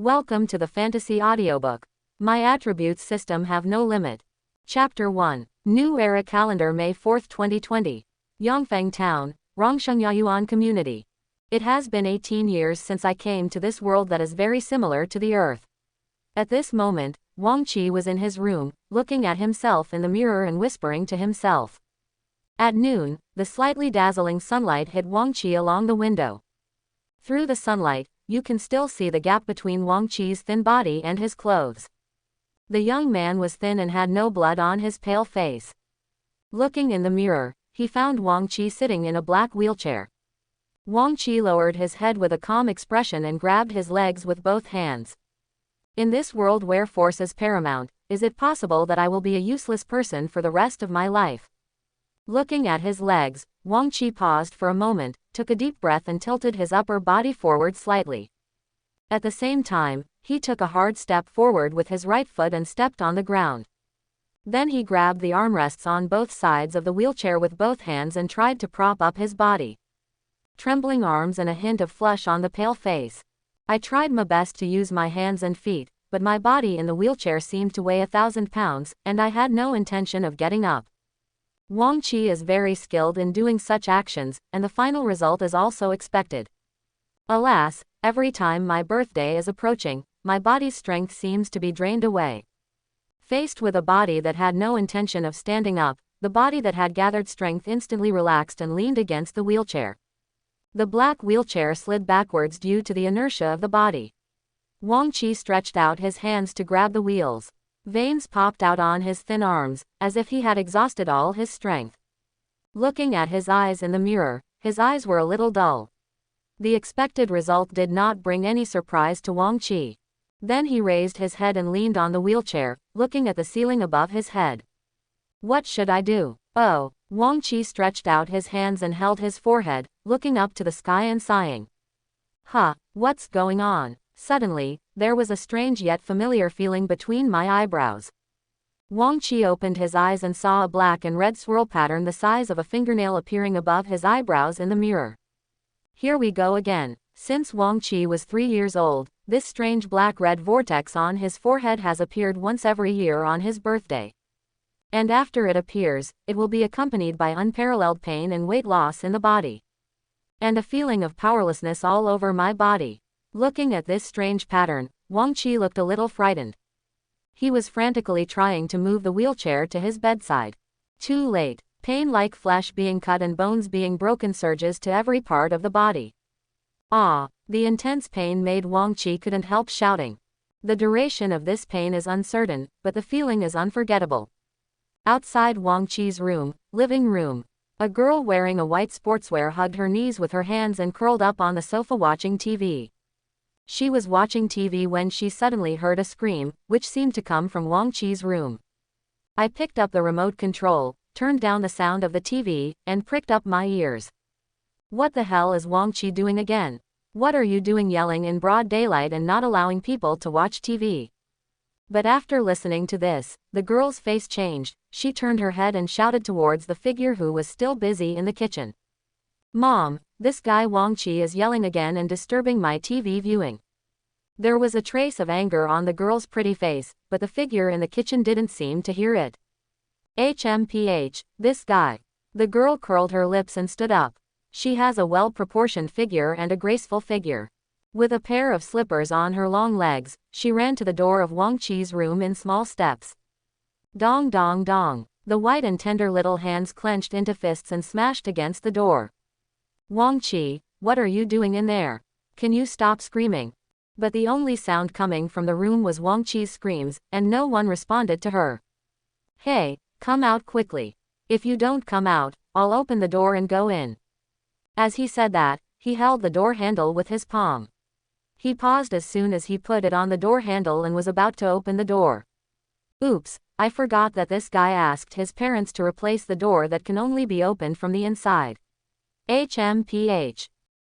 Welcome to the Fantasy Audiobook. My attributes system have no limit. Chapter 1. New Era Calendar May 4, 2020. Yongfeng Town, Rongshengyayuan Community. It has been 18 years since I came to this world that is very similar to the Earth. At this moment, Wang Qi was in his room, looking at himself in the mirror and whispering to himself. At noon, the slightly dazzling sunlight hit Wang Qi along the window. Through the sunlight, you can still see the gap between Wang Qi's thin body and his clothes. The young man was thin and had no blood on his pale face. Looking in the mirror, he found Wang Qi sitting in a black wheelchair. Wang Qi lowered his head with a calm expression and grabbed his legs with both hands. In this world where force is paramount, is it possible that I will be a useless person for the rest of my life? Looking at his legs, Wang Qi paused for a moment, took a deep breath and tilted his upper body forward slightly. At the same time, he took a hard step forward with his right foot and stepped on the ground. Then he grabbed the armrests on both sides of the wheelchair with both hands and tried to prop up his body. Trembling arms and a hint of flush on the pale face. I tried my best to use my hands and feet, but my body in the wheelchair seemed to weigh 1,000 pounds, and I had no intention of getting up. Wang Qi is very skilled in doing such actions, and the final result is also expected. Alas, every time my birthday is approaching, my body's strength seems to be drained away. Faced with a body that had no intention of standing up, the body that had gathered strength instantly relaxed and leaned against the wheelchair. The black wheelchair slid backwards due to the inertia of the body. Wang Qi stretched out his hands to grab the wheels. Veins popped out on his thin arms, as if he had exhausted all his strength. Looking at his eyes in the mirror, his eyes were a little dull. The expected result did not bring any surprise to Wang Qi. Then he raised his head and leaned on the wheelchair, looking at the ceiling above his head. What should I do? Oh, Wang Qi stretched out his hands and held his forehead, looking up to the sky and sighing. What's going on? Suddenly, there was a strange yet familiar feeling between my eyebrows. Wang Qi opened his eyes and saw a black and red swirl pattern the size of a fingernail appearing above his eyebrows in the mirror. Here we go again. Since Wang Qi was 3 years old, this strange black-red vortex on his forehead has appeared once every year on his birthday. And after it appears, it will be accompanied by unparalleled pain and weight loss in the body. And a feeling of powerlessness all over my body. Looking at this strange pattern, Wang Qi looked a little frightened. He was frantically trying to move the wheelchair to his bedside. Too late. Pain like flesh being cut and bones being broken surges to every part of the body. The intense pain made Wang Qi couldn't help shouting. The duration of this pain is uncertain, but the feeling is unforgettable. Outside Wang Qi's living room, a girl wearing a white sportswear hugged her knees with her hands and curled up on the sofa watching TV. She was watching TV when she suddenly heard a scream, which seemed to come from Wang Qi's room. I picked up the remote control, turned down the sound of the TV, and pricked up my ears. What the hell is Wang Qi doing again? What are you doing yelling in broad daylight and not allowing people to watch TV? But after listening to this, the girl's face changed. She turned her head and shouted towards the figure who was still busy in the kitchen. Mom, this guy Wang Qi is yelling again and disturbing my TV viewing. There was a trace of anger on the girl's pretty face, but the figure in the kitchen didn't seem to hear it. This guy. The girl curled her lips and stood up. She has a well-proportioned figure and a graceful figure. With a pair of slippers on her long legs, she ran to the door of Wang Qi's room in small steps. Dong dong dong. The white and tender little hands clenched into fists and smashed against the door. Wang Qi, what are you doing in there? Can you stop screaming? But the only sound coming from the room was Wang Qi's screams, and no one responded to her. Hey, come out quickly. If you don't come out, I'll open the door and go in. As he said that, he held the door handle with his palm. He paused as soon as he put it on the door handle and was about to open the door. Oops, I forgot that this guy asked his parents to replace the door that can only be opened from the inside.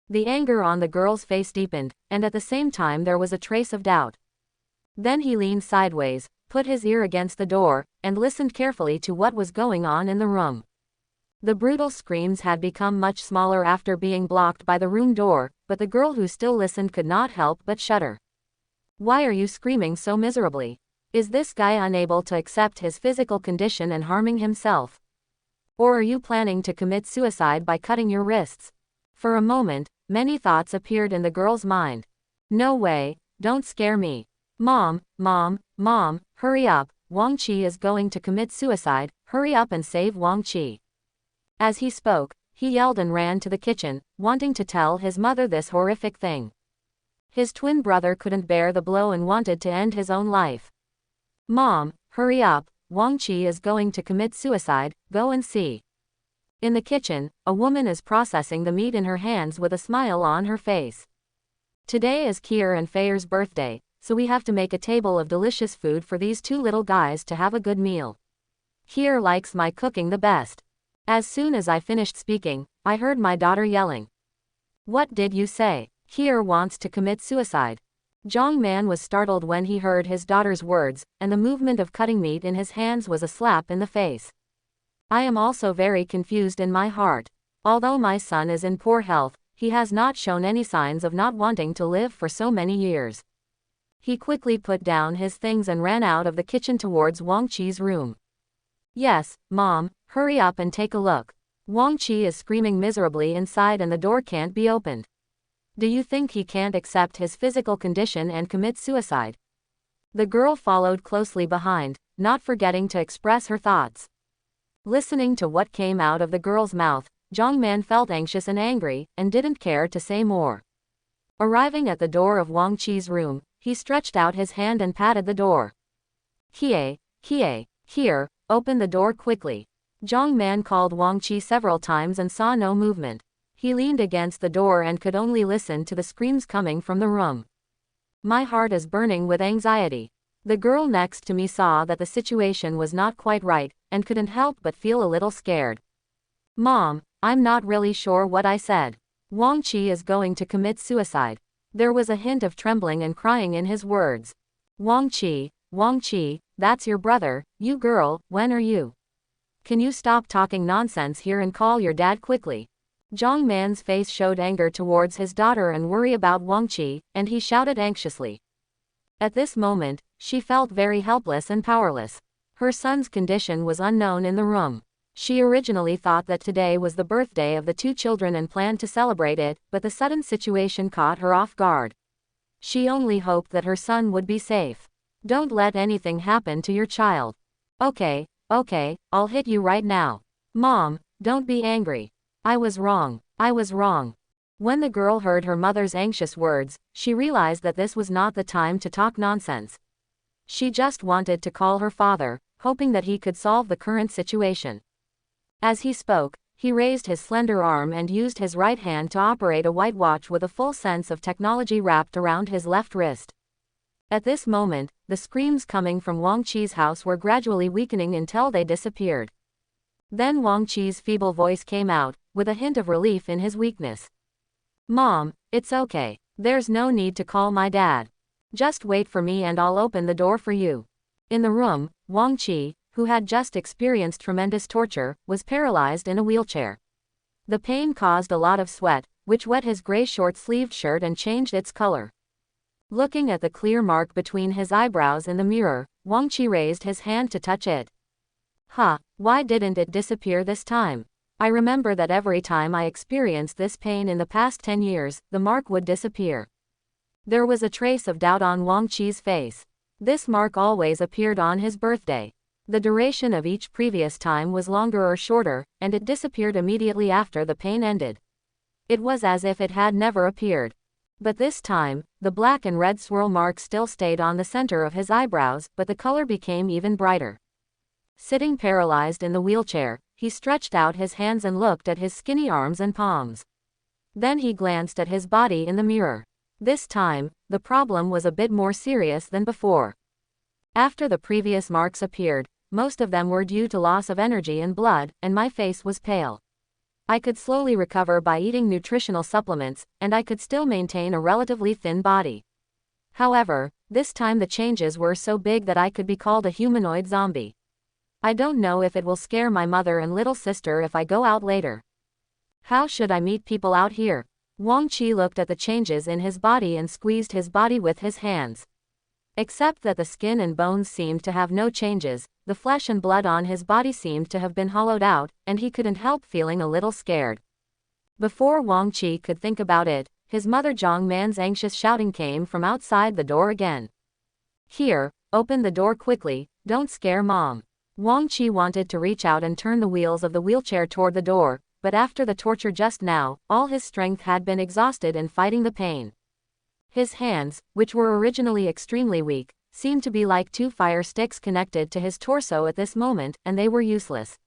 The anger on the girl's face deepened, and at the same time there was a trace of doubt. Then he leaned sideways, put his ear against the door, and listened carefully to what was going on in the room. The brutal screams had become much smaller after being blocked by the room door, but the girl who still listened could not help but shudder. Why are you screaming so miserably? Is this guy unable to accept his physical condition and harming himself? Or are you planning to commit suicide by cutting your wrists? For a moment, many thoughts appeared in the girl's mind. No way, don't scare me. Mom, hurry up, Wang Qi is going to commit suicide, hurry up and save Wang Qi. As he spoke, he yelled and ran to the kitchen, wanting to tell his mother this horrific thing. His twin brother couldn't bear the blow and wanted to end his own life. Mom, hurry up, Wang Qi is going to commit suicide, go and see. In the kitchen, a woman is processing the meat in her hands with a smile on her face. Today is Kier and Feier's birthday, so we have to make a table of delicious food for these two little guys to have a good meal. Kier likes my cooking the best. As soon as I finished speaking, I heard my daughter yelling. What did you say? Kier wants to commit suicide. Zhang Man was startled when he heard his daughter's words, and the movement of cutting meat in his hands was a slap in the face. I am also very confused in my heart. Although my son is in poor health, he has not shown any signs of not wanting to live for so many years. He quickly put down his things and ran out of the kitchen towards Wang Qi's room. Yes, Mom, hurry up and take a look. Wang Qi is screaming miserably inside and the door can't be opened. Do you think he can't accept his physical condition and commit suicide? The girl followed closely behind, not forgetting to express her thoughts. Listening to what came out of the girl's mouth, Zhang Man felt anxious and angry, and didn't care to say more. Arriving at the door of Wang Qi's room, he stretched out his hand and patted the door. Kie, here, open the door quickly. Zhang Man called Wang Qi several times and saw no movement. He leaned against the door and could only listen to the screams coming from the room. My heart is burning with anxiety. The girl next to me saw that the situation was not quite right, and couldn't help but feel a little scared. Mom, I'm not really sure what I said. Wang Qi is going to commit suicide. There was a hint of trembling and crying in his words. Wang Qi, that's your brother, you girl, when are you? Can you stop talking nonsense here and call your dad quickly? Zhang Man's face showed anger towards his daughter and worry about Wang Qi, and he shouted anxiously. At this moment, she felt very helpless and powerless. Her son's condition was unknown in the room. She originally thought that today was the birthday of the two children and planned to celebrate it, but the sudden situation caught her off guard. She only hoped that her son would be safe. Don't let anything happen to your child. Okay, I'll hit you right now. Mom, don't be angry. I was wrong. When the girl heard her mother's anxious words, she realized that this was not the time to talk nonsense. She just wanted to call her father, hoping that he could solve the current situation. As he spoke, he raised his slender arm and used his right hand to operate a white watch with a full sense of technology wrapped around his left wrist. At this moment, the screams coming from Wang Qi's house were gradually weakening until they disappeared. Then Wang Qi's feeble voice came out, with a hint of relief in his weakness. Mom, it's okay. There's no need to call my dad. Just wait for me and I'll open the door for you. In the room, Wang Qi, who had just experienced tremendous torture, was paralyzed in a wheelchair. The pain caused a lot of sweat, which wet his gray short-sleeved shirt and changed its color. Looking at the clear mark between his eyebrows in the mirror, Wang Qi raised his hand to touch it. Why didn't it disappear this time? I remember that every time I experienced this pain in the past 10 years, the mark would disappear. There was a trace of doubt on Wang Qi's face. This mark always appeared on his birthday. The duration of each previous time was longer or shorter, and it disappeared immediately after the pain ended. It was as if it had never appeared. But this time, the black and red swirl mark still stayed on the center of his eyebrows, but the color became even brighter. Sitting paralyzed in the wheelchair, he stretched out his hands and looked at his skinny arms and palms. Then he glanced at his body in the mirror. This time, the problem was a bit more serious than before. After the previous marks appeared, most of them were due to loss of energy and blood, and my face was pale. I could slowly recover by eating nutritional supplements, and I could still maintain a relatively thin body. However, this time the changes were so big that I could be called a humanoid zombie. I don't know if it will scare my mother and little sister if I go out later. How should I meet people out here? Wang Qi looked at the changes in his body and squeezed his body with his hands. Except that the skin and bones seemed to have no changes, the flesh and blood on his body seemed to have been hollowed out, and he couldn't help feeling a little scared. Before Wang Qi could think about it, his mother Zhang Man's anxious shouting came from outside the door again. Here, open the door quickly, don't scare Mom. Wang Qi wanted to reach out and turn the wheels of the wheelchair toward the door, but after the torture just now, all his strength had been exhausted in fighting the pain. His hands, which were originally extremely weak, seemed to be like two fire sticks connected to his torso at this moment, and they were useless.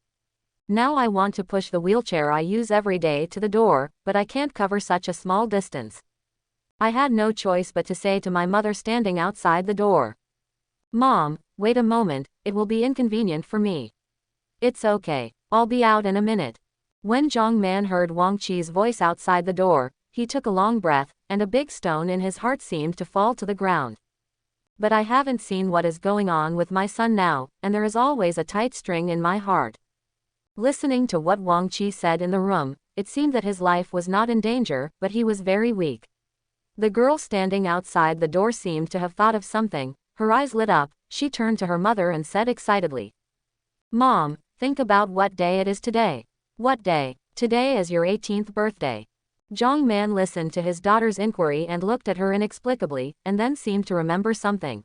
Now I want to push the wheelchair I use every day to the door, but I can't cover such a small distance. I had no choice but to say to my mother standing outside the door. Mom, wait a moment, it will be inconvenient for me. It's okay, I'll be out in a minute. When Zhang Man heard Wang Qi's voice outside the door, he took a long breath, and a big stone in his heart seemed to fall to the ground. But I haven't seen what is going on with my son now, and there is always a tight string in my heart. Listening to what Wang Qi said in the room, it seemed that his life was not in danger, but he was very weak. The girl standing outside the door seemed to have thought of something. Her eyes lit up, she turned to her mother and said excitedly, Mom, think about what day it is today. What day? Today is your 18th birthday. Zhang Man listened to his daughter's inquiry and looked at her inexplicably, and then seemed to remember something.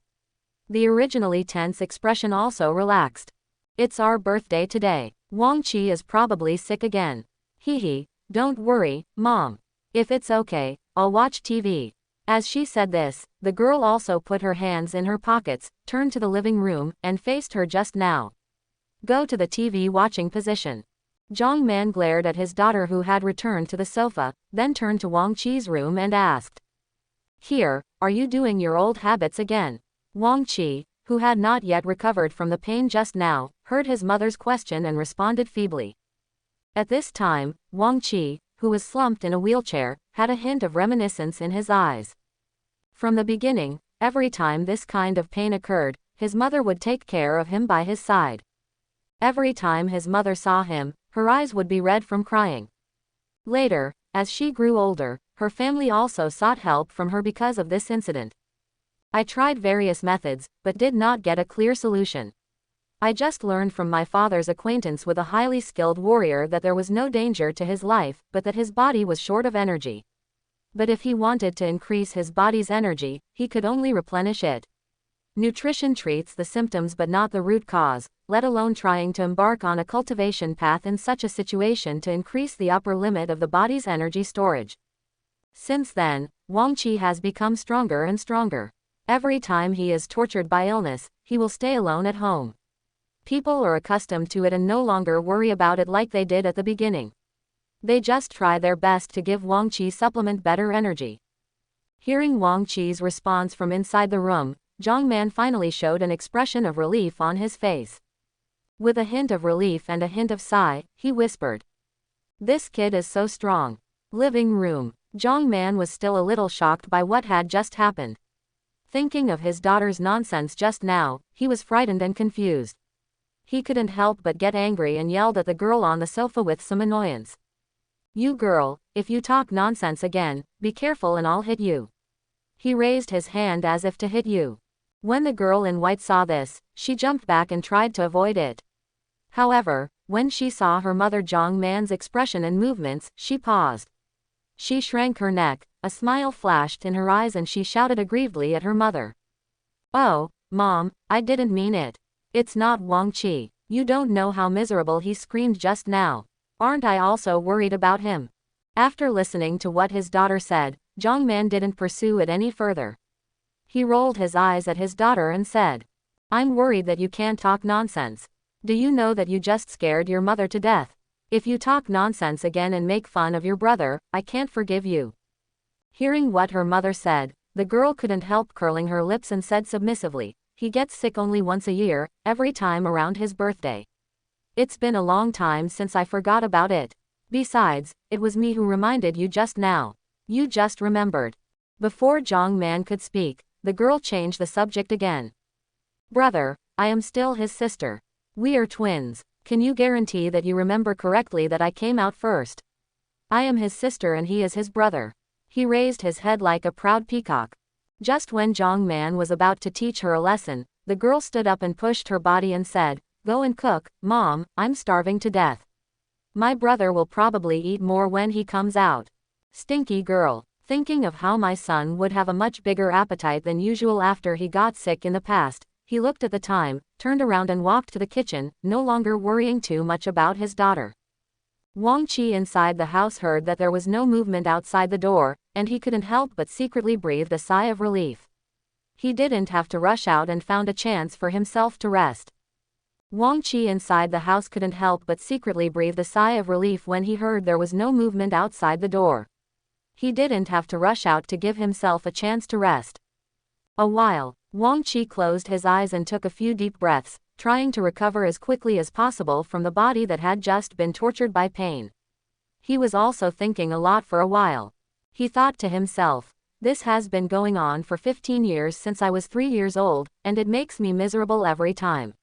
The originally tense expression also relaxed. It's our birthday today. Wang Qi is probably sick again. Hee, don't worry, Mom. If it's okay, I'll watch TV. As she said this, the girl also put her hands in her pockets, turned to the living room, and faced her just now. Go to the TV watching position. Zhang Man glared at his daughter who had returned to the sofa, then turned to Wang Qi's room and asked. Here, are you doing your old habits again? Wang Qi, who had not yet recovered from the pain just now, heard his mother's question and responded feebly. At this time, Wang Qi, who was slumped in a wheelchair, had a hint of reminiscence in his eyes. From the beginning, every time this kind of pain occurred, his mother would take care of him by his side. Every time his mother saw him, her eyes would be red from crying. Later, as she grew older, her family also sought help from her because of this incident. I tried various methods, but did not get a clear solution. I just learned from my father's acquaintance with a highly skilled warrior that there was no danger to his life, but that his body was short of energy. But if he wanted to increase his body's energy, he could only replenish it. Nutrition treats the symptoms but not the root cause, let alone trying to embark on a cultivation path in such a situation to increase the upper limit of the body's energy storage. Since then, Wang Qi has become stronger and stronger. Every time he is tortured by illness, he will stay alone at home. People are accustomed to it and no longer worry about it like they did at the beginning. They just try their best to give Wang Qi supplement better energy. Hearing Wang Qi's response from inside the room, Zhang Man finally showed an expression of relief on his face. With a hint of relief and a hint of sigh, he whispered. This kid is so strong. Living room. Zhang Man was still a little shocked by what had just happened. Thinking of his daughter's nonsense just now, he was frightened and confused. He couldn't help but get angry and yelled at the girl on the sofa with some annoyance. You girl, if you talk nonsense again, be careful and I'll hit you. He raised his hand as if to hit you. When the girl in white saw this, she jumped back and tried to avoid it. However, when she saw her mother Zhang Man's expression and movements, she paused. She shrank her neck, a smile flashed in her eyes and she shouted aggrievedly at her mother. Oh, Mom, I didn't mean it. It's not Wang Qi. You don't know how miserable he screamed just now. Aren't I also worried about him? After listening to what his daughter said, Zhang Man didn't pursue it any further. He rolled his eyes at his daughter and said, I'm worried that you can't talk nonsense. Do you know that you just scared your mother to death? If you talk nonsense again and make fun of your brother, I can't forgive you. Hearing what her mother said, the girl couldn't help curling her lips and said submissively, he gets sick only once a year, every time around his birthday. It's been a long time since I forgot about it. Besides, it was me who reminded you just now. You just remembered. Before Zhang Man could speak, the girl changed the subject again. Brother, I am still his sister. We are twins. Can you guarantee that you remember correctly that I came out first? I am his sister and he is his brother. He raised his head like a proud peacock. Just when Zhang Man was about to teach her a lesson, the girl stood up and pushed her body and said, "Go and cook, Mom, I'm starving to death. My brother will probably eat more when he comes out." Stinky girl. Thinking of how my son would have a much bigger appetite than usual after he got sick in the past, he looked at the time, turned around and walked to the kitchen, no longer worrying too much about his daughter. Wang Qi inside the house heard that there was no movement outside the door, and he couldn't help but secretly breathe a sigh of relief. He didn't have to rush out and found a chance for himself to rest. Wang Qi inside the house couldn't help but secretly breathe a sigh of relief when he heard there was no movement outside the door. He didn't have to rush out to give himself a chance to rest. A while, Wang Qi closed his eyes and took a few deep breaths, trying to recover as quickly as possible from the body that had just been tortured by pain. He was also thinking a lot for a while. He thought to himself, "This has been going on for 15 years since I was 3 years old, and it makes me miserable every time.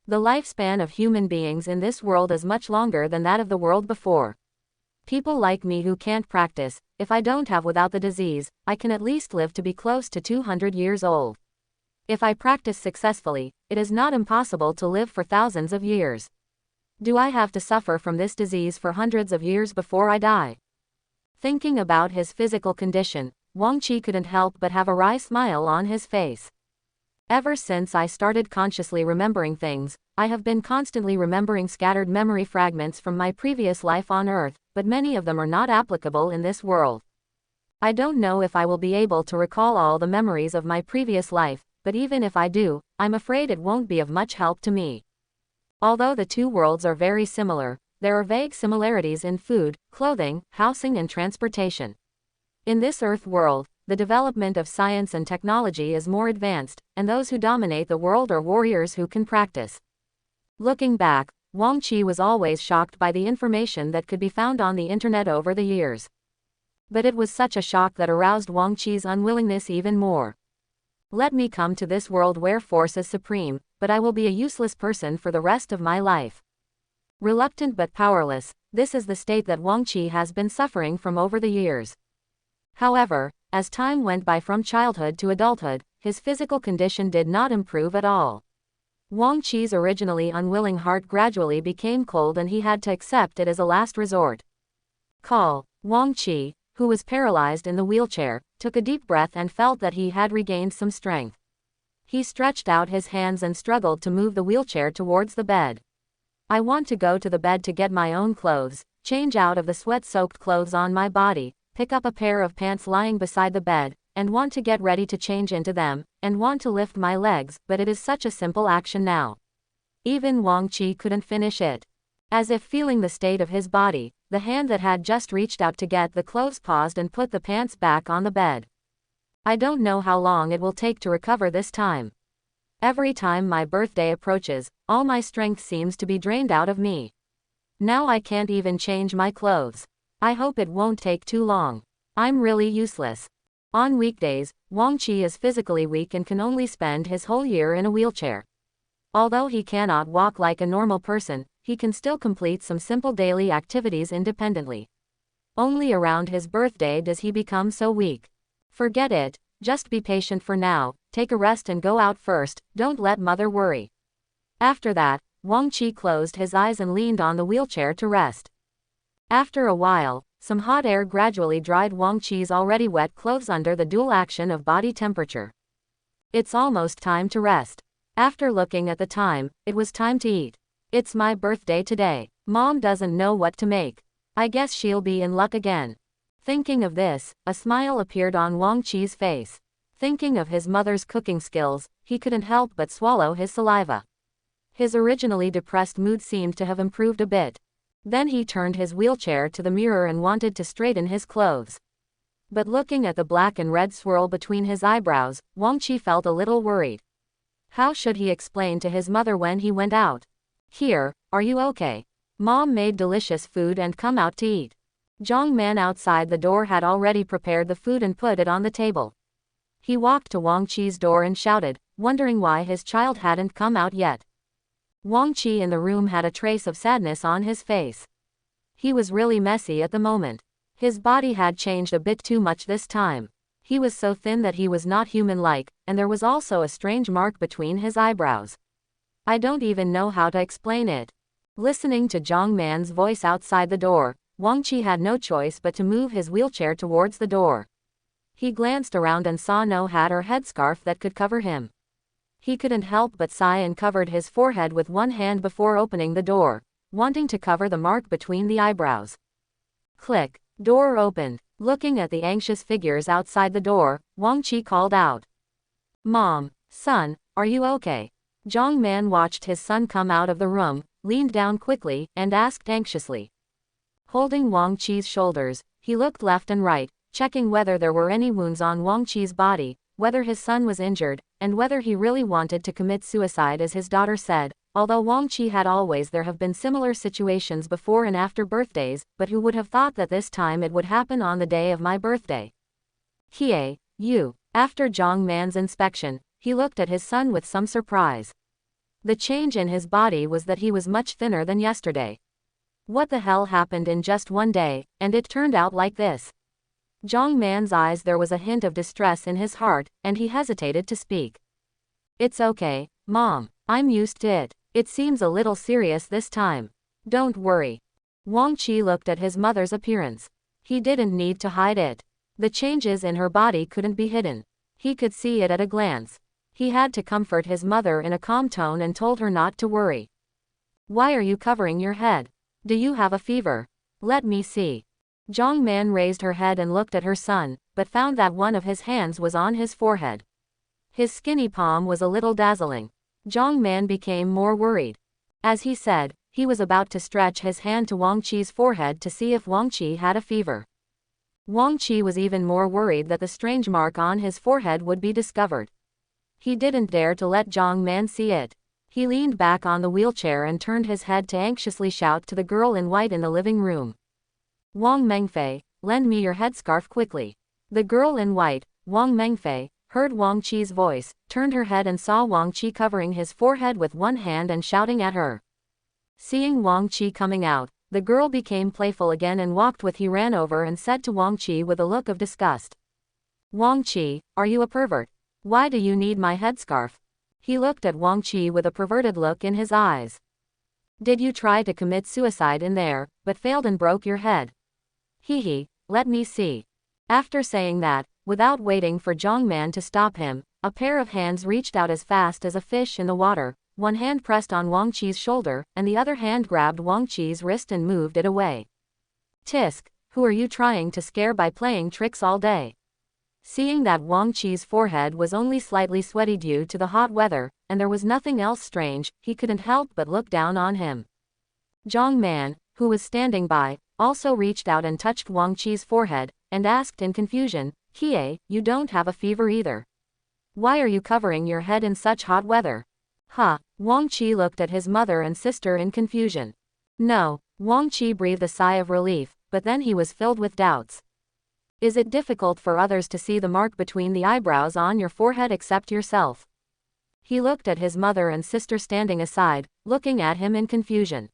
The lifespan of human beings in this world is much longer than that of the world before. People like me who can't practice, if I don't have without the disease, I can at least live to be close to 200 years old. If I practice successfully, it is not impossible to live for thousands of years. Do I have to suffer from this disease for hundreds of years before I die?" Thinking about his physical condition, Wang Qi couldn't help but have a wry smile on his face. "Ever since I started consciously remembering things, I have been constantly remembering scattered memory fragments from my previous life on Earth, but many of them are not applicable in this world. I don't know if I will be able to recall all the memories of my previous life, but even if I do, I'm afraid it won't be of much help to me. Although the two worlds are very similar, there are vague similarities in food, clothing, housing and transportation. In this Earth world, the development of science and technology is more advanced, and those who dominate the world are warriors who can practice." Looking back, Wang Qi was always shocked by the information that could be found on the internet over the years. But it was such a shock that aroused Wang Qi's unwillingness even more. "Let me come to this world where force is supreme, but I will be a useless person for the rest of my life." Reluctant but powerless, this is the state that Wang Qi has been suffering from over the years. However, as time went by from childhood to adulthood, his physical condition did not improve at all. Wang Qi's originally unwilling heart gradually became cold and he had to accept it as a last resort. Wang Qi, who was paralyzed in the wheelchair, took a deep breath and felt that he had regained some strength. He stretched out his hands and struggled to move the wheelchair towards the bed. "I want to go to the bed to get my own clothes, change out of the sweat-soaked clothes on my body, pick up a pair of pants lying beside the bed, and want to get ready to change into them, and want to lift my legs, but it is such a simple action now." Even Wang Qi couldn't finish it. As if feeling the state of his body, the hand that had just reached out to get the clothes paused and put the pants back on the bed. "I don't know how long it will take to recover this time. Every time my birthday approaches, all my strength seems to be drained out of me. Now I can't even change my clothes. I hope it won't take too long. I'm really useless." On weekdays, Wang Qi is physically weak and can only spend his whole year in a wheelchair. Although he cannot walk like a normal person, he can still complete some simple daily activities independently. Only around his birthday does he become so weak. "Forget it, just be patient for now, take a rest and go out first, don't let mother worry." After that, Wang Qi closed his eyes and leaned on the wheelchair to rest. After a while, some hot air gradually dried Wang Qi's already wet clothes under the dual action of body temperature. "It's almost time to rest." After looking at the time, it was time to eat. "It's my birthday today. Mom doesn't know what to make. I guess she'll be in luck again." Thinking of this, a smile appeared on Wang Qi's face. Thinking of his mother's cooking skills, he couldn't help but swallow his saliva. His originally depressed mood seemed to have improved a bit. Then he turned his wheelchair to the mirror and wanted to straighten his clothes. But looking at the black and red swirl between his eyebrows, Wang Qi felt a little worried. How should he explain to his mother when he went out? "Here, are you okay? Mom made delicious food and come out to eat." Zhang Man outside the door had already prepared the food and put it on the table. He walked to Wang Qi's door and shouted, wondering why his child hadn't come out yet. Wang Qi in the room had a trace of sadness on his face. He was really messy at the moment. His body had changed a bit too much this time. He was so thin that he was not human-like, and there was also a strange mark between his eyebrows. I don't even know how to explain it. Listening to Zhang Man's voice outside the door, Wang Qi had no choice but to move his wheelchair towards the door. He glanced around and saw no hat or headscarf that could cover him. He couldn't help but sigh and covered his forehead with one hand before opening the door, wanting to cover the mark between the eyebrows. Click. Door opened. Looking at the anxious figures outside the door, Wang Qi called out. Mom, son, are you okay? Zhang Man watched his son come out of the room, leaned down quickly, and asked anxiously. Holding Wang Qi's shoulders, he looked left and right, checking whether there were any wounds on Wang Qi's body, whether his son was injured, and whether he really wanted to commit suicide as his daughter said, although Wang Qi had always there have been similar situations before and after birthdays, but who would have thought that this time it would happen on the day of my birthday? Kie, you. After Zhang Man's inspection, he looked at his son with some surprise. The change in his body was that he was much thinner than yesterday. What the hell happened in just one day, and it turned out like this? Zhang Man's eyes, there was a hint of distress in his heart, and he hesitated to speak. It's okay, Mom. I'm used to it. It seems a little serious this time. Don't worry. Wang Qi looked at his mother's appearance. He didn't need to hide it. The changes in her body couldn't be hidden. He could see it at a glance. He had to comfort his mother in a calm tone and told her not to worry. Why are you covering your head? Do you have a fever? Let me see. Zhang Man raised her head and looked at her son, but found that one of his hands was on his forehead. His skinny palm was a little dazzling. Zhang Man became more worried. As he said, he was about to stretch his hand to Wang Qi's forehead to see if Wang Qi had a fever. Wang Qi was even more worried that the strange mark on his forehead would be discovered. He didn't dare to let Zhang Man see it. He leaned back on the wheelchair and turned his head to anxiously shout to the girl in white in the living room. Wang Mengfei, lend me your headscarf quickly. The girl in white, Wang Mengfei, heard Wang Qi's voice, turned her head and saw Wang Qi covering his forehead with one hand and shouting at her. Seeing Wang Qi coming out, the girl became playful again and walked with. He ran over and said to Wang Qi with a look of disgust. Wang Qi, are you a pervert? Why do you need my headscarf? He looked at Wang Qi with a perverted look in his eyes. Did you try to commit suicide in there, but failed and broke your head? Hee, let me see. After saying that, without waiting for Zhang Man to stop him, a pair of hands reached out as fast as a fish in the water. One hand pressed on Wang Qi's shoulder, and the other hand grabbed Wang Qi's wrist and moved it away. Tisk, who are you trying to scare by playing tricks all day? Seeing that Wang Qi's forehead was only slightly sweaty due to the hot weather, and there was nothing else strange, he couldn't help but look down on him. Zhang Man, who was standing by, also reached out and touched Wang Qi's forehead, and asked in confusion, Kie, you don't have a fever either. Why are you covering your head in such hot weather? Huh. Wang Qi looked at his mother and sister in confusion. No. Wang Qi breathed a sigh of relief, but then he was filled with doubts. Is it difficult for others to see the mark between the eyebrows on your forehead except yourself? He looked at his mother and sister standing aside, looking at him in confusion.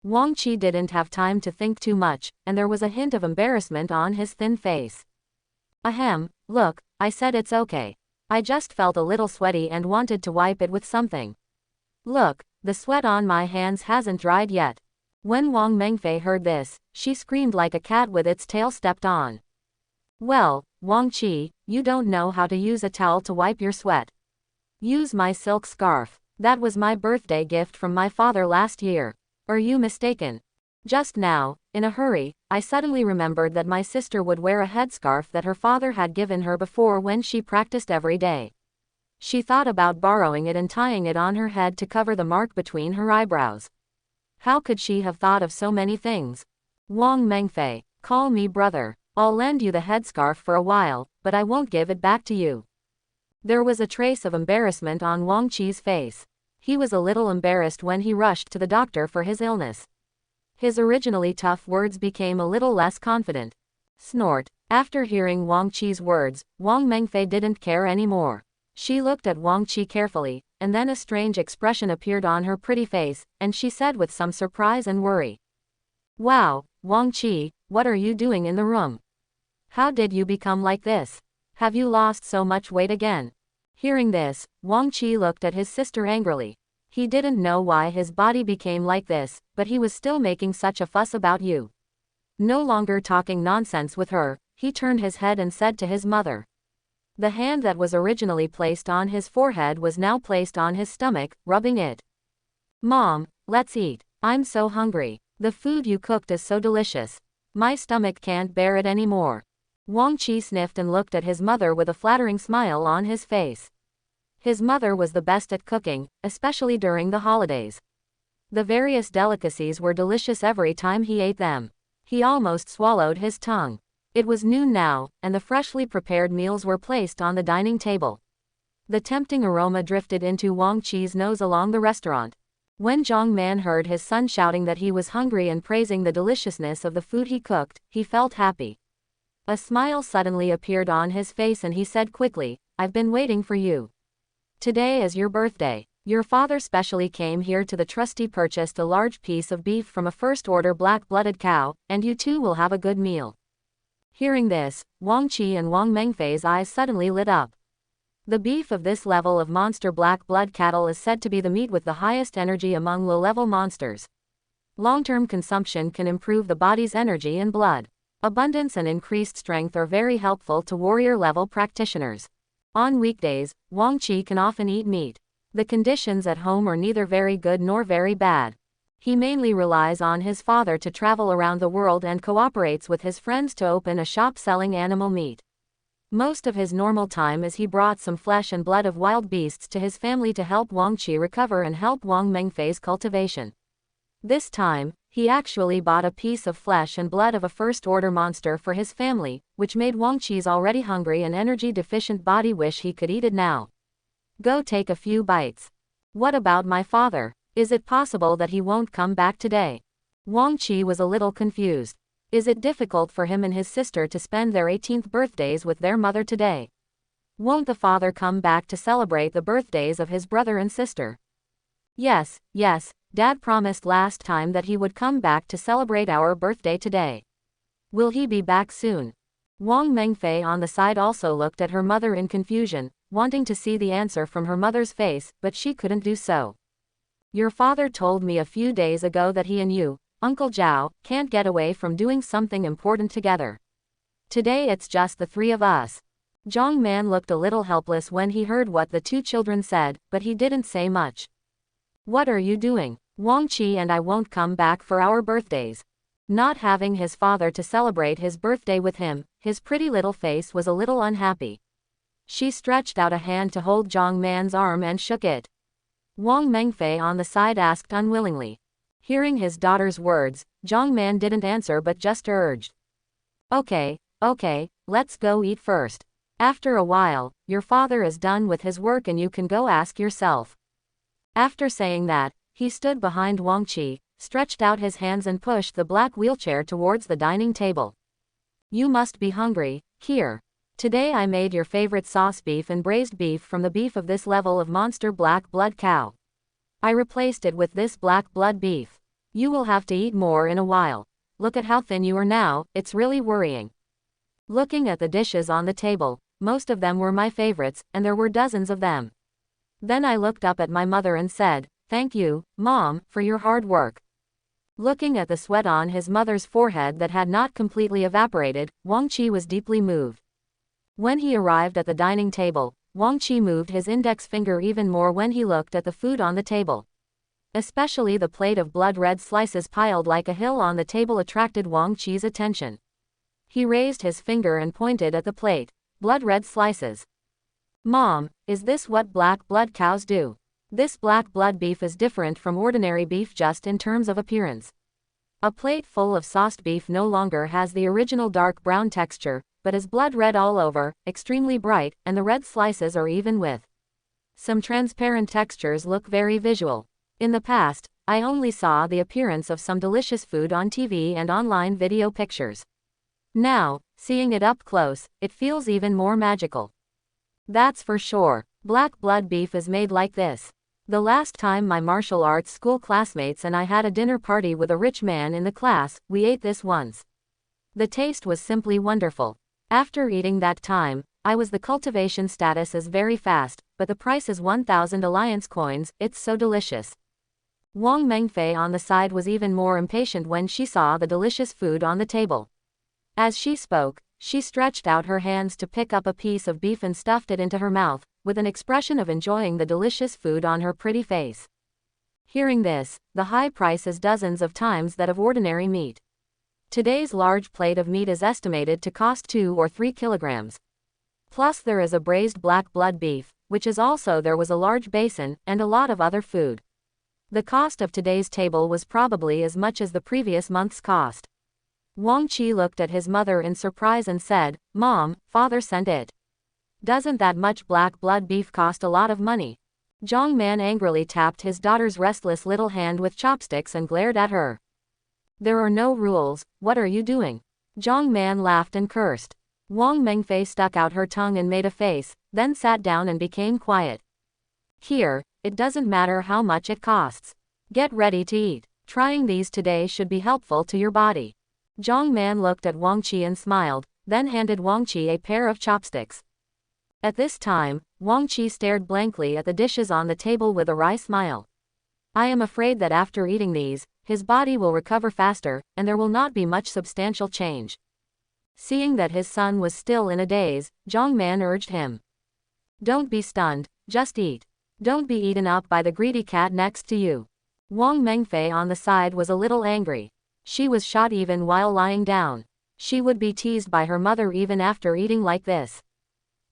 Wang Qi didn't have time to think too much, and there was a hint of embarrassment on his thin face. Ahem, look, I said it's okay. I just felt a little sweaty and wanted to wipe it with something. Look, the sweat on my hands hasn't dried yet. When Wang Mengfei heard this, she screamed like a cat with its tail stepped on. Well, Wang Qi, you don't know how to use a towel to wipe your sweat. Use my silk scarf. That was my birthday gift from my father last year. Are you mistaken? Just now, in a hurry, I suddenly remembered that my sister would wear a headscarf that her father had given her before when she practiced every day. She thought about borrowing it and tying it on her head to cover the mark between her eyebrows. How could she have thought of so many things? Wang Mengfei, call me brother. I'll lend you the headscarf for a while, but I won't give it back to you. There was a trace of embarrassment on Wang Qi's face. He was a little embarrassed when he rushed to the doctor for his illness. His originally tough words became a little less confident. Snort. After hearing Wang Qi's words, Wang Mengfei didn't care anymore. She looked at Wang Qi carefully, and then a strange expression appeared on her pretty face, and she said with some surprise and worry. Wow, Wang Qi, what are you doing in the room? How did you become like this? Have you lost so much weight again? Hearing this, Wang Qi looked at his sister angrily. He didn't know why his body became like this, but he was still making such a fuss about you. No longer talking nonsense with her, he turned his head and said to his mother. The hand that was originally placed on his forehead was now placed on his stomach, rubbing it. Mom, let's eat. I'm so hungry. The food you cooked is so delicious. My stomach can't bear it anymore. Wang Qi sniffed and looked at his mother with a flattering smile on his face. His mother was the best at cooking, especially during the holidays. The various delicacies were delicious every time he ate them. He almost swallowed his tongue. It was noon now, and the freshly prepared meals were placed on the dining table. The tempting aroma drifted into Wang Qi's nose along the restaurant. When Zhang Man heard his son shouting that he was hungry and praising the deliciousness of the food he cooked, he felt happy. A smile suddenly appeared on his face and he said quickly, "I've been waiting for you. Today is your birthday. Your father specially came here to the trustee purchased a large piece of beef from a first-order black-blooded cow, and you two will have a good meal." Hearing this, Wang Qi and Wang Mengfei's eyes suddenly lit up. The beef of this level of monster black blood cattle is said to be the meat with the highest energy among low-level monsters. Long-term consumption can improve the body's energy and blood. Abundance and increased strength are very helpful to warrior-level practitioners. On weekdays, Wang Qi can often eat meat. The conditions at home are neither very good nor very bad. He mainly relies on his father to travel around the world and cooperates with his friends to open a shop selling animal meat. Most of his normal time is he brought some flesh and blood of wild beasts to his family to help Wang Qi recover and help Wang Mengfei's cultivation. This time, he actually bought a piece of flesh and blood of a first-order monster for his family, which made Wang Qi's already hungry and energy-deficient body wish he could eat it now. Go take a few bites. What about my father? Is it possible that he won't come back today? Wang Qi was a little confused. Is it difficult for him and his sister to spend their 18th birthdays with their mother today? Won't the father come back to celebrate the birthdays of his brother and sister? Yes, Dad promised last time that he would come back to celebrate our birthday today. Will he be back soon? Wang Mengfei on the side also looked at her mother in confusion, wanting to see the answer from her mother's face, but she couldn't do so. Your father told me a few days ago that he and you, Uncle Zhao, can't get away from doing something important together. Today it's just the three of us. Zhang Man looked a little helpless when he heard what the two children said, but he didn't say much. What are you doing? Wang Qi and I won't come back for our birthdays. Not having his father to celebrate his birthday with him, his pretty little face was a little unhappy. She stretched out a hand to hold Zhang Man's arm and shook it. Wang Mengfei on the side asked unwillingly. Hearing his daughter's words, Zhang Man didn't answer but just urged. Okay, let's go eat first. After a while, your father is done with his work and you can go ask yourself. After saying that, he stood behind Wang Qi, stretched out his hands and pushed the black wheelchair towards the dining table. You must be hungry. Here. Today I made your favorite sauce beef and braised beef from the beef of this level of monster black blood cow. I replaced it with this black blood beef. You will have to eat more in a while. Look at how thin you are now, it's really worrying. Looking at the dishes on the table, most of them were my favorites, and there were dozens of them. Then I looked up at my mother and said, "Thank you, Mom, for your hard work." Looking at the sweat on his mother's forehead that had not completely evaporated, Wang Qi was deeply moved. When he arrived at the dining table, Wang Qi moved his index finger even more when he looked at the food on the table. Especially the plate of blood-red slices piled like a hill on the table attracted Wang Qi's attention. He raised his finger and pointed at the plate. Blood-red slices. Mom, is this what black blood cows do? This black blood beef is different from ordinary beef just in terms of appearance. A plate full of sauced beef no longer has the original dark brown texture, but is blood red all over, extremely bright, and the red slices are even with some transparent textures look very visual. In the past, I only saw the appearance of some delicious food on TV and online video pictures. Now, seeing it up close, it feels even more magical. That's for sure. Black blood beef is made like this. The last time my martial arts school classmates and I had a dinner party with a rich man in the class, we ate this once. The taste was simply wonderful. After eating that time, I was the cultivation status is very fast, but the price is 1,000 alliance coins, it's so delicious. Wang Mengfei on the side was even more impatient when she saw the delicious food on the table. As she spoke, she stretched out her hands to pick up a piece of beef and stuffed it into her mouth, with an expression of enjoying the delicious food on her pretty face. Hearing this, the high price is dozens of times that of ordinary meat. Today's large plate of meat is estimated to cost 2 or 3 kilograms. Plus there is a braised black blood beef, which is also there was a large basin, and a lot of other food. The cost of today's table was probably as much as the previous month's cost. Wang Qi looked at his mother in surprise and said, "Mom, father sent it. Doesn't that much black blood beef cost a lot of money?" Zhang Man angrily tapped his daughter's restless little hand with chopsticks and glared at her. "There are no rules, what are you doing?" Zhang Man laughed and cursed. Wang Mengfei stuck out her tongue and made a face, then sat down and became quiet. "Here, it doesn't matter how much it costs. Get ready to eat. Trying these today should be helpful to your body." Zhang Man looked at Wang Qi and smiled, then handed Wang Qi a pair of chopsticks. At this time, Wang Qi stared blankly at the dishes on the table with a wry smile. "I am afraid that after eating these, his body will recover faster, and there will not be much substantial change." Seeing that his son was still in a daze, Zhang Man urged him. "Don't be stunned, just eat. Don't be eaten up by the greedy cat next to you." Wang Mengfei on the side was a little angry. She was shot even while lying down. She would be teased by her mother even after eating like this.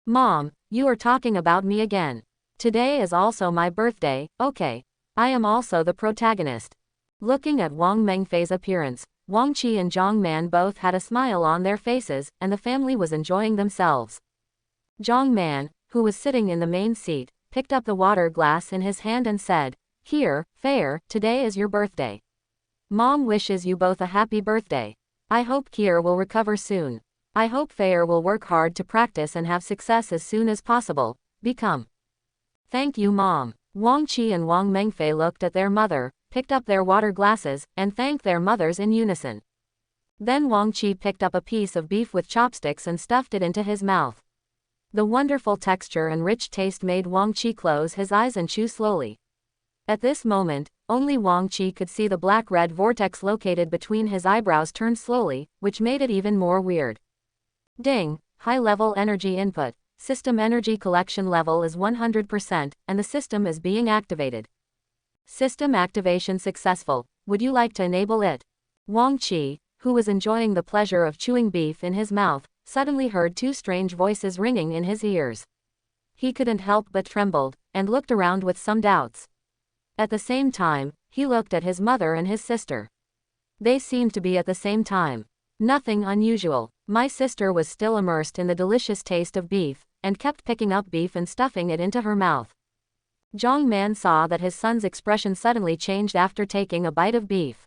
"Mom, you are talking about me again. Today is also my birthday, okay. I am also the protagonist." Looking at Wang Mengfei's appearance, Wang Qi and Zhang Man both had a smile on their faces, and the family was enjoying themselves. Zhang Man, who was sitting in the main seat, picked up the water glass in his hand and said, "Here, Fair, today is your birthday. Mom wishes you both a happy birthday. I hope Kier will recover soon. I hope Fair will work hard to practice and have success as soon as possible. Become." "Thank you, Mom." Wang Qi and Wang Mengfei looked at their mother, picked up their water glasses, and thanked their mothers in unison. Then Wang Qi picked up a piece of beef with chopsticks and stuffed it into his mouth. The wonderful texture and rich taste made Wang Qi close his eyes and chew slowly. At this moment, only Wang Qi could see the black-red vortex located between his eyebrows turn slowly, which made it even more weird. Ding! High-level energy input. System energy collection level is 100%, and the system is being activated. System activation successful. Would you like to enable it? Wang Qi, who was enjoying the pleasure of chewing beef in his mouth, suddenly heard two strange voices ringing in his ears. He couldn't help but trembled, and looked around with some doubts. At the same time, he looked at his mother and his sister. They seemed to be at the same time. Nothing unusual. My sister was still immersed in the delicious taste of beef, and kept picking up beef and stuffing it into her mouth. Zhang Man saw that his son's expression suddenly changed after taking a bite of beef.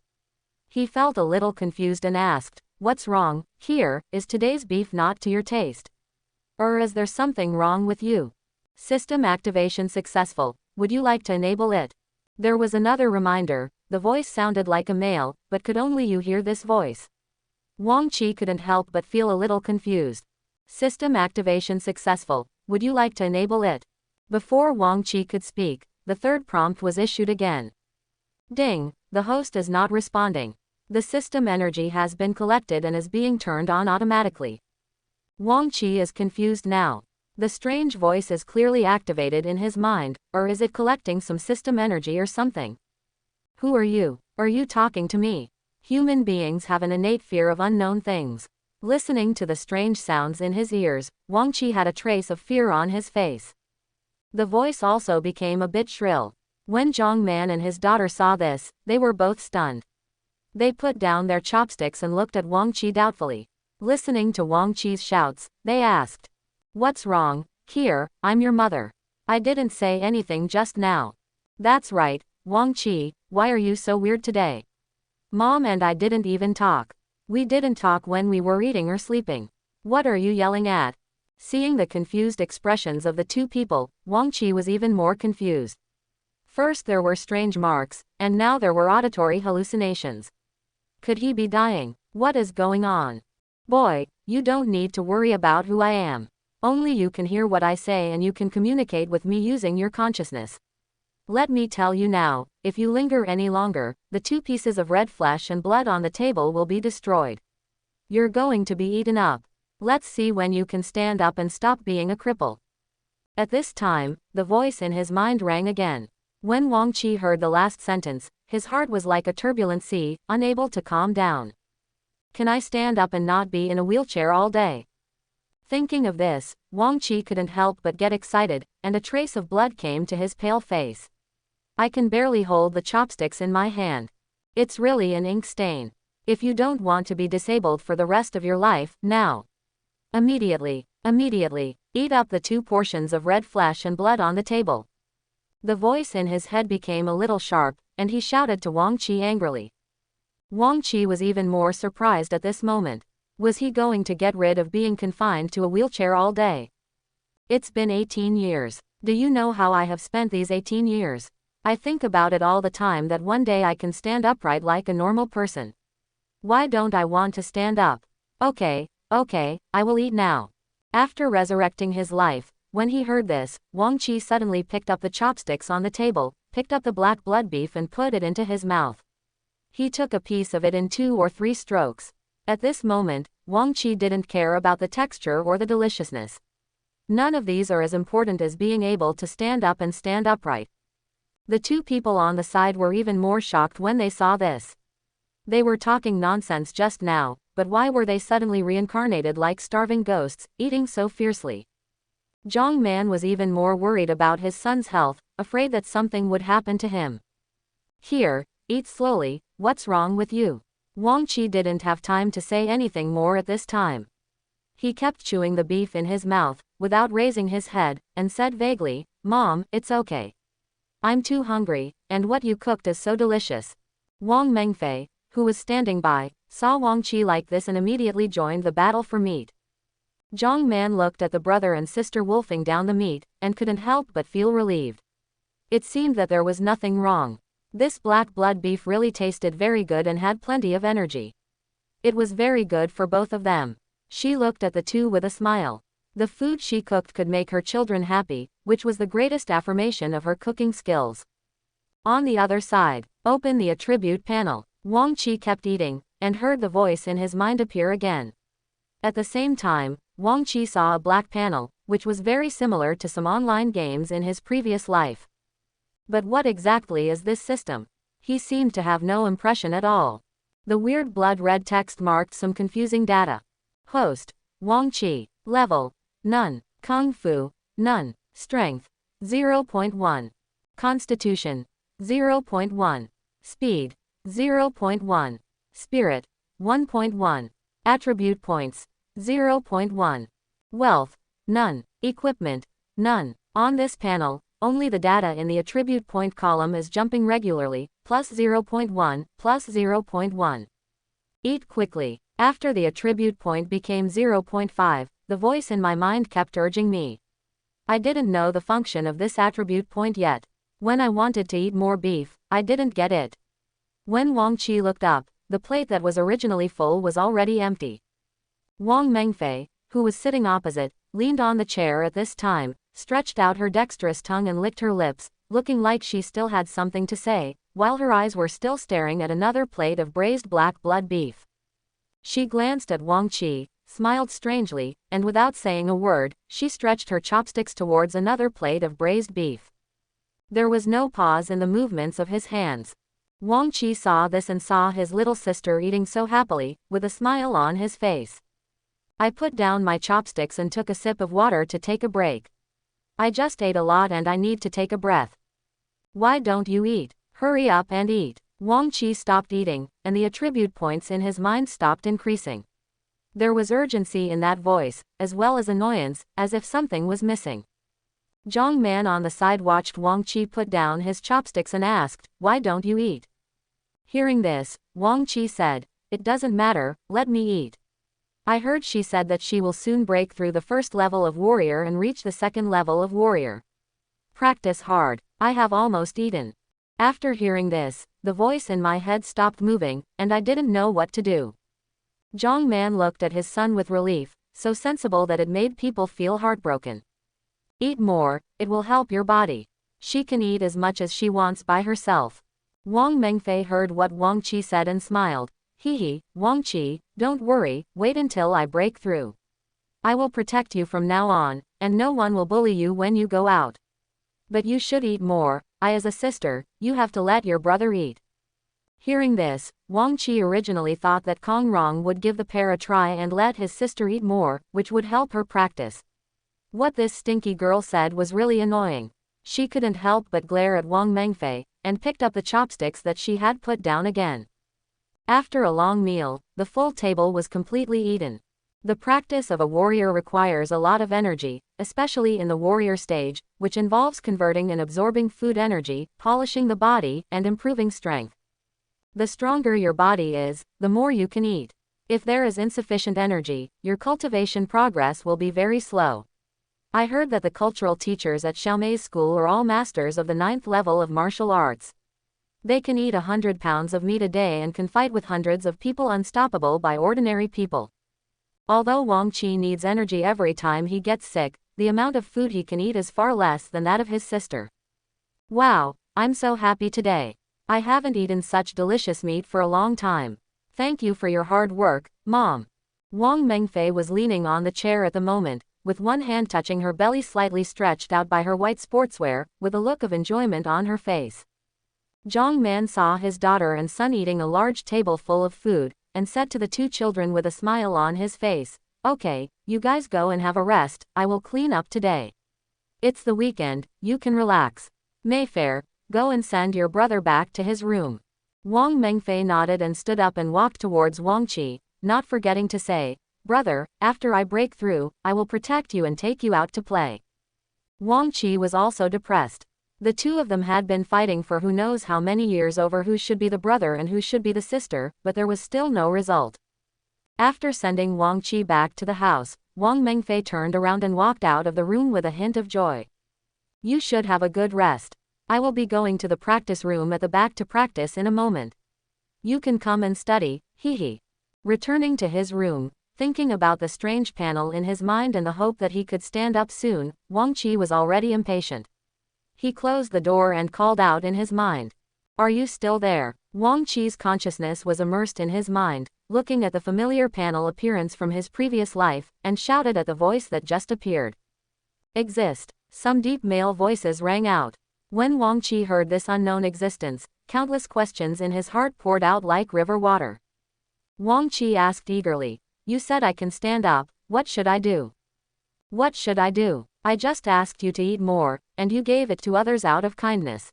He felt a little confused and asked, "What's wrong, Kier? Is today's beef not to your taste? Or is there something wrong with you?" System activation successful. Would you like to enable it? There was another reminder. The voice sounded like a male, but could only you hear this voice? Wang Qi couldn't help but feel a little confused. System activation successful. Would you like to enable it? Before Wang Qi could speak, the third prompt was issued again. Ding! The host is not responding. The system energy has been collected and is being turned on automatically. Wang Qi is confused now. The strange voice is clearly activated in his mind, or is it collecting some system energy or something? Who are you? Are you talking to me? Human beings have an innate fear of unknown things. Listening to the strange sounds in his ears, Wang Qi had a trace of fear on his face. The voice also became a bit shrill. When Zhang Man and his daughter saw this, they were both stunned. They put down their chopsticks and looked at Wang Qi doubtfully. Listening to Wang Qi's shouts, they asked, "What's wrong, Kier? I'm your mother. I didn't say anything just now." "That's right, Wang Qi, why are you so weird today? Mom and I didn't even talk. We didn't talk when we were eating or sleeping. What are you yelling at?" Seeing the confused expressions of the two people, Wang Qi was even more confused. First there were strange marks, and now there were auditory hallucinations. Could he be dying? What is going on? "Boy, you don't need to worry about who I am. Only you can hear what I say and you can communicate with me using your consciousness. Let me tell you now, if you linger any longer, the 2 pieces of red flesh and blood on the table will be destroyed. You're going to be eaten up. Let's see when you can stand up and stop being a cripple. At this time, the voice in his mind rang again. When Wang Qi heard the last sentence, his heart was like a turbulent sea, unable to calm down. Can I stand up and not be in a wheelchair all day? Thinking of this, Wang Qi couldn't help but get excited, and a trace of blood came to his pale face. I can barely hold the chopsticks in my hand. It's really an ink stain. If you don't want to be disabled for the rest of your life, now. Immediately, eat up the 2 portions of red flesh and blood on the table. The voice in his head became a little sharp, and he shouted to Wang Qi angrily. Wang Qi was even more surprised at this moment. Was he going to get rid of being confined to a wheelchair all day? It's been 18 years. Do you know how I have spent these 18 years? I think about it all the time that one day I can stand upright like a normal person. Why don't I want to stand up? Okay, I will eat now. After resurrecting his life, when he heard this, Wang Qi suddenly picked up the chopsticks on the table, picked up the black blood beef and put it into his mouth. He took a piece of it in 2 or 3 strokes. At this moment, Wang Qi didn't care about the texture or the deliciousness. None of these are as important as being able to stand up and stand upright. The 2 people on the side were even more shocked when they saw this. They were talking nonsense just now, but why were they suddenly reincarnated like starving ghosts, eating so fiercely? Zhang Man was even more worried about his son's health, afraid that something would happen to him. Here, eat slowly, what's wrong with you? Wang Qi didn't have time to say anything more at this time. He kept chewing the beef in his mouth, without raising his head, and said vaguely, Mom, it's okay. I'm too hungry, and what you cooked is so delicious. Wang Mengfei, who was standing by, saw Wang Qi like this and immediately joined the battle for meat. Zhang Man looked at the brother and sister wolfing down the meat, and couldn't help but feel relieved. It seemed that there was nothing wrong. This black blood beef really tasted very good and had plenty of energy. It was very good for both of them. She looked at the 2 with a smile. The food she cooked could make her children happy, which was the greatest affirmation of her cooking skills. On the other side, open the attribute panel. Wang Qi kept eating, and heard the voice in his mind appear again. At the same time, Wang Qi saw a black panel, which was very similar to some online games in his previous life. But what exactly is this system? He seemed to have no impression at all. The weird blood red text marked some confusing data. Host, Wang Qi. Level, none. Kung Fu, none. Strength, 0.1. Constitution, 0.1. Speed, 0.1. Spirit, 1.1. Attribute points, 0.1. Wealth, none. Equipment, none. On this panel, only the data in the attribute point column is jumping regularly, plus 0.1, plus 0.1. Eat quickly. After the attribute point became 0.5, the voice in my mind kept urging me. I didn't know the function of this attribute point yet. When I wanted to eat more beef, I didn't get it. When Wang Qi looked up, the plate that was originally full was already empty. Wang Mengfei, who was sitting opposite, leaned on the chair at this time, stretched out her dexterous tongue and licked her lips, looking like she still had something to say, while her eyes were still staring at another plate of braised black blood beef. She glanced at Wang Qi, smiled strangely, and without saying a word, she stretched her chopsticks towards another plate of braised beef. There was no pause in the movements of his hands. Wang Qi saw this and saw his little sister eating so happily, with a smile on his face. I put down my chopsticks and took a sip of water to take a break. I just ate a lot and I need to take a breath. Why don't you eat? Hurry up and eat. Wang Qi stopped eating, and the attribute points in his mind stopped increasing. There was urgency in that voice, as well as annoyance, as if something was missing. Zhang Man on the side watched Wang Qi put down his chopsticks and asked, "Why don't you eat?" Hearing this, Wang Qi said, "It doesn't matter, let me eat. I heard she said that she will soon break through the first level of warrior and reach the second level of warrior. Practice hard. I have almost eaten." After hearing this, the voice in my head stopped moving, and I didn't know what to do. Zhang Man looked at his son with relief, so sensible that it made people feel heartbroken. Eat more, it will help your body. She can eat as much as she wants by herself. Wang Mengfei heard what Wang Qi said and smiled. Hee, Wang Qi, don't worry, wait until I break through. I will protect you from now on, and no one will bully you when you go out. But you should eat more, as a sister, you have to let your brother eat. Hearing this, Wang Qi originally thought that Kong Rong would give the pair a try and let his sister eat more, which would help her practice. What this stinky girl said was really annoying. She couldn't help but glare at Wang Mengfei, and picked up the chopsticks that she had put down again. After a long meal, the full table was completely eaten. The practice of a warrior requires a lot of energy, especially in the warrior stage, which involves converting and absorbing food energy, polishing the body, and improving strength. The stronger your body is, the more you can eat. If there is insufficient energy, your cultivation progress will be very slow. I heard that the cultural teachers at Xiaomei's school are all masters of the 9th level of martial arts. They can eat 100 pounds of meat a day and can fight with hundreds of people unstoppable by ordinary people. Although Wang Qi needs energy every time he gets sick, the amount of food he can eat is far less than that of his sister. Wow, I'm so happy today. I haven't eaten such delicious meat for a long time. Thank you for your hard work, Mom. Wang Mengfei was leaning on the chair at the moment, with one hand touching her belly slightly stretched out by her white sportswear, with a look of enjoyment on her face. Zhang Man saw his daughter and son eating a large table full of food, and said to the two children with a smile on his face, "Okay, you guys go and have a rest, I will clean up today. It's the weekend, you can relax. Mayfair, go and send your brother back to his room." Wang Mengfei nodded and stood up and walked towards Wang Qi, not forgetting to say, "Brother, after I break through, I will protect you and take you out to play." Wang Qi was also depressed. The two of them had been fighting for who knows how many years over who should be the brother and who should be the sister, but there was still no result. After sending Wang Qi back to the house, Wang Mengfei turned around and walked out of the room with a hint of joy. "You should have a good rest. I will be going to the practice room at the back to practice in a moment. You can come and study, hee." Returning to his room, thinking about the strange panel in his mind and the hope that he could stand up soon, Wang Qi was already impatient. He closed the door and called out in his mind, "Are you still there?" Wang Qi's consciousness was immersed in his mind, looking at the familiar panel appearance from his previous life, and shouted at the voice that just appeared. "Exist." Some deep male voices rang out. When Wang Qi heard this unknown existence, countless questions in his heart poured out like river water. Wang Qi asked eagerly, "You said I can stand up, what should I do?" "What should I do? I just asked you to eat more, and you gave it to others out of kindness.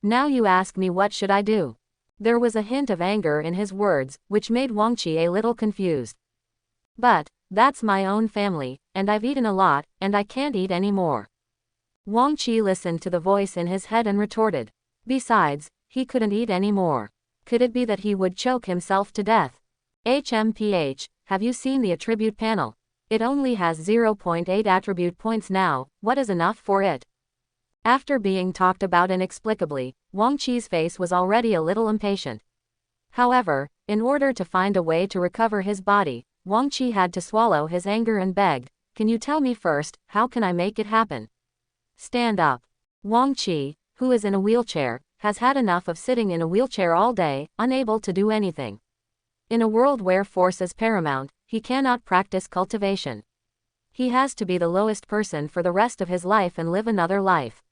Now you ask me what should I do?" There was a hint of anger in his words, which made Wang Qi a little confused. "But, that's my own family, and I've eaten a lot, and I can't eat any more." Wang Qi listened to the voice in his head and retorted. Besides, he couldn't eat any more. Could it be that he would choke himself to death? HMPH, have you seen the attribute panel? It only has 0.8 attribute points now, what is enough for it? After being talked about inexplicably, Wang Qi's face was already a little impatient. However, in order to find a way to recover his body, Wang Qi had to swallow his anger and begged, "Can you tell me first, how can I make it happen?" "Stand up." Wang Qi, who is in a wheelchair, has had enough of sitting in a wheelchair all day, unable to do anything. In a world where force is paramount, he cannot practice cultivation. He has to be the lowest person for the rest of his life and live another life.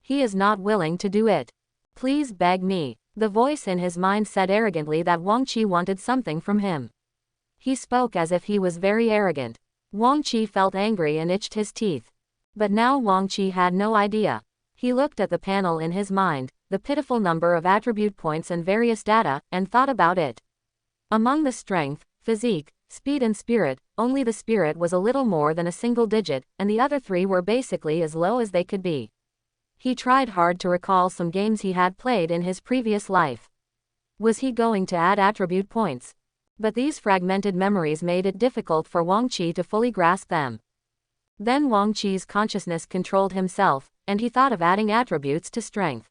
He is not willing to do it. "Please beg me." The voice in his mind said arrogantly that Wang Qi wanted something from him. He spoke as if he was very arrogant. Wang Qi felt angry and itched his teeth. But now Wang Qi had no idea. He looked at the panel in his mind, the pitiful number of attribute points and various data, and thought about it. Among the strength, physique, speed and spirit, only the spirit was a little more than a single digit, and the other three were basically as low as they could be. He tried hard to recall some games he had played in his previous life. Was he going to add attribute points? But these fragmented memories made it difficult for Wang Qi to fully grasp them. Then Wang Qi's consciousness controlled himself, and he thought of adding attributes to strength.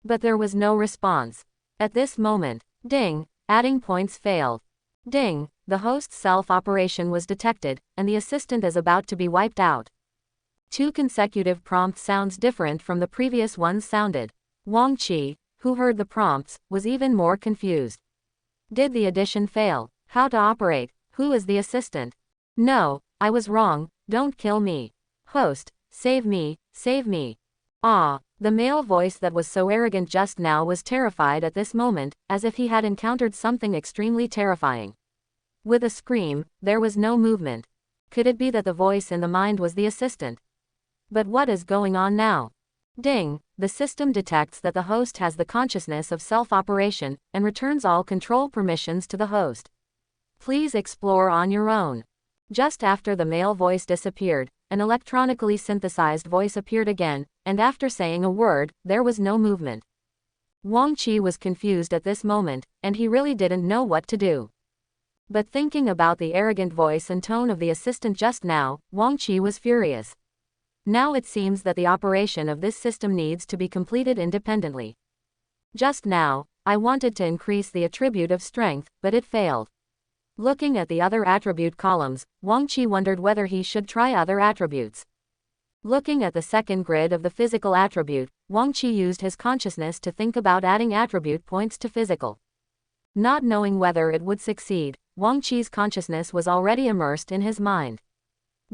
But there was no response. At this moment, ding, adding points failed. Ding, the host's self-operation was detected, and the assistant is about to be wiped out. 2 consecutive prompt sounds different from the previous ones sounded. Wang Qi, who heard the prompts, was even more confused. Did the addition fail? How to operate? Who is the assistant? No, I was wrong, don't kill me. Host, save me, save me. Ah, the male voice that was so arrogant just now was terrified at this moment, as if he had encountered something extremely terrifying. With a scream, there was no movement. Could it be that the voice in the mind was the assistant? But what is going on now? Ding, the system detects that the host has the consciousness of self-operation, and returns all control permissions to the host. Please explore on your own. Just after the male voice disappeared, an electronically synthesized voice appeared again, and after saying a word, there was no movement. Wang Qi was confused at this moment, and he really didn't know what to do. But thinking about the arrogant voice and tone of the assistant just now, Wang Qi was furious. Now it seems that the operation of this system needs to be completed independently. Just now, I wanted to increase the attribute of strength, but it failed. Looking at the other attribute columns, Wang Qi wondered whether he should try other attributes. Looking at the second grid of the physical attribute, Wang Qi used his consciousness to think about adding attribute points to physical. Not knowing whether it would succeed, Wang Qi's consciousness was already immersed in his mind.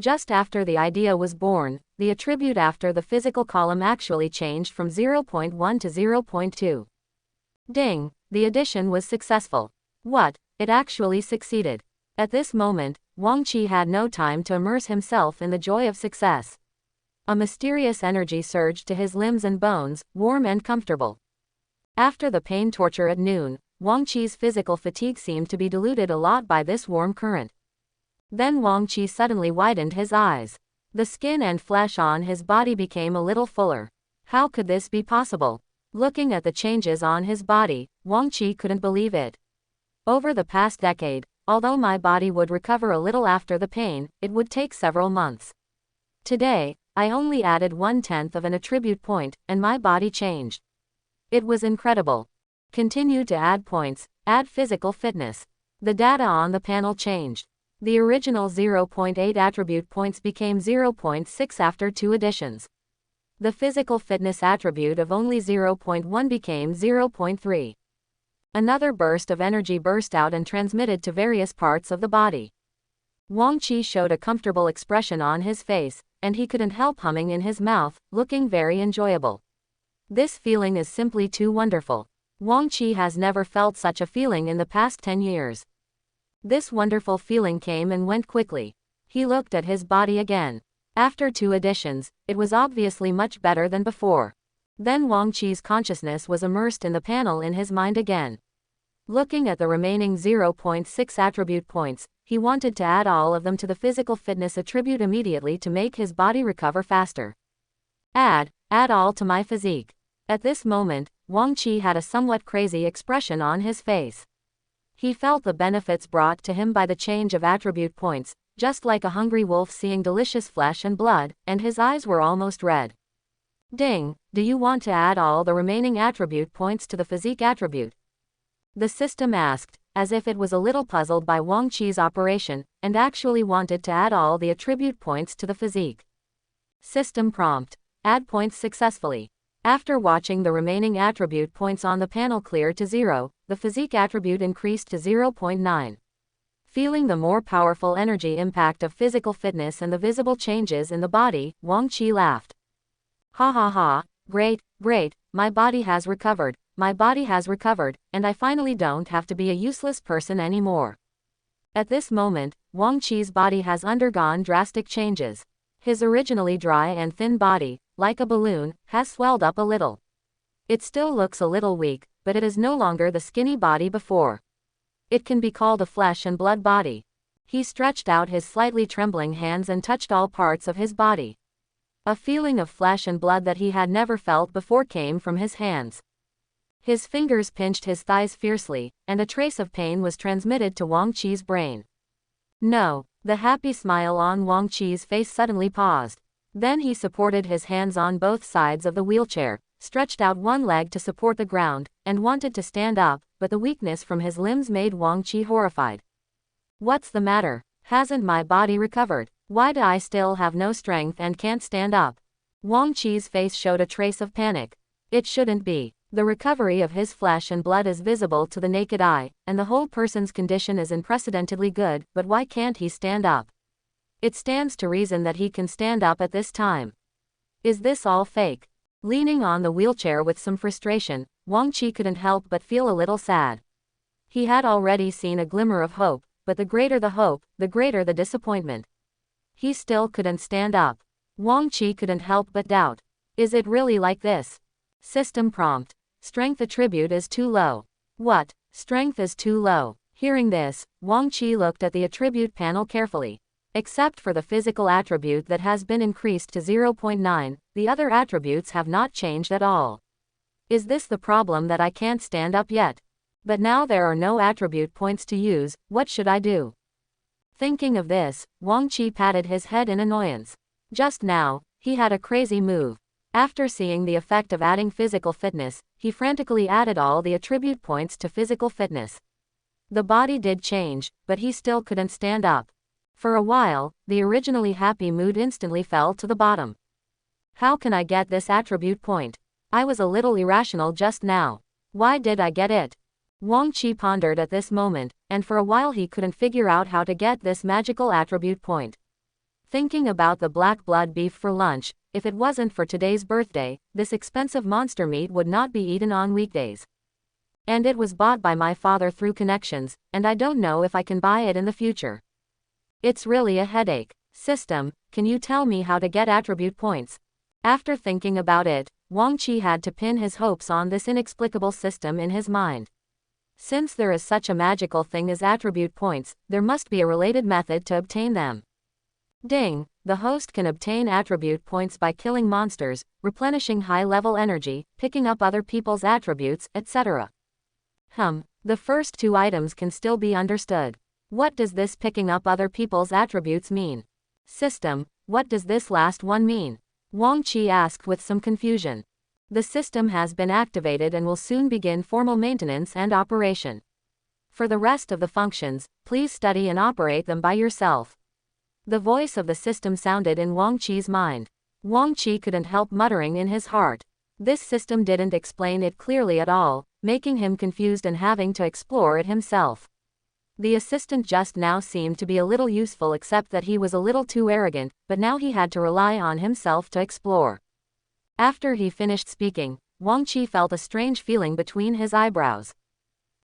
Just after the idea was born, the attribute after the physical column actually changed from 0.1 to 0.2. Ding, the addition was successful. What? It actually succeeded. At this moment, Wang Qi had no time to immerse himself in the joy of success. A mysterious energy surged to his limbs and bones, warm and comfortable. After the pain torture at noon, Wang Qi's physical fatigue seemed to be diluted a lot by this warm current. Then Wang Qi suddenly widened his eyes. The skin and flesh on his body became a little fuller. How could this be possible? Looking at the changes on his body, Wang Qi couldn't believe it. Over the past decade, although my body would recover a little after the pain, it would take several months. Today, I only added 1/10 of an attribute point, and my body changed. It was incredible. Continue to add points, add physical fitness. The data on the panel changed. The original 0.8 attribute points became 0.6 after 2 additions. The physical fitness attribute of only 0.1 became 0.3. Another burst of energy burst out and transmitted to various parts of the body. Wang Qi showed a comfortable expression on his face, and he couldn't help humming in his mouth, looking very enjoyable. This feeling is simply too wonderful. Wang Qi has never felt such a feeling in the past 10 years. This wonderful feeling came and went quickly. He looked at his body again. After 2 additions, it was obviously much better than before. Then Wang Qi's consciousness was immersed in the panel in his mind again. Looking at the remaining 0.6 attribute points, he wanted to add all of them to the physical fitness attribute immediately to make his body recover faster. Add all to my physique. At this moment, Wang Qi had a somewhat crazy expression on his face. He felt the benefits brought to him by the change of attribute points, just like a hungry wolf seeing delicious flesh and blood, and his eyes were almost red. Ding, do you want to add all the remaining attribute points to the physique attribute? The system asked, as if it was a little puzzled by Wang Qi's operation, and actually wanted to add all the attribute points to the physique. System prompt. Add points successfully. After watching the remaining attribute points on the panel clear to 0, the physique attribute increased to 0.9. Feeling the more powerful energy impact of physical fitness and the visible changes in the body, Wang Qi laughed. Ha ha ha, great, my body has recovered, and I finally don't have to be a useless person anymore. At this moment, Wang Qi's body has undergone drastic changes. His originally dry and thin body, like a balloon, has swelled up a little. It still looks a little weak, but it is no longer the skinny body before. It can be called a flesh and blood body. He stretched out his slightly trembling hands and touched all parts of his body. A feeling of flesh and blood that he had never felt before came from his hands. His fingers pinched his thighs fiercely, and a trace of pain was transmitted to Wang Qi's brain. No, the happy smile on Wang Qi's face suddenly paused. Then he supported his hands on both sides of the wheelchair, stretched out one leg to support the ground, and wanted to stand up, but the weakness from his limbs made Wang Qi horrified. What's the matter? Hasn't my body recovered? Why do I still have no strength and can't stand up? Wang Qi's face showed a trace of panic. It shouldn't be. The recovery of his flesh and blood is visible to the naked eye, and the whole person's condition is unprecedentedly good, but why can't he stand up? It stands to reason that he can stand up at this time. Is this all fake? Leaning on the wheelchair with some frustration, Wang Qi couldn't help but feel a little sad. He had already seen a glimmer of hope, but the greater the hope, the greater the disappointment. He still couldn't stand up. Wang Qi couldn't help but doubt. Is it really like this? System prompt. Strength attribute is too low. What? Strength is too low. Hearing this, Wang Qi looked at the attribute panel carefully. Except for the physical attribute that has been increased to 0.9, the other attributes have not changed at all. Is this the problem that I can't stand up yet? But now there are no attribute points to use, what should I do? Thinking of this, Wang Qi patted his head in annoyance. Just now, he had a crazy move. After seeing the effect of adding physical fitness, he frantically added all the attribute points to physical fitness. The body did change, but he still couldn't stand up. For a while, the originally happy mood instantly fell to the bottom. How can I get this attribute point? I was a little irrational just now. Why did I get it? Wang Qi pondered at this moment, and for a while he couldn't figure out how to get this magical attribute point. Thinking about the black blood beef for lunch, if it wasn't for today's birthday, this expensive monster meat would not be eaten on weekdays. And it was bought by my father through connections, and I don't know if I can buy it in the future. It's really a headache. System, can you tell me how to get attribute points? After thinking about it, Wang Qi had to pin his hopes on this inexplicable system in his mind. Since there is such a magical thing as attribute points, there must be a related method to obtain them. Ding! The host can obtain attribute points by killing monsters, replenishing high-level energy, picking up other people's attributes, etc. The first two items can still be understood. What does this picking up other people's attributes mean? System, what does this last one mean? Wang Qi asked with some confusion. The system has been activated and will soon begin formal maintenance and operation. For the rest of the functions, please study and operate them by yourself. The voice of the system sounded in Wang Qi's mind. Wang Qi couldn't help muttering in his heart. This system didn't explain it clearly at all, making him confused and having to explore it himself. The assistant just now seemed to be a little useful except that he was a little too arrogant, but now he had to rely on himself to explore. After he finished speaking, Wang Qi felt a strange feeling between his eyebrows.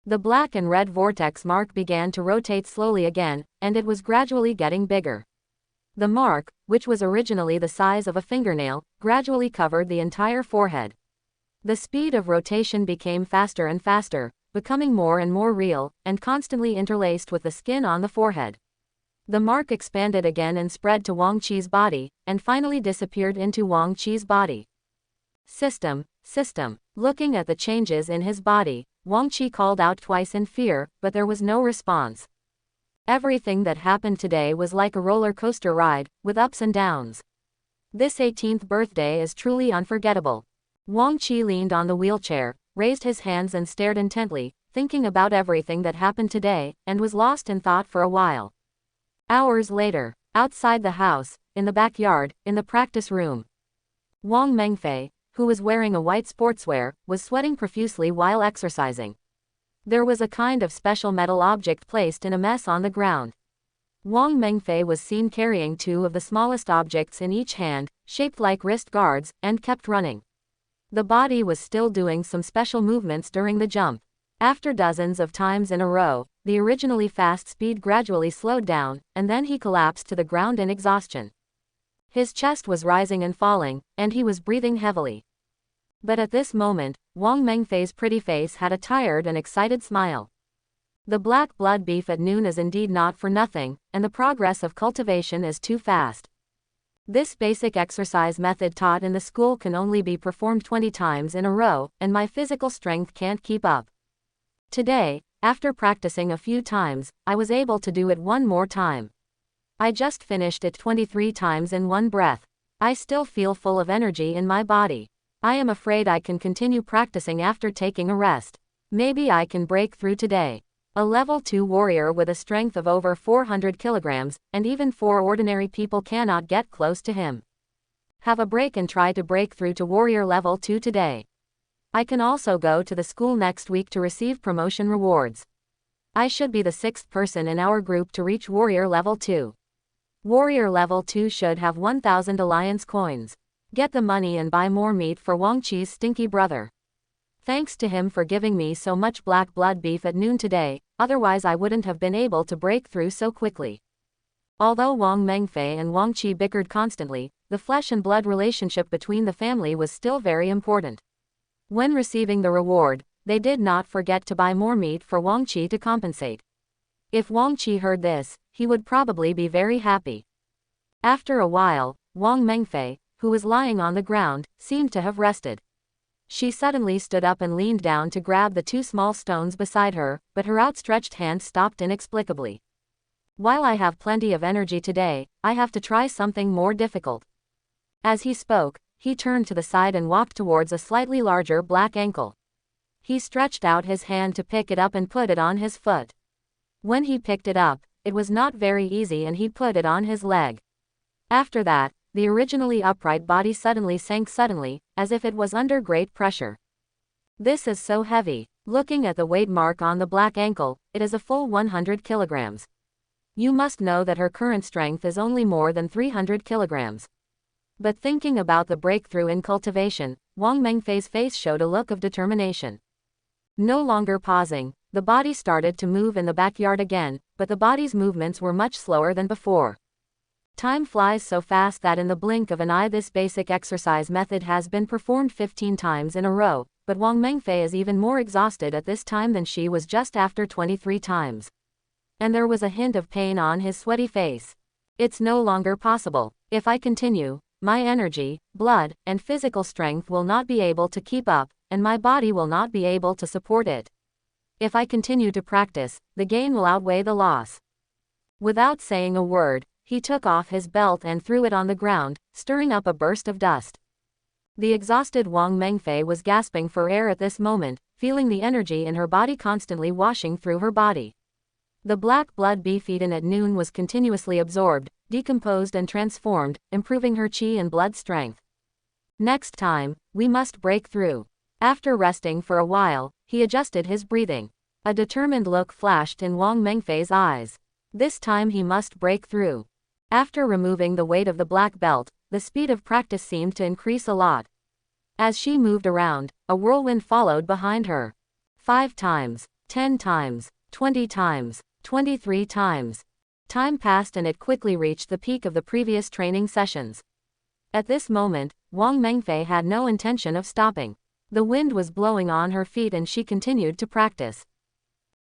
The black and red vortex mark began to rotate slowly again, and it was gradually getting bigger. The mark, which was originally the size of a fingernail, gradually covered the entire forehead. The speed of rotation became faster and faster, becoming more and more real, and constantly interlaced with the skin on the forehead. The mark expanded again and spread to Wang Qi's body, and finally disappeared into Wang Qi's body. System. Looking at the changes in his body, Wang Qi called out twice in fear, but there was no response. Everything that happened today was like a roller coaster ride, with ups and downs. This 18th birthday is truly unforgettable. Wang Qi leaned on the wheelchair, raised his hands and stared intently, thinking about everything that happened today, and was lost in thought for a while. Hours later, outside the house, in the backyard, in the practice room, Wang Mengfei, who was wearing a white sportswear, was sweating profusely while exercising. There was a kind of special metal object placed in a mess on the ground. Wang Mengfei was seen carrying two of the smallest objects in each hand, shaped like wrist guards, and kept running. The body was still doing some special movements during the jump. After dozens of times in a row, the originally fast speed gradually slowed down, and then he collapsed to the ground in exhaustion. His chest was rising and falling, and he was breathing heavily. But at this moment, Wang Mengfei's pretty face had a tired and excited smile. The black blood beef at noon is indeed not for nothing, and the progress of cultivation is too fast. This basic exercise method taught in the school can only be performed 20 times in a row, and my physical strength can't keep up. Today, after practicing a few times, I was able to do it one more time. I just finished it 23 times in one breath. I still feel full of energy in my body. I am afraid I can continue practicing after taking a rest. Maybe I can break through today. A level 2 warrior with a strength of over 400 kilograms, and even 4 ordinary people cannot get close to him. Have a break and try to break through to warrior level 2 today. I can also go to the school next week to receive promotion rewards. I should be the 6th person in our group to reach warrior level 2. Warrior level 2 should have 1,000 alliance coins. Get the money and buy more meat for Wang Qi's stinky brother. Thanks to him for giving me so much black blood beef at noon today, otherwise I wouldn't have been able to break through so quickly. Although Wang Mengfei and Wang Qi bickered constantly, the flesh and blood relationship between the family was still very important. When receiving the reward, they did not forget to buy more meat for Wang Qi to compensate. If Wang Qi heard this, he would probably be very happy. After a while, Wang Mengfei, who was lying on the ground, seemed to have rested. She suddenly stood up and leaned down to grab the 2 small stones beside her, but her outstretched hand stopped inexplicably. While I have plenty of energy today, I have to try something more difficult. As he spoke, he turned to the side and walked towards a slightly larger black ankle. He stretched out his hand to pick it up and put it on his foot. When he picked it up, it was not very easy and he put it on his leg. After that, the originally upright body suddenly sank suddenly, as if it was under great pressure. This is so heavy. Looking at the weight mark on the black ankle, it is a full 100 kilograms. You must know that her current strength is only more than 300 kilograms. But thinking about the breakthrough in cultivation, Wang Mengfei's face showed a look of determination. No longer pausing, the body started to move in the backyard again, but the body's movements were much slower than before. Time flies so fast that in the blink of an eye this basic exercise method has been performed 15 times in a row, but Wang Mengfei is even more exhausted at this time than she was just after 23 times. And there was a hint of pain on his sweaty face. It's no longer possible. If I continue, my energy, blood, and physical strength will not be able to keep up, and my body will not be able to support it. If I continue to practice, the gain will outweigh the loss. Without saying a word, he took off his belt and threw it on the ground, stirring up a burst of dust. The exhausted Wang Mengfei was gasping for air at this moment, feeling the energy in her body constantly washing through her body. The black blood beef eaten at noon was continuously absorbed, decomposed and transformed, improving her qi and blood strength. Next time, we must break through. After resting for a while, he adjusted his breathing. A determined look flashed in Wang Mengfei's eyes. This time he must break through. After removing the weight of the black belt, the speed of practice seemed to increase a lot. As she moved around, a whirlwind followed behind her. 5 times, 10 times, 20 times, 23 times. Time passed and it quickly reached the peak of the previous training sessions. At this moment, Wang Mengfei had no intention of stopping. The wind was blowing on her feet and she continued to practice.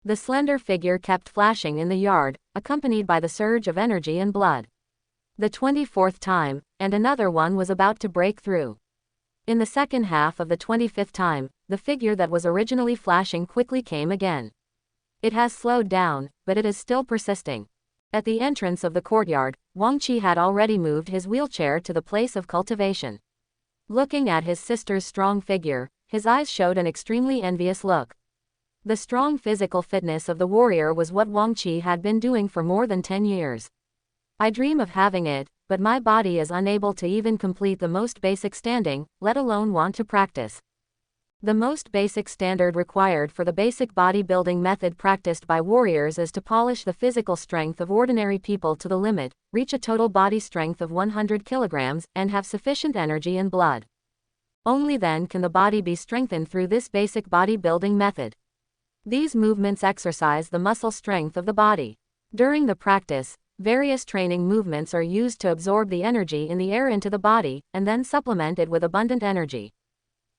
The slender figure kept flashing in the yard, accompanied by the surge of energy and blood. The 24th time, and another one was about to break through. In the second half of the 25th time, the figure that was originally flashing quickly came again. It has slowed down, but it is still persisting. At the entrance of the courtyard, Wang Qi had already moved his wheelchair to the place of cultivation. Looking at his sister's strong figure, his eyes showed an extremely envious look. The strong physical fitness of the warrior was what Wang Qi had been doing for more than 10 years. I dream of having it, but my body is unable to even complete the most basic standing, let alone want to practice. The most basic standard required for the basic bodybuilding method practiced by warriors is to polish the physical strength of ordinary people to the limit, reach a total body strength of 100 kilograms, and have sufficient energy and blood. Only then can the body be strengthened through this basic bodybuilding method. These movements exercise the muscle strength of the body. During the practice, various training movements are used to absorb the energy in the air into the body, and then supplement it with abundant energy.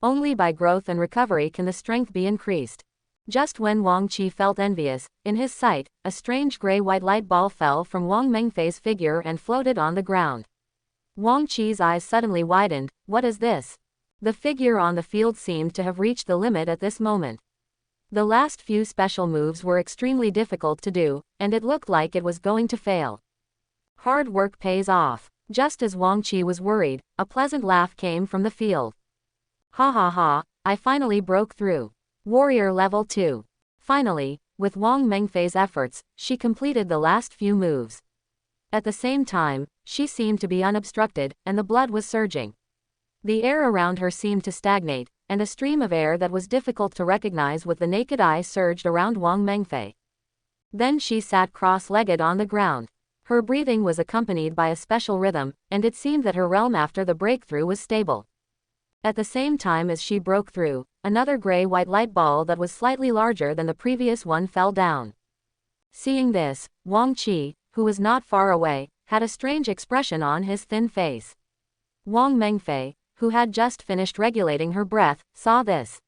Only by growth and recovery can the strength be increased. Just when Wang Qi felt envious, in his sight, a strange gray-white light ball fell from Wang Mengfei's figure and floated on the ground. Wang Qi's eyes suddenly widened. What is this? The figure on the field seemed to have reached the limit at this moment. The last few special moves were extremely difficult to do, and it looked like it was going to fail. Hard work pays off. Just as Wang Qi was worried, a pleasant laugh came from the field. Ha ha ha, I finally broke through. Warrior level 2. Finally, with Wang Mengfei's efforts, she completed the last few moves. At the same time, she seemed to be unobstructed, and the blood was surging. The air around her seemed to stagnate, and a stream of air that was difficult to recognize with the naked eye surged around Wang Mengfei. Then she sat cross-legged on the ground. Her breathing was accompanied by a special rhythm, and it seemed that her realm after the breakthrough was stable. At the same time as she broke through, another gray-white light ball that was slightly larger than the previous one fell down. Seeing this, Wang Qi, who was not far away, had a strange expression on his thin face. Wang Mengfei, who had just finished regulating her breath, saw this.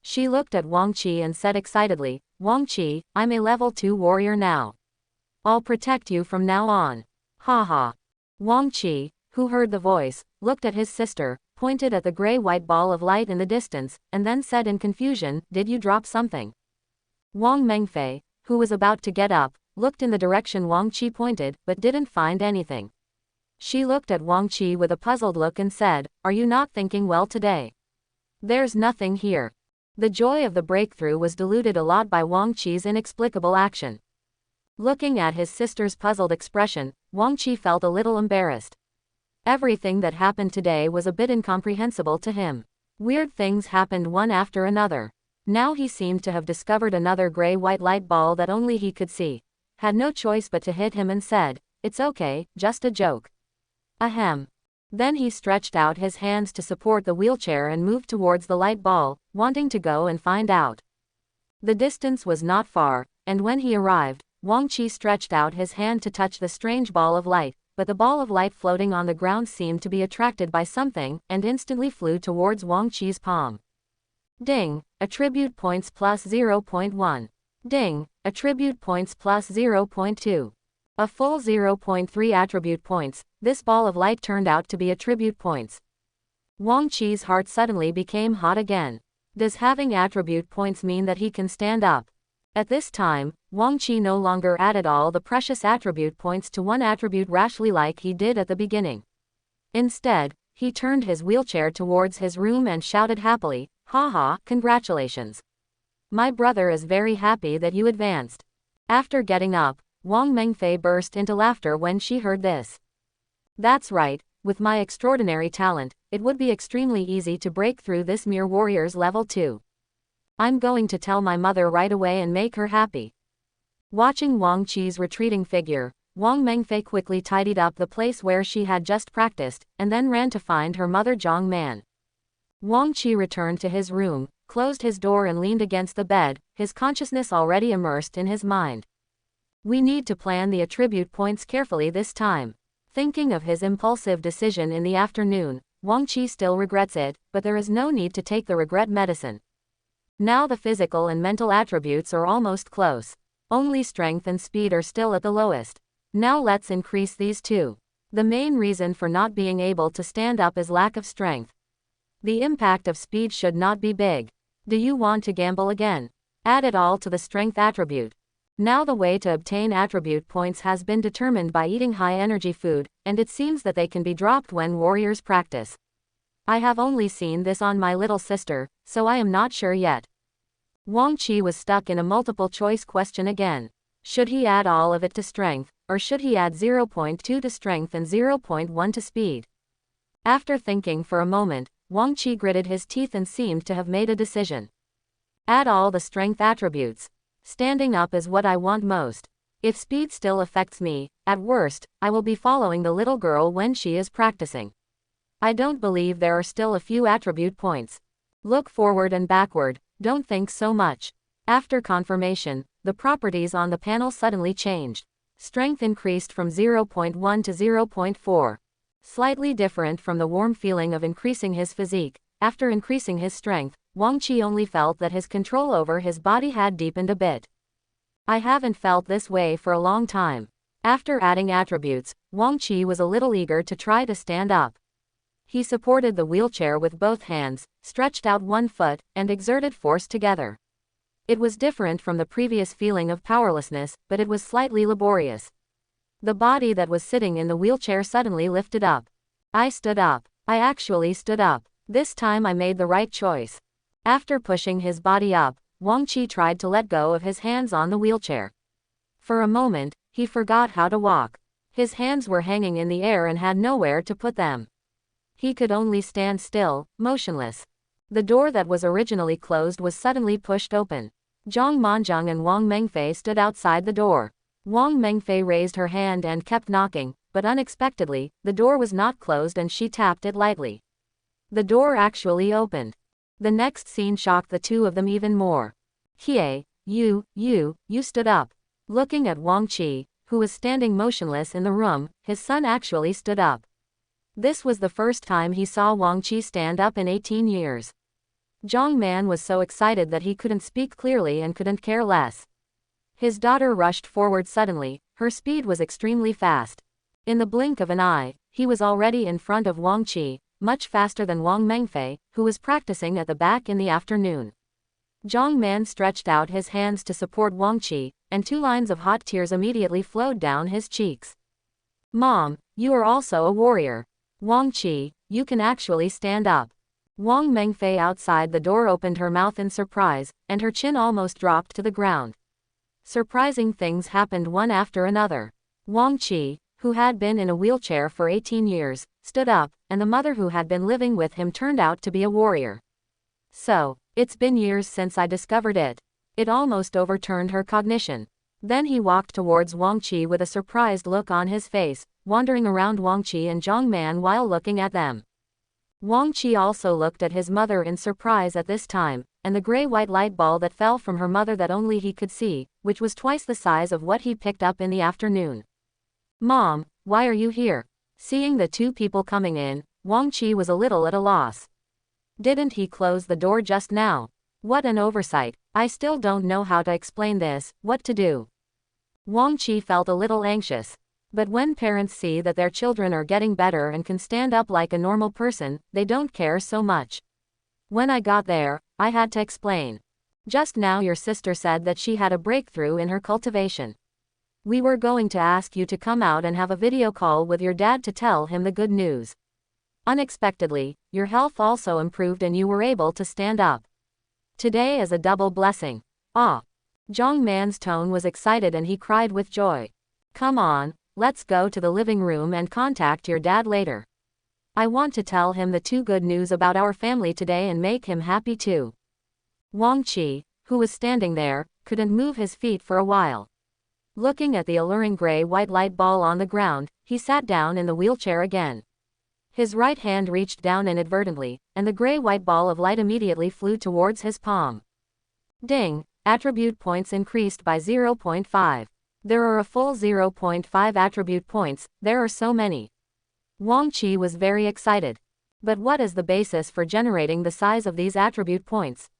She looked at Wang Qi and said excitedly, "Wang Qi, I'm a level 2 warrior now. I'll protect you from now on." Ha ha. Wang Qi, who heard the voice, looked at his sister, pointed at the gray-white ball of light in the distance, and then said in confusion, "Did you drop something?" Wang Mengfei, who was about to get up, looked in the direction Wang Qi pointed, but didn't find anything. She looked at Wang Qi with a puzzled look and said, "Are you not thinking well today? There's nothing here." The joy of the breakthrough was diluted a lot by Wang Qi's inexplicable action. Looking at his sister's puzzled expression, Wang Qi felt a little embarrassed. Everything that happened today was a bit incomprehensible to him. Weird things happened one after another. Now he seemed to have discovered another gray-white light ball that only he could see. Had no choice but to hit him and said, "It's okay, just a joke." Ahem. Then he stretched out his hands to support the wheelchair and moved towards the light ball, wanting to go and find out. The distance was not far, and when he arrived, Wang Qi stretched out his hand to touch the strange ball of light, but the ball of light floating on the ground seemed to be attracted by something, and instantly flew towards Wang Qi's palm. Ding, attribute points plus 0.1. Ding, attribute points plus 0.2. A full 0.3 attribute points. This ball of light turned out to be attribute points. Wang Qi's heart suddenly became hot again. Does having attribute points mean that he can stand up? At this time, Wang Qi no longer added all the precious attribute points to one attribute rashly like he did at the beginning. Instead, he turned his wheelchair towards his room and shouted happily, "Haha, congratulations. My brother is very happy that you advanced." After getting up, Wang Mengfei burst into laughter when she heard this. "That's right, with my extraordinary talent, it would be extremely easy to break through this mere warrior's level 2. I'm going to tell my mother right away and make her happy." Watching Wang Qi's retreating figure, Wang Mengfei quickly tidied up the place where she had just practiced, and then ran to find her mother Zhang Man. Wang Qi returned to his room, closed his door and leaned against the bed, his consciousness already immersed in his mind. We need to plan the attribute points carefully this time. Thinking of his impulsive decision in the afternoon, Wang Qi still regrets it, but there is no need to take the regret medicine. Now the physical and mental attributes are almost close. Only strength and speed are still at the lowest. Now let's increase these two. The main reason for not being able to stand up is lack of strength. The impact of speed should not be big. Do you want to gamble again? Add it all to the strength attribute. Now the way to obtain attribute points has been determined by eating high-energy food, and it seems that they can be dropped when warriors practice. I have only seen this on my little sister, so I am not sure yet. Wang Qi was stuck in a multiple-choice question again. Should he add all of it to strength, or should he add 0.2 to strength and 0.1 to speed? After thinking for a moment, Wang Qi gritted his teeth and seemed to have made a decision. Add all the strength attributes. Standing up is what I want most. If speed still affects me, at worst, I will be following the little girl when she is practicing. I don't believe there are still a few attribute points. Look forward and backward, don't think so much. After confirmation, the properties on the panel suddenly changed. Strength increased from 0.1 to 0.4. Slightly different from the warm feeling of increasing his physique, after increasing his strength, Wang Qi only felt that his control over his body had deepened a bit. I haven't felt this way for a long time. After adding attributes, Wang Qi was a little eager to try to stand up. He supported the wheelchair with both hands, stretched out one foot, and exerted force together. It was different from the previous feeling of powerlessness, but it was slightly laborious. The body that was sitting in the wheelchair suddenly lifted up. I stood up. I actually stood up. This time I made the right choice. After pushing his body up, Wang Qi tried to let go of his hands on the wheelchair. For a moment, he forgot how to walk. His hands were hanging in the air and had nowhere to put them. He could only stand still, motionless. The door that was originally closed was suddenly pushed open. Zhang Manzheng and Wang Mengfei stood outside the door. Wang Mengfei raised her hand and kept knocking, but unexpectedly, the door was not closed and she tapped it lightly. The door actually opened. The next scene shocked the two of them even more. "Kie, you stood up." Looking at Wang Qi, who was standing motionless in the room, his son actually stood up. This was the first time he saw Wang Qi stand up in 18 years. Zhang Man was so excited that he couldn't speak clearly and couldn't care less. His daughter rushed forward suddenly, her speed was extremely fast. In the blink of an eye, he was already in front of Wang Qi, much faster than Wang Mengfei, who was practicing at the back in the afternoon. Zhang Man stretched out his hands to support Wang Qi, and 2 lines of hot tears immediately flowed down his cheeks. "Mom, you are also a warrior. Wang Qi, you can actually stand up." Wang Mengfei outside the door opened her mouth in surprise, and her chin almost dropped to the ground. Surprising things happened one after another. Wang Qi, who had been in a wheelchair for 18 years, stood up, and the mother who had been living with him turned out to be a warrior. "So, it's been years since I discovered it." It almost overturned her cognition. Then he walked towards Wang Qi with a surprised look on his face, wandering around Wang Qi and Zhang Man while looking at them. Wang Qi also looked at his mother in surprise at this time, and the gray-white light ball that fell from her mother that only he could see, which was twice the size of what he picked up in the afternoon. "Mom, why are you here?" Seeing the 2 people coming in, Wang Qi was a little at a loss. Didn't he close the door just now? What an oversight. I still don't know how to explain this, what to do. Wang Qi felt a little anxious. But when parents see that their children are getting better and can stand up like a normal person, they don't care so much. "When I got there, I had to explain. Just now your sister said that she had a breakthrough in her cultivation. We were going to ask you to come out and have a video call with your dad to tell him the good news. Unexpectedly, your health also improved and you were able to stand up. Today is a double blessing." "Ah." Zhang Man's tone was excited and he cried with joy. "Come on. Let's go to the living room and contact your dad later. I want to tell him the 2 good news about our family today and make him happy too." Wang Qi, who was standing there, couldn't move his feet for a while. Looking at the alluring gray-white light ball on the ground, he sat down in the wheelchair again. His right hand reached down inadvertently, and the gray-white ball of light immediately flew towards his palm. Ding! Attribute points increased by 0.5. There are a full 0.5 attribute points, there are so many. Wang Qi was very excited. But what is the basis for generating the size of these attribute points?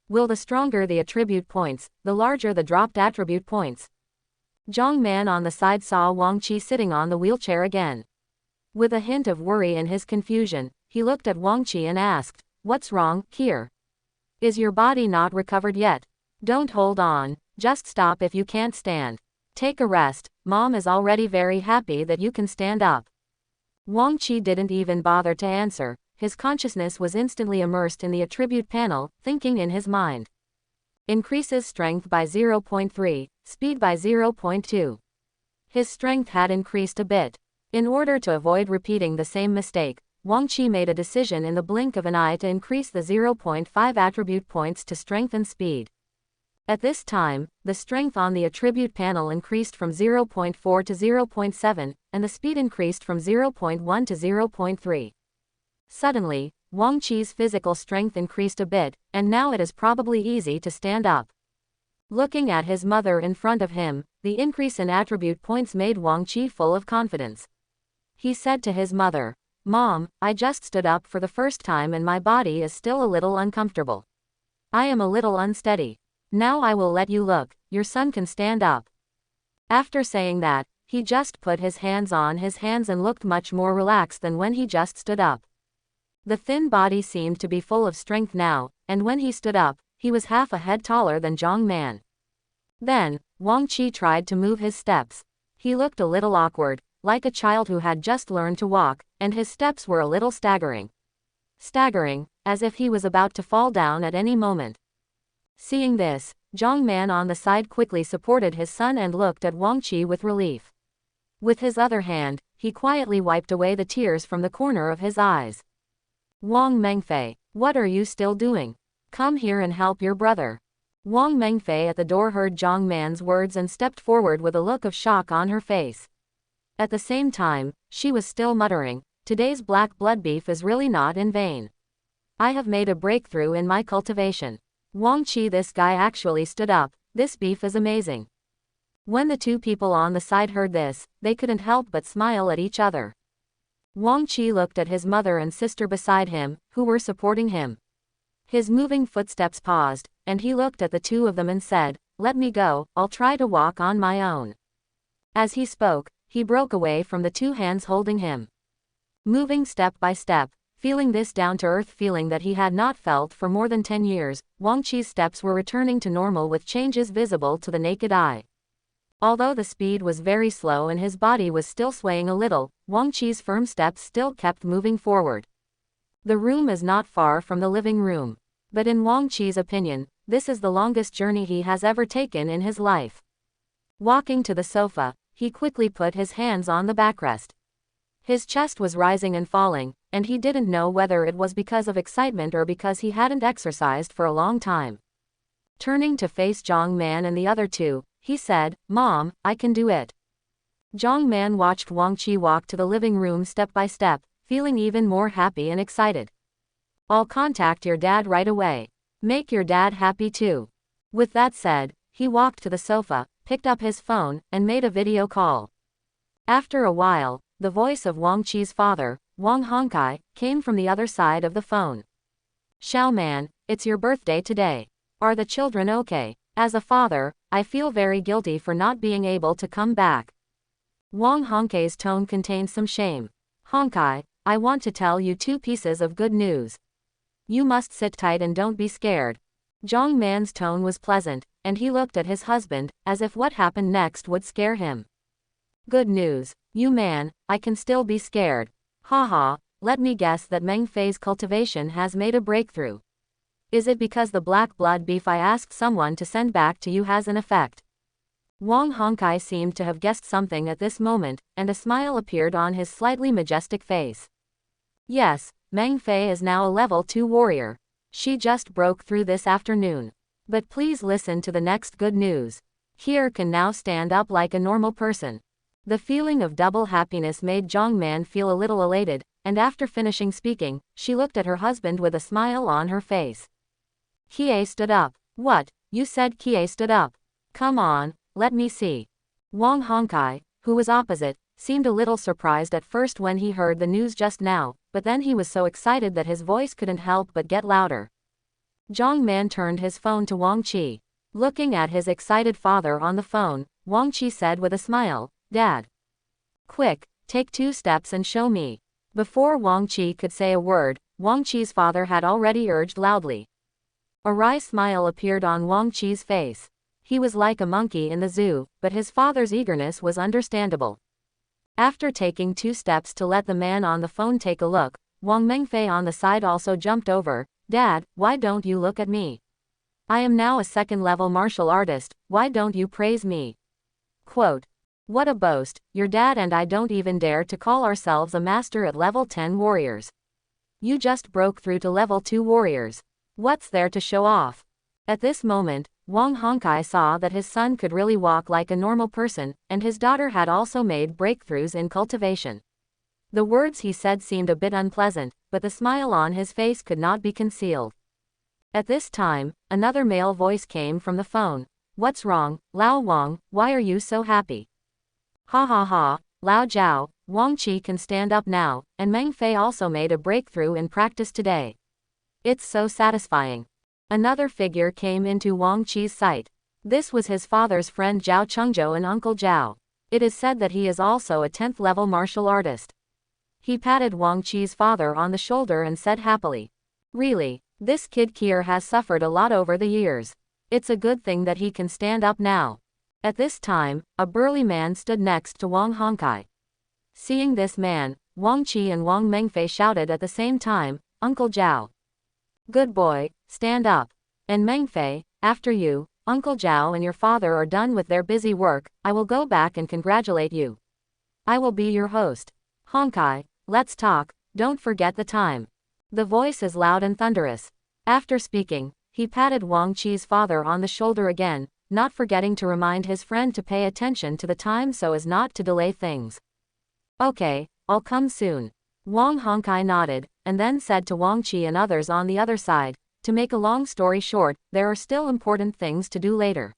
Will the stronger the attribute points, the larger the dropped attribute points? Zhang Man on the side saw Wang Qi sitting on the wheelchair again. With a hint of worry in his confusion, he looked at Wang Qi and asked, "What's wrong, here? Is your body not recovered yet? Don't hold on, just stop if you can't stand. Take a rest, Mom is already very happy that you can stand up." Wang Qi didn't even bother to answer, his consciousness was instantly immersed in the attribute panel, thinking in his mind. Increases strength by 0.3, speed by 0.2. His strength had increased a bit. In order to avoid repeating the same mistake, Wang Qi made a decision in the blink of an eye to increase the 0.5 attribute points to strength and speed. At this time, the strength on the attribute panel increased from 0.4 to 0.7, and the speed increased from 0.1 to 0.3. Suddenly, Wang Qi's physical strength increased a bit, and now it is probably easy to stand up. Looking at his mother in front of him, the increase in attribute points made Wang Qi full of confidence. He said to his mother, "Mom, I just stood up for the first time and my body is still a little uncomfortable. I am a little unsteady. Now I will let you look, your son can stand up." After saying that, he just put his hands on his hands and looked much more relaxed than when he just stood up. The thin body seemed to be full of strength now, and when he stood up, he was half a head taller than Zhang Man. Then, Wang Qi tried to move his steps. He looked a little awkward, like a child who had just learned to walk, and his steps were a little staggering. Staggering, as if he was about to fall down at any moment. Seeing this, Zhang Man on the side quickly supported his son and looked at Wang Qi with relief. With his other hand, he quietly wiped away the tears from the corner of his eyes. Wang Mengfei, what are you still doing? Come here and help your brother. Wang Mengfei at the door heard Zhang Man's words and stepped forward with a look of shock on her face. At the same time, she was still muttering, today's black blood beef is really not in vain. I have made a breakthrough in my cultivation. Wang Qi, this guy actually stood up, this beef is amazing. When the two people on the side heard this, they couldn't help but smile at each other. Wang Qi looked at his mother and sister beside him, who were supporting him. His moving footsteps paused, and he looked at the two of them and said, let me go, I'll try to walk on my own. As he spoke, he broke away from the two hands holding him. Moving step by step, feeling this down-to-earth feeling that he had not felt for more than 10 years, Wang Qi's steps were returning to normal with changes visible to the naked eye. Although the speed was very slow and his body was still swaying a little, Wang Qi's firm steps still kept moving forward. The room is not far from the living room. But in Wang Qi's opinion, this is the longest journey he has ever taken in his life. Walking to the sofa, he quickly put his hands on the backrest. His chest was rising and falling, and he didn't know whether it was because of excitement or because he hadn't exercised for a long time. Turning to face Zhang Man and the other two, he said, Mom, I can do it. Zhang Man watched Wang Qi walk to the living room step by step, feeling even more happy and excited. I'll contact your dad right away. Make your dad happy too. With that said, he walked to the sofa, picked up his phone, and made a video call. After a while, the voice of Wang Qi's father, Wang Hongkai, came from the other side of the phone. Xiao Man, it's your birthday today. Are the children okay? As a father, I feel very guilty for not being able to come back. Wang Hongkai's tone contained some shame. Hongkai, I want to tell you two pieces of good news. You must sit tight and don't be scared. Zhang Man's tone was pleasant, and he looked at his husband, as if what happened next would scare him. Good news. You man, I can still be scared. Haha, let me guess that Meng Fei's cultivation has made a breakthrough. Is it because the black blood beef I asked someone to send back to you has an effect? Wang Hongkai seemed to have guessed something at this moment, and a smile appeared on his slightly majestic face. Yes, Meng Fei is now a level 2 warrior. She just broke through this afternoon. But please listen to the next good news. Here can now stand up like a normal person. The feeling of double happiness made Zhang Man feel a little elated, and after finishing speaking, she looked at her husband with a smile on her face. Kie stood up. What? You said Kie stood up? Come on, let me see. Wang Hongkai, who was opposite, seemed a little surprised at first when he heard the news just now, but then he was so excited that his voice couldn't help but get louder. Zhang Man turned his phone to Wang Qi. Looking at his excited father on the phone, Wang Qi said with a smile, Dad. Quick, take 2 steps and show me. Before Wang Qi could say a word, Wang Qi's father had already urged loudly. A wry smile appeared on Wang Qi's face. He was like a monkey in the zoo, but his father's eagerness was understandable. After taking 2 steps to let the man on the phone take a look, Wang Mengfei on the side also jumped over. Dad, why don't you look at me? I am now a 2nd-level martial artist, why don't you praise me? Quote. What a boast, your dad and I don't even dare to call ourselves a master at level 10 warriors. You just broke through to level 2 warriors. What's there to show off? At this moment, Wang Hongkai saw that his son could really walk like a normal person, and his daughter had also made breakthroughs in cultivation. The words he said seemed a bit unpleasant, but the smile on his face could not be concealed. At this time, another male voice came from the phone. What's wrong, Lao Wang, why are you so happy? Ha ha ha, Lao Jiao, Wang Qi can stand up now, and Meng Fei also made a breakthrough in practice today. It's so satisfying. Another figure came into Wang Qi's sight. This was his father's friend Zhao Chengzhou and Uncle Zhao. It is said that he is also a 10th-level martial artist. He patted Wang Qi's father on the shoulder and said happily. Really, this kid Kier has suffered a lot over the years. It's a good thing that he can stand up now. At this time, a burly man stood next to Wang Hongkai. Seeing this man, Wang Qi and Wang Mengfei shouted at the same time, Uncle Zhao. Good boy, stand up. And Mengfei, After you, Uncle Zhao and your father are done with their busy work, I will go back and congratulate you. I will be your host. Honkai, let's talk, don't forget the time. The voice is loud and thunderous. After speaking, he patted Wang Qi's father on the shoulder again, not forgetting to remind his friend to pay attention to the time so as not to delay things. Okay, I'll come soon. Wang Honkai nodded, and then said to Wang Qi and others on the other side, to make a long story short, there are still important things to do later.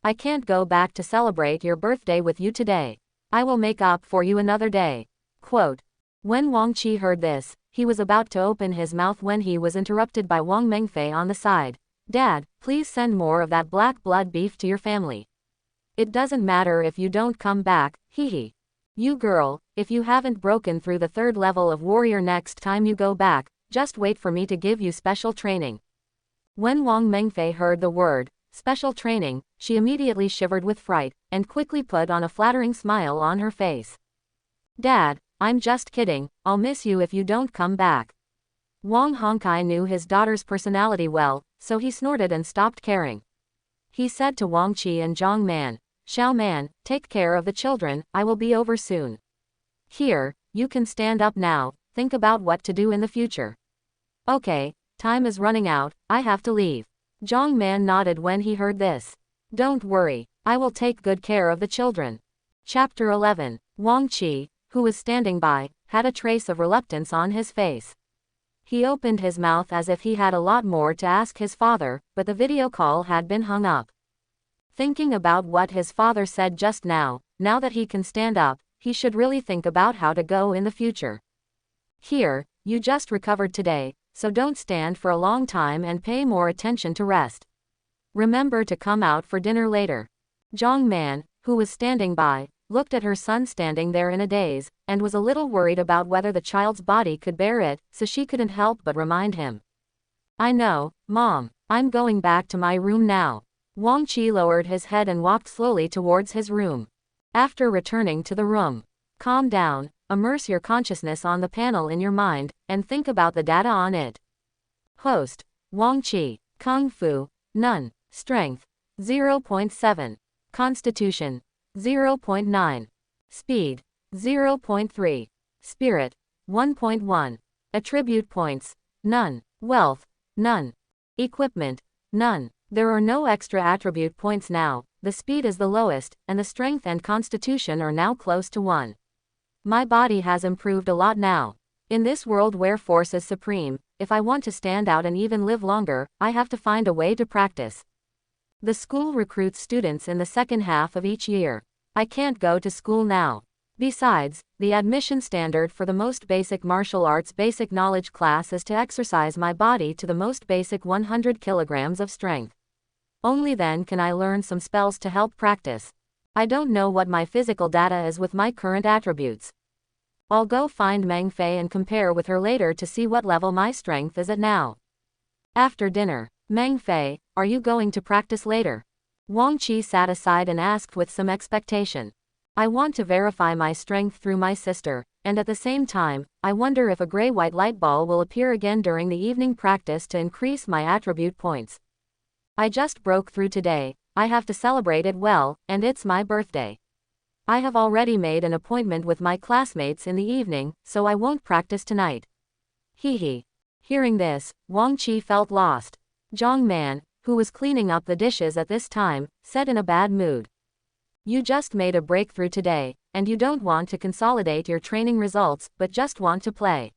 I can't go back to celebrate your birthday with you today. I will make up for you another day. Quote. When Wang Qi heard this, he was about to open his mouth when he was interrupted by Wang Mengfei on the side. Dad, please send more of that black blood beef to your family. It doesn't matter if you don't come back, hee. You girl, if you haven't broken through the 3rd level of warrior next time you go back, just wait for me to give you special training. When Wang Mengfei heard the word, special training, she immediately shivered with fright, and quickly put on a flattering smile on her face. Dad, I'm just kidding, I'll miss you if you don't come back. Wang Honkai knew his daughter's personality well, so he snorted and stopped caring. He said to Wang Qi and Zhang Man, Xiao Man, take care of the children, I will be over soon. Here, you can stand up now, think about what to do in the future. Okay, time is running out, I have to leave. Zhang Man nodded when he heard this. Don't worry, I will take good care of the children. Chapter 11. Wang Qi, who was standing by, had a trace of reluctance on his face. He opened his mouth as if he had a lot more to ask his father, but the video call had been hung up. Thinking about what his father said just now that he can stand up, he should really think about how to go in the future. Here, you just recovered today, so don't stand for a long time and pay more attention to rest. Remember to come out for dinner later. Zhang Man, who was standing by, looked at her son standing there in a daze, and was a little worried about whether the child's body could bear it, so she couldn't help but remind him. I know, Mom, I'm going back to my room now. Wang Qi lowered his head and walked slowly towards his room. After returning to the room, calm down, immerse your consciousness on the panel in your mind, and think about the data on it. Host, Wang Qi, Kung Fu, none, Strength, 0.7, Constitution, 0.9. Speed, 0.3. Spirit, 1.1. Attribute points, none. Wealth, none. Equipment, none. There are no extra attribute points now, the speed is the lowest, and the strength and constitution are now close to 1. My body has improved a lot now. In this world where force is supreme, if I want to stand out and even live longer, I have to find a way to practice. The school recruits students in the second half of each year. I can't go to school now. Besides, the admission standard for the most basic martial arts basic knowledge class is to exercise my body to the most basic 100 kilograms of strength. Only then can I learn some spells to help practice. I don't know what my physical data is with my current attributes. I'll go find Meng Fei and compare with her later to see what level my strength is at now. After dinner, Meng Fei, are you going to practice later? Wang Qi sat aside and asked with some expectation. I want to verify my strength through my sister, and at the same time, I wonder if a gray-white light ball will appear again during the evening practice to increase my attribute points. I just broke through today, I have to celebrate it well, and it's my birthday. I have already made an appointment with my classmates in the evening, so I won't practice tonight. Hee. Hearing this, Wang Qi felt lost. Zhang Man, who was cleaning up the dishes at this time, said in a bad mood. You just made a breakthrough today, and you don't want to consolidate your training results, but just want to play.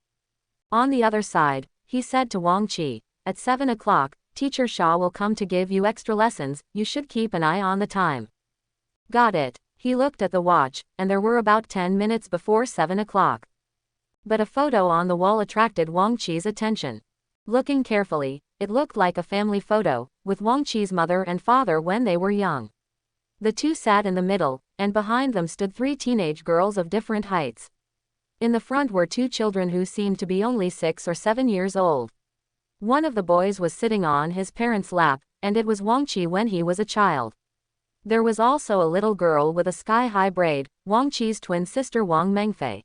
On the other side, he said to Wang Qi, at 7 o'clock, Teacher Xia will come to give you extra lessons, you should keep an eye on the time. Got it. He looked at the watch, and there were about 10 minutes before 7 o'clock. But a photo on the wall attracted Wang Qi's attention. Looking carefully, it looked like a family photo, with Wang Qi's mother and father when they were young. The two sat in the middle, and behind them stood 3 teenage girls of different heights. In the front were 2 children who seemed to be only 6 or 7 years old. One of the boys was sitting on his parents' lap, and it was Wang Qi when he was a child. There was also a little girl with a sky-high braid, Wang Qi's twin sister Wang Mengfei.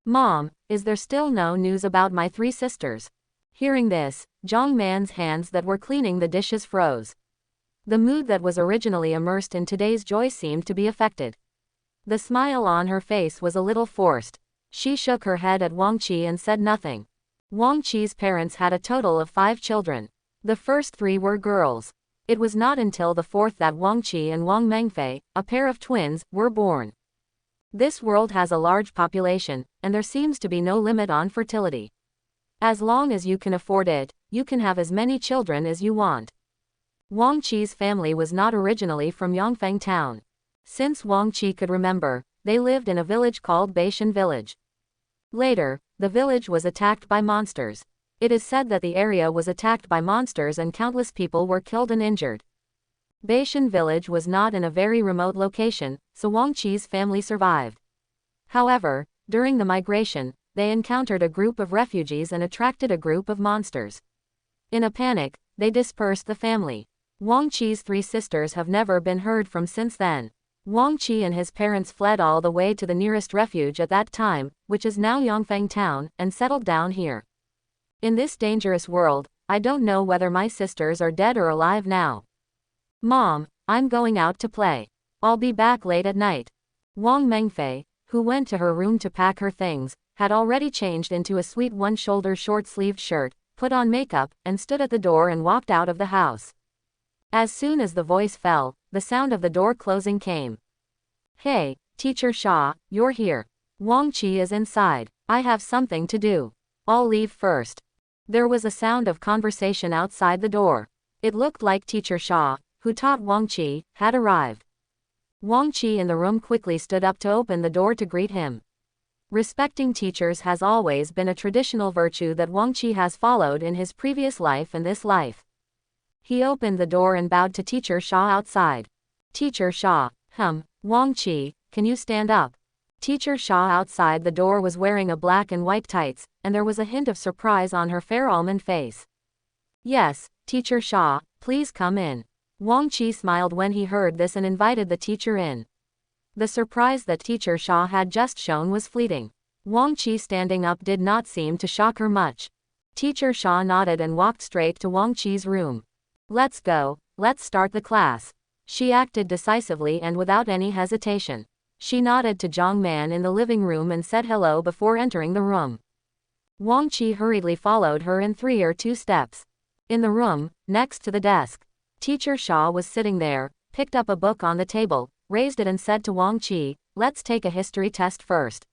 Mom, is there still no news about my 3 sisters? Hearing this, Zhang Man's hands that were cleaning the dishes froze. The mood that was originally immersed in today's joy seemed to be affected. The smile on her face was a little forced. She shook her head at Wang Qi and said nothing. Wang Qi's parents had a total of 5 children. The first 3 were girls. It was not until the 4th that Wang Qi and Wang Mengfei, a pair of twins, were born. This world has a large population, and there seems to be no limit on fertility. As long as you can afford it, you can have as many children as you want. Wang Qi's family was not originally from Yongfeng town. Since Wang Qi could remember, they lived in a village called Beishan village. Later, the village was attacked by monsters. It is said that the area was attacked by monsters and countless people were killed and injured. Beishan village was not in a very remote location, so Wang Qi's family survived. However, during the migration, they encountered a group of refugees and attracted a group of monsters. In a panic, they dispersed the family. Wang Qi's 3 sisters have never been heard from since then. Wang Qi and his parents fled all the way to the nearest refuge at that time, which is now Yongfeng town, and settled down here. In this dangerous world, I don't know whether my sisters are dead or alive now. Mom, I'm going out to play. I'll be back late at night. Wang Mengfei, who went to her room to pack her things, had already changed into a sweet one-shoulder short-sleeved shirt, put on makeup, and stood at the door and walked out of the house. As soon as the voice fell, the sound of the door closing came. Hey, Teacher Xia, you're here. Wang Qi is inside. I have something to do. I'll leave first. There was a sound of conversation outside the door. It looked like Teacher Xia, who taught Wang Qi, had arrived. Wang Qi in the room quickly stood up to open the door to greet him. Respecting teachers has always been a traditional virtue that Wang Qi has followed in his previous life and this life. He opened the door and bowed to Teacher Xia outside. Teacher Xia, Wang Qi, can you stand up? Teacher Xia outside the door was wearing a black and white tights, and there was a hint of surprise on her fair almond face. Yes, Teacher Xia, please come in. Wang Qi smiled when he heard this and invited the teacher in. The surprise that Teacher Xia had just shown was fleeting. Wang Qi standing up did not seem to shock her much. Teacher Xia nodded and walked straight to Wang Qi's room. Let's go, let's start the class. She acted decisively and without any hesitation. She nodded to Zhang Man in the living room and said hello before entering the room. Wang Qi hurriedly followed her in 3 or 2 steps. In the room, next to the desk, Teacher Xia was sitting there, picked up a book on the table, raised it and said to Wang Qi, let's take a history test first.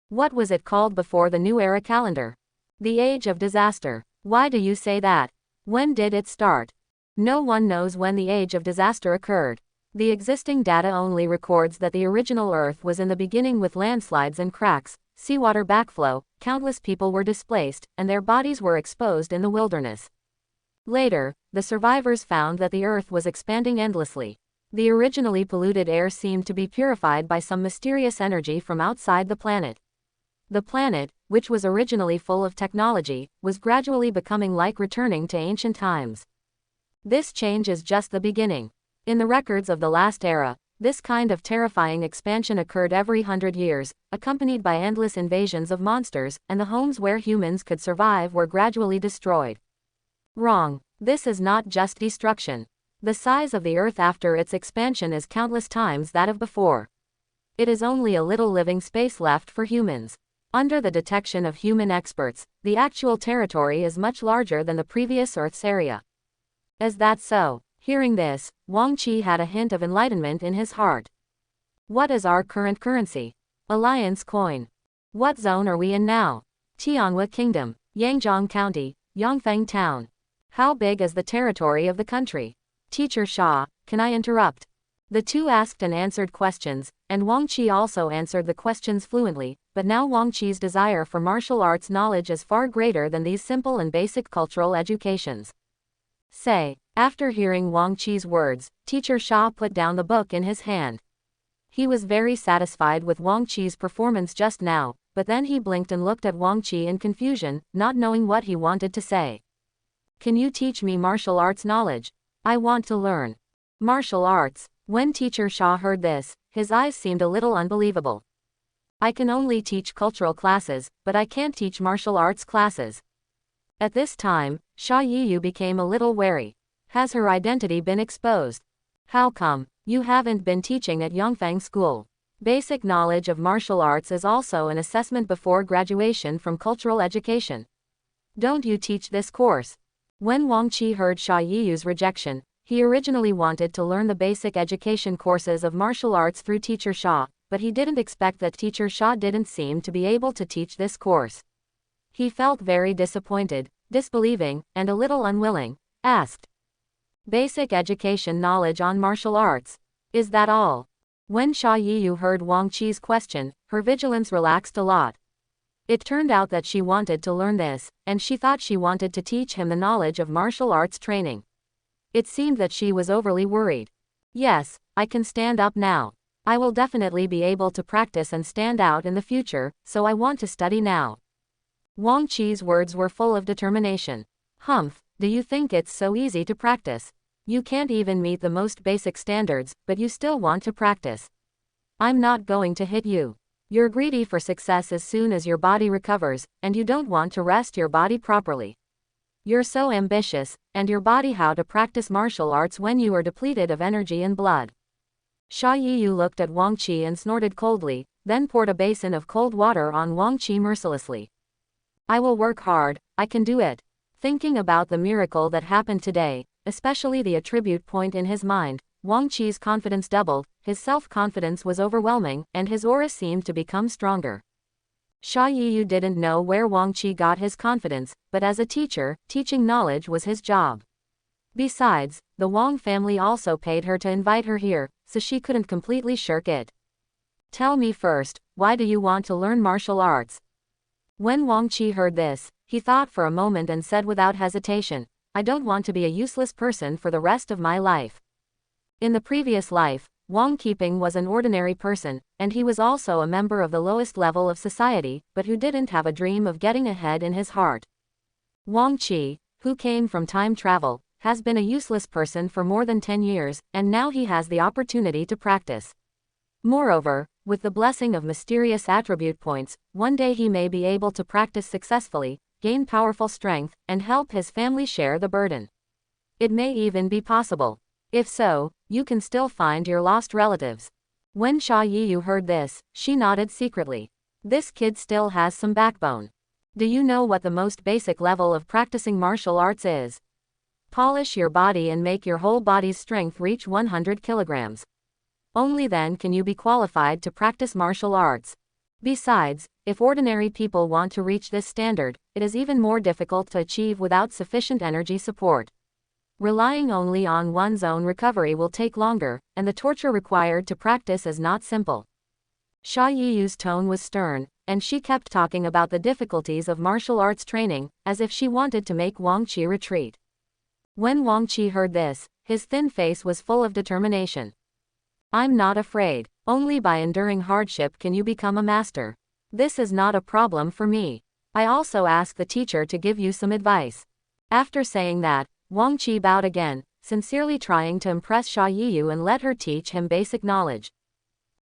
What was it called before the New Era calendar? The Age of Disaster. Why do you say that? When did it start? No one knows when the Age of Disaster occurred. The existing data only records that the original Earth was in the beginning with landslides and cracks, seawater backflow, countless people were displaced, and their bodies were exposed in the wilderness. Later, the survivors found that the Earth was expanding endlessly. The originally polluted air seemed to be purified by some mysterious energy from outside the planet. The planet, which was originally full of technology, was gradually becoming like returning to ancient times. This change is just the beginning. In the records of the last era, this kind of terrifying expansion occurred every 100 years, accompanied by endless invasions of monsters, and the homes where humans could survive were gradually destroyed. Wrong. This is not just destruction. The size of the Earth after its expansion is countless times that of before. It is only a little living space left for humans. Under the detection of human experts, the actual territory is much larger than the previous Earth's area. Is that so? Hearing this, Wang Qi had a hint of enlightenment in his heart. What is our current currency? Alliance coin. What zone are we in now? Tianhua Kingdom, Yangzhong County, Yongfeng Town. How big is the territory of the country? Teacher Xia, can I interrupt? The two asked and answered questions, and Wang Qi also answered the questions fluently, but now Wang Qi's desire for martial arts knowledge is far greater than these simple and basic cultural educations. Say, after hearing Wang Qi's words, Teacher Xia put down the book in his hand. He was very satisfied with Wang Qi's performance just now, but then he blinked and looked at Wang Qi in confusion, not knowing what he wanted to say. Can you teach me martial arts knowledge? I want to learn. Martial arts. When Teacher Xia heard this, his eyes seemed a little unbelievable. I can only teach cultural classes, but I can't teach martial arts classes. At this time, Xia Yiyu became a little wary. Has her identity been exposed? How come you haven't been teaching at Yongfang School? Basic knowledge of martial arts is also an assessment before graduation from cultural education. Don't you teach this course? When Wang Qi heard Xia Yiyu's rejection, he originally wanted to learn the basic education courses of martial arts through teacher Xia, but he didn't expect that teacher Xia didn't seem to be able to teach this course. He felt very disappointed, disbelieving, and a little unwilling. Asked. Basic education knowledge on martial arts. Is that all? When Xia Yiyu heard Wang Qi's question, her vigilance relaxed a lot. It turned out that she wanted to learn this, and she thought she wanted to teach him the knowledge of martial arts training. It seemed that she was overly worried. Yes, I can stand up now. I will definitely be able to practice and stand out in the future, so I want to study now. Wang Qi's words were full of determination. Humph, do you think it's so easy to practice? You can't even meet the most basic standards, but you still want to practice. I'm not going to hit you. You're greedy for success as soon as your body recovers, and you don't want to rest your body properly. You're so ambitious, and your body how to practice martial arts when you are depleted of energy and blood. Xia Yiyu looked at Wang Qi and snorted coldly, then poured a basin of cold water on Wang Qi mercilessly. I will work hard, I can do it. Thinking about the miracle that happened today, especially the attribute point in his mind, Wang Qi's confidence doubled, his self-confidence was overwhelming, and his aura seemed to become stronger. Xia Yiyu didn't know where Wang Qi got his confidence, but as a teacher, teaching knowledge was his job. Besides, the Wang family also paid her to invite her here, so she couldn't completely shirk it. Tell me first, why do you want to learn martial arts? When Wang Qi heard this, he thought for a moment and said without hesitation, I don't want to be a useless person for the rest of my life. In the previous life, Wang Qiping was an ordinary person, and he was also a member of the lowest level of society, but who didn't have a dream of getting ahead in his heart. Wang Qi, who came from time travel, has been a useless person for more than 10 years, and now he has the opportunity to practice. Moreover, with the blessing of mysterious attribute points, one day he may be able to practice successfully, gain powerful strength, and help his family share the burden. It may even be possible. If so, you can still find your lost relatives. When Xia Yiyu heard this, she nodded secretly. This kid still has some backbone. Do you know what the most basic level of practicing martial arts is? Polish your body and make your whole body's strength reach 100 kilograms. Only then can you be qualified to practice martial arts. Besides, if ordinary people want to reach this standard, it is even more difficult to achieve without sufficient energy support. Relying only on one's own recovery will take longer, and the torture required to practice is not simple. Xia Yiyu's tone was stern, and she kept talking about the difficulties of martial arts training, as if she wanted to make Wang Qi retreat. When Wang Qi heard this, his thin face was full of determination. I'm not afraid. Only by enduring hardship can you become a master. This is not a problem for me. I also ask the teacher to give you some advice. After saying that, Wang Qi bowed again, sincerely trying to impress Xia Yiyu and let her teach him basic knowledge.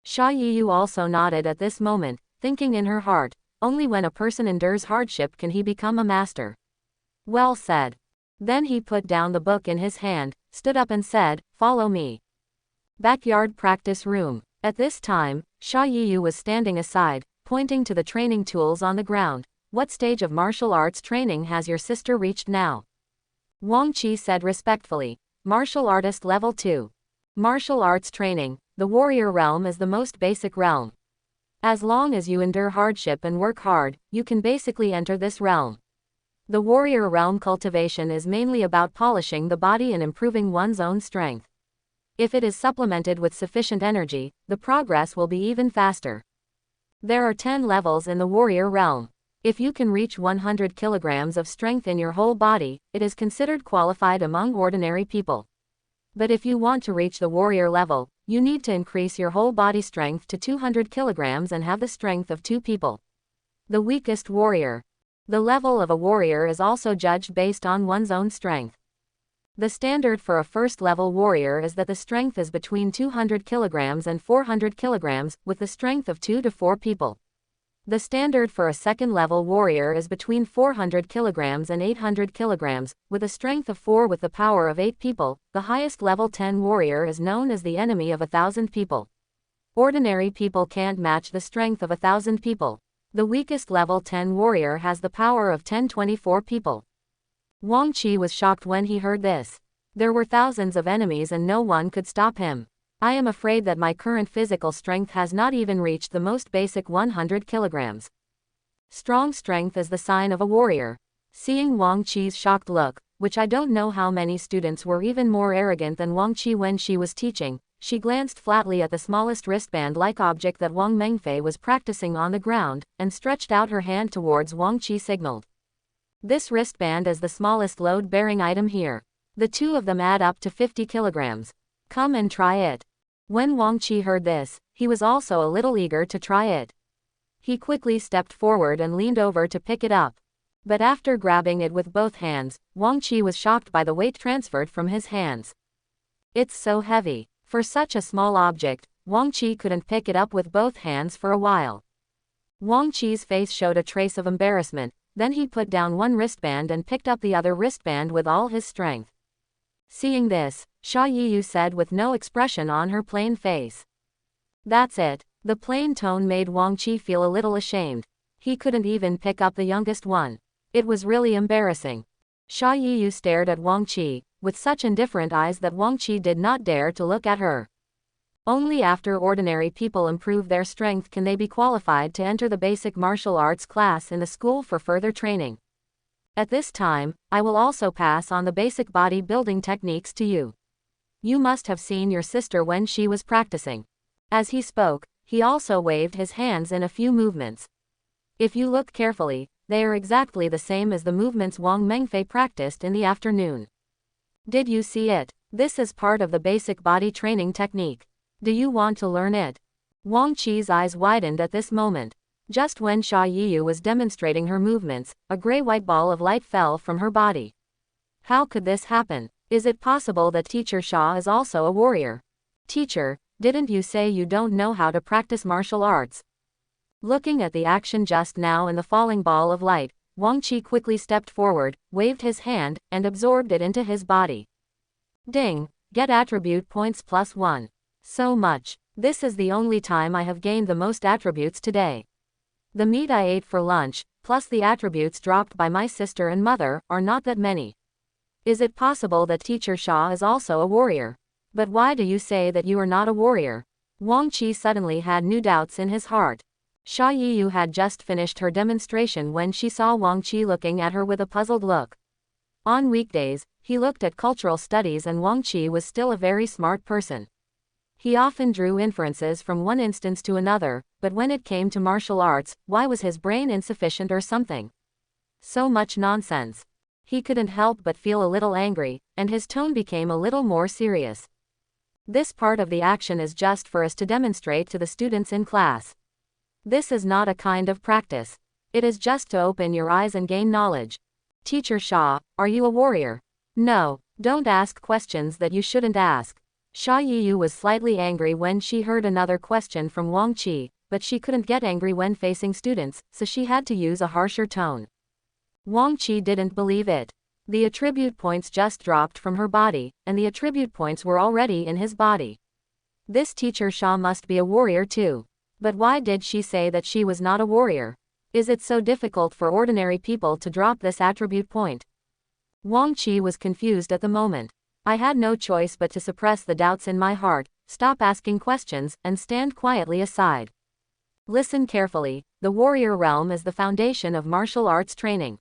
Xia Yiyu also nodded at this moment, thinking in her heart, only when a person endures hardship can he become a master. Well said. Then he put down the book in his hand, stood up and said, follow me. Backyard practice room. At this time, Xia Yiyu was standing aside, pointing to the training tools on the ground. What stage of martial arts training has your sister reached now? Wang Qi said respectfully, Martial Artist Level 2. Martial arts training, the warrior realm is the most basic realm. As long as you endure hardship and work hard, you can basically enter this realm. The warrior realm cultivation is mainly about polishing the body and improving one's own strength. If it is supplemented with sufficient energy, the progress will be even faster. There are 10 levels in the warrior realm. If you can reach 100 kilograms of strength in your whole body, it is considered qualified among ordinary people. But if you want to reach the warrior level, you need to increase your whole body strength to 200 kilograms and have the strength of 2 people. The weakest warrior. The level of a warrior is also judged based on one's own strength. The standard for a first-level warrior is that the strength is between 200 kilograms and 400 kilograms, with the strength of 2 to 4 people. The standard for a second-level warrior is between 400 kilograms and 800 kilograms, with a strength of 4 with the power of 8 people. The highest level 10 warrior is known as the enemy of 1,000 people. Ordinary people can't match the strength of 1,000 people. The weakest level 10 warrior has the power of 1024 people. Wang Qi was shocked when he heard this. There were thousands of enemies and no one could stop him. I am afraid that my current physical strength has not even reached the most basic 100 kilograms. Strong strength is the sign of a warrior. Seeing Wang Qi's shocked look, which I don't know how many students were even more arrogant than Wang Qi when she was teaching, she glanced flatly at the smallest wristband-like object that Wang Mengfei was practicing on the ground, and stretched out her hand towards Wang Qi signaled. This wristband is the smallest load-bearing item here. The two of them add up to 50 kilograms. Come and try it. When Wang Qi heard this, he was also a little eager to try it. He quickly stepped forward and leaned over to pick it up. But after grabbing it with both hands, Wang Qi was shocked by the weight transferred from his hands. It's so heavy. For such a small object, Wang Qi couldn't pick it up with both hands for a while. Wang Qi's face showed a trace of embarrassment, then he put down one wristband and picked up the other wristband with all his strength. Seeing this, Xia Yiyu said with no expression on her plain face. That's it. The plain tone made Wang Qi feel a little ashamed. He couldn't even pick up the youngest one. It was really embarrassing. Xia Yiyu stared at Wang Qi, with such indifferent eyes that Wang Qi did not dare to look at her. Only after ordinary people improve their strength can they be qualified to enter the basic martial arts class in the school for further training. At this time, I will also pass on the basic body building techniques to you. You must have seen your sister when she was practicing. As he spoke, he also waved his hands in a few movements. If you look carefully, they are exactly the same as the movements Wang Mengfei practiced in the afternoon. Did you see it? This is part of the basic body training technique. Do you want to learn it? Wang Qi's eyes widened at this moment. Just when Xia Yiyu was demonstrating her movements, a gray-white ball of light fell from her body. How could this happen? Is it possible that Teacher Xia is also a warrior? Teacher, didn't you say you don't know how to practice martial arts? Looking at the action just now in the falling ball of light, Wang Qi quickly stepped forward, waved his hand, and absorbed it into his body. Ding! Get attribute points +1. So much. This is the only time I have gained the most attributes today. The meat I ate for lunch, plus the attributes dropped by my sister and mother, are not that many. Is it possible that Teacher Xia is also a warrior? But why do you say that you are not a warrior? Wang Qi suddenly had new doubts in his heart. Xia Yiyu had just finished her demonstration when she saw Wang Qi looking at her with a puzzled look. On weekdays, he looked at cultural studies and Wang Qi was still a very smart person. He often drew inferences from one instance to another, but when it came to martial arts, why was his brain insufficient or something? So much nonsense. He couldn't help but feel a little angry, and his tone became a little more serious. This part of the action is just for us to demonstrate to the students in class. This is not a kind of practice. It is just to open your eyes and gain knowledge. Teacher Xia, are you a warrior? No, don't ask questions that you shouldn't ask. Xia Yiyu was slightly angry when she heard another question from Wang Qi, but she couldn't get angry when facing students, so she had to use a harsher tone. Wang Qi didn't believe it. The attribute points just dropped from her body, and the attribute points were already in his body. This Teacher Xia must be a warrior too. But why did she say that she was not a warrior? Is it so difficult for ordinary people to drop this attribute point? Wang Qi was confused at the moment. I had no choice but to suppress the doubts in my heart, stop asking questions, and stand quietly aside. Listen carefully, the warrior realm is the foundation of martial arts training.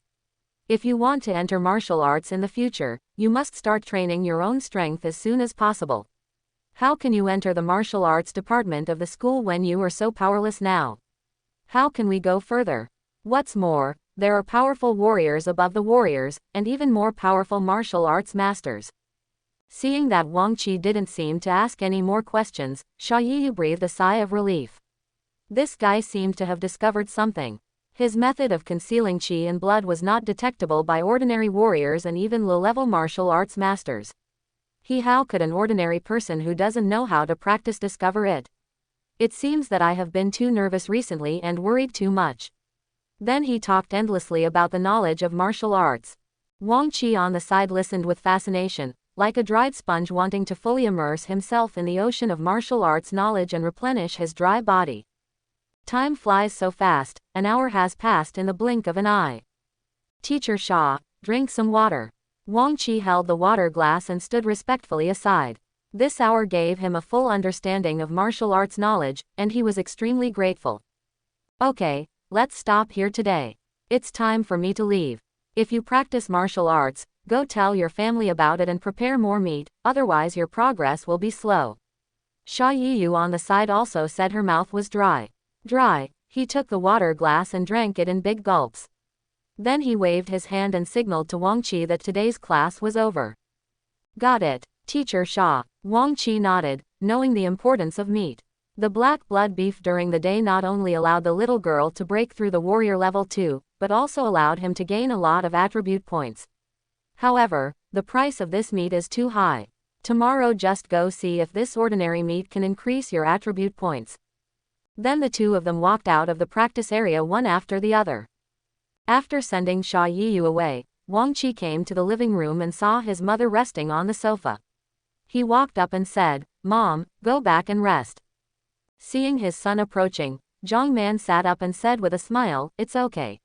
If you want to enter martial arts in the future, you must start training your own strength as soon as possible. How can you enter the martial arts department of the school when you are so powerless now? How can we go further? What's more, there are powerful warriors above the warriors, and even more powerful martial arts masters. Seeing that Wang Qi didn't seem to ask any more questions, Xia Yiyu breathed a sigh of relief. This guy seemed to have discovered something. His method of concealing qi in blood was not detectable by ordinary warriors and even low-level martial arts masters. How could an ordinary person who doesn't know how to practice discover it? It seems that I have been too nervous recently and worried too much. Then he talked endlessly about the knowledge of martial arts. Wang Qi on the side listened with fascination, like a dried sponge wanting to fully immerse himself in the ocean of martial arts knowledge and replenish his dry body. Time flies so fast, an hour has passed in the blink of an eye. Teacher Xia, drink some water. Wang Qi held the water glass and stood respectfully aside. This hour gave him a full understanding of martial arts knowledge, and he was extremely grateful. Okay, let's stop here today. It's time for me to leave. If you practice martial arts, go tell your family about it and prepare more meat, otherwise your progress will be slow. Xia Yiyu on the side also said her mouth was dry. He took the water glass and drank it in big gulps. Then he waved his hand and signaled to Wang Qi that today's class was over. Got it, Teacher Xia. Wang Qi nodded, knowing the importance of meat. The black blood beef during the day not only allowed the little girl to break through the warrior level 2, but also allowed him to gain a lot of attribute points. However, the price of this meat is too high. Tomorrow just go see if this ordinary meat can increase your attribute points. Then the two of them walked out of the practice area one after the other. After sending Xia Yiyu away, Wang Qi came to the living room and saw his mother resting on the sofa. He walked up and said, "Mom, go back and rest." Seeing his son approaching, Zhang Man sat up and said with a smile, "It's okay.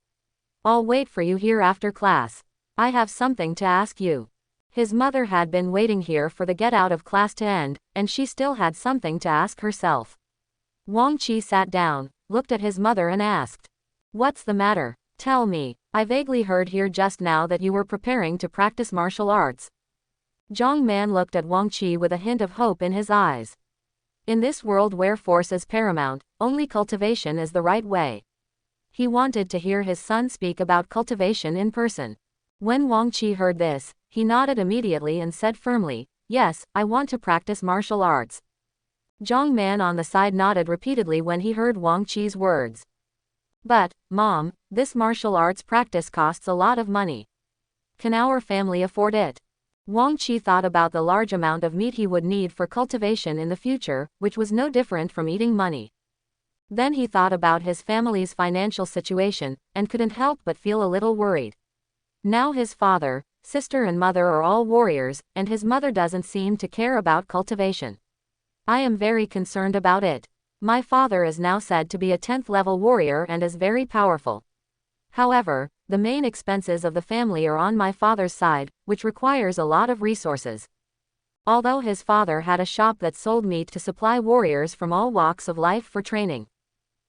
I'll wait for you here after class. I have something to ask you." His mother had been waiting here for the get out of class to end, and she still had something to ask herself. Wang Qi sat down, looked at his mother and asked, "What's the matter? Tell me, I vaguely heard here just now that you were preparing to practice martial arts." Zhang Man looked at Wang Qi with a hint of hope in his eyes. In this world where force is paramount, only cultivation is the right way. He wanted to hear his son speak about cultivation in person. When Wang Qi heard this, he nodded immediately and said firmly, "Yes, I want to practice martial arts." Zhang Man on the side nodded repeatedly when he heard Wang Qi's words. "But, Mom, this martial arts practice costs a lot of money. Can our family afford it?" Wang Qi thought about the large amount of meat he would need for cultivation in the future, which was no different from eating money. Then he thought about his family's financial situation, and couldn't help but feel a little worried. Now his father, sister and mother are all warriors, and his mother doesn't seem to care about cultivation. I am very concerned about it. My father is now said to be a 10th level warrior and is very powerful. However, the main expenses of the family are on my father's side, which requires a lot of resources. Although his father had a shop that sold meat to supply warriors from all walks of life for training,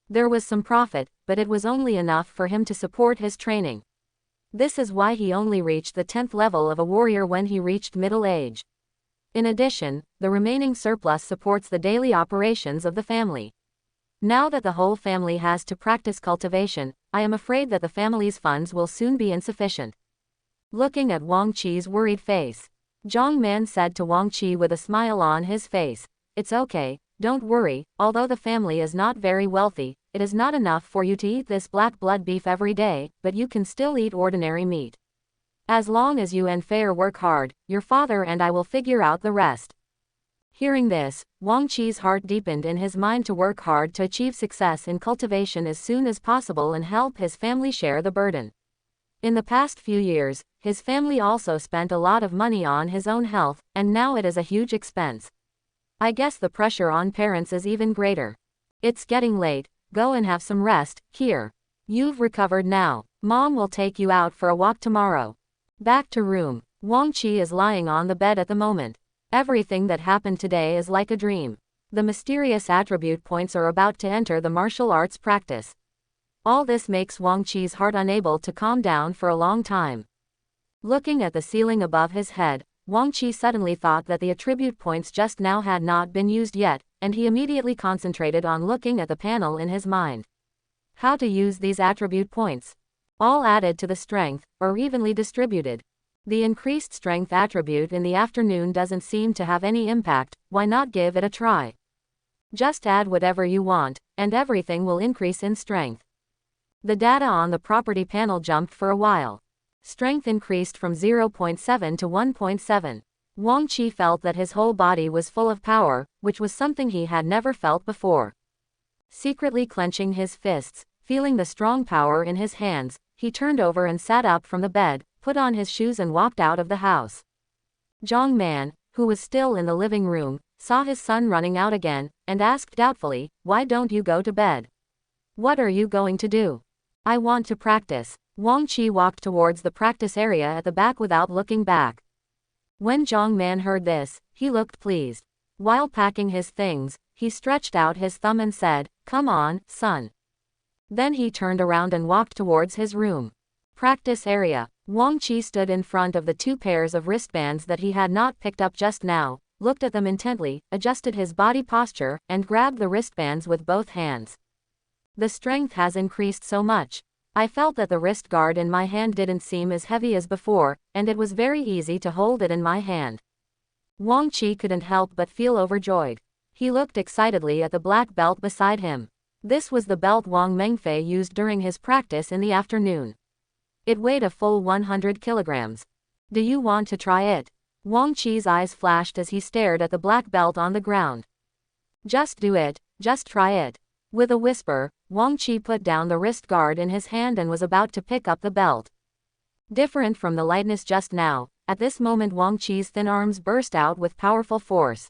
there was some profit, but it was only enough for him to support his training. This is why he only reached the 10th level of a warrior when he reached middle age. In addition, the remaining surplus supports the daily operations of the family. Now that the whole family has to practice cultivation, I am afraid that the family's funds will soon be insufficient. Looking at Wang Qi's worried face, Zhang Man said to Wang Qi with a smile on his face, "It's okay, don't worry, although the family is not very wealthy, it is not enough for you to eat this black blood beef every day, but you can still eat ordinary meat. As long as you and Fair work hard, your father and I will figure out the rest." Hearing this, Wang Qi's heart deepened in his mind to work hard to achieve success in cultivation as soon as possible and help his family share the burden. In the past few years, his family also spent a lot of money on his own health, and now it is a huge expense. I guess the pressure on parents is even greater. It's getting late, go and have some rest. Here. You've recovered now. Mom will take you out for a walk tomorrow. Back to room. Wang Qi is lying on the bed at the moment. Everything that happened today is like a dream. The mysterious attribute points are about to enter the martial arts practice. All this makes Wang Qi's heart unable to calm down for a long time. Looking at the ceiling above his head, Wang Qi suddenly thought that the attribute points just now had not been used yet, and he immediately concentrated on looking at the panel in his mind. How to use these attribute points? All added to the strength, or evenly distributed? The increased strength attribute in the afternoon doesn't seem to have any impact, why not give it a try? Just add whatever you want, and everything will increase in strength. The data on the property panel jumped for a while. Strength increased from 0.7 to 1.7. Wang Qi felt that his whole body was full of power, which was something he had never felt before. Secretly clenching his fists, feeling the strong power in his hands, he turned over and sat up from the bed, put on his shoes and walked out of the house. Zhang Man, who was still in the living room, saw his son running out again, and asked doubtfully, "Why don't you go to bed? What are you going to do?" "I want to practice." Wang Qi walked towards the practice area at the back without looking back. When Zhang Man heard this, he looked pleased. While packing his things, he stretched out his thumb and said, "Come on, son." Then he turned around and walked towards his room. Practice area. Wang Qi stood in front of the 2 pairs of wristbands that he had not picked up just now, looked at them intently, adjusted his body posture, and grabbed the wristbands with both hands. The strength has increased so much. I felt that the wrist guard in my hand didn't seem as heavy as before, and it was very easy to hold it in my hand. Wang Qi couldn't help but feel overjoyed. He looked excitedly at the black belt beside him. This was the belt Wang Mengfei used during his practice in the afternoon. It weighed a full 100 kilograms. "Do you want to try it?" Wang Qi's eyes flashed as he stared at the black belt on the ground. "Just do it, just try it." With a whisper, Wang Qi put down the wrist guard in his hand and was about to pick up the belt. Different from the lightness just now, at this moment Wang Qi's thin arms burst out with powerful force.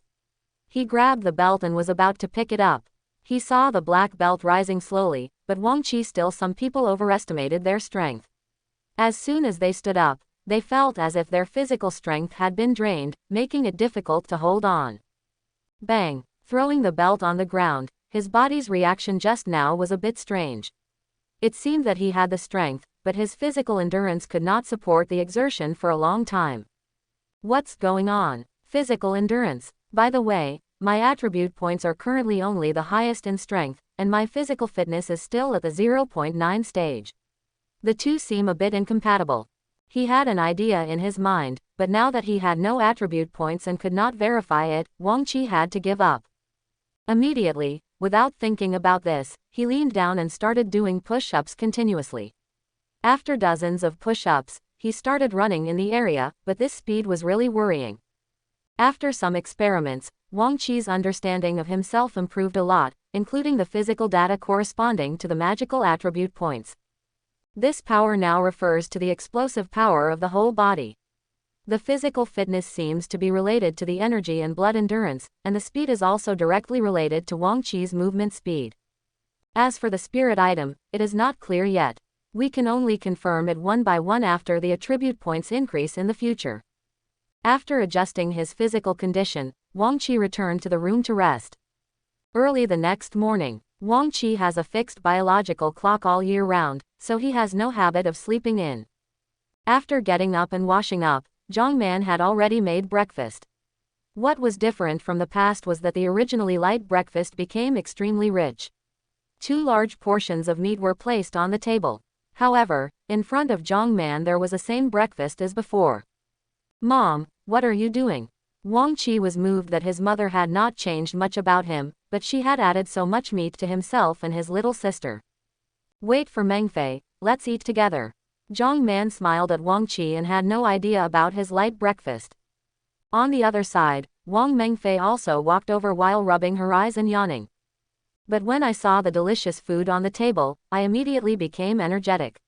He grabbed the belt and was about to pick it up. He saw the black belt rising slowly, but Wang Qi still some people overestimated their strength. As soon as they stood up, they felt as if their physical strength had been drained, making it difficult to hold on. Bang! Throwing the belt on the ground, his body's reaction just now was a bit strange. It seemed that he had the strength, but his physical endurance could not support the exertion for a long time. What's going on? Physical endurance. By the way, my attribute points are currently only the highest in strength, and my physical fitness is still at the 0.9 stage. The two seem a bit incompatible. He had an idea in his mind, but now that he had no attribute points and could not verify it, Wang Qi had to give up. Immediately, without thinking about this, he leaned down and started doing push-ups continuously. After dozens of push-ups, he started running in the area, but this speed was really worrying. After some experiments, Wang Qi's understanding of himself improved a lot, including the physical data corresponding to the magical attribute points. This power now refers to the explosive power of the whole body. The physical fitness seems to be related to the energy and blood endurance, and the speed is also directly related to Wang Qi's movement speed. As for the spirit item, it is not clear yet. We can only confirm it one by one after the attribute points increase in the future. After adjusting his physical condition, Wang Qi returned to the room to rest. Early the next morning, Wang Qi has a fixed biological clock all year round, so he has no habit of sleeping in. After getting up and washing up, Zhang Man had already made breakfast. What was different from the past was that the originally light breakfast became extremely rich. 2 large portions of meat were placed on the table. However, in front of Zhang Man there was the same breakfast as before. "Mom, what are you doing?" Wang Qi was moved that his mother had not changed much about him, but she had added so much meat to himself and his little sister. "Wait for Mengfei, let's eat together." Zhang Man smiled at Wang Qi and had no idea about his light breakfast. On the other side, Wang Mengfei also walked over while rubbing her eyes and yawning. But when I saw the delicious food on the table, I immediately became energetic.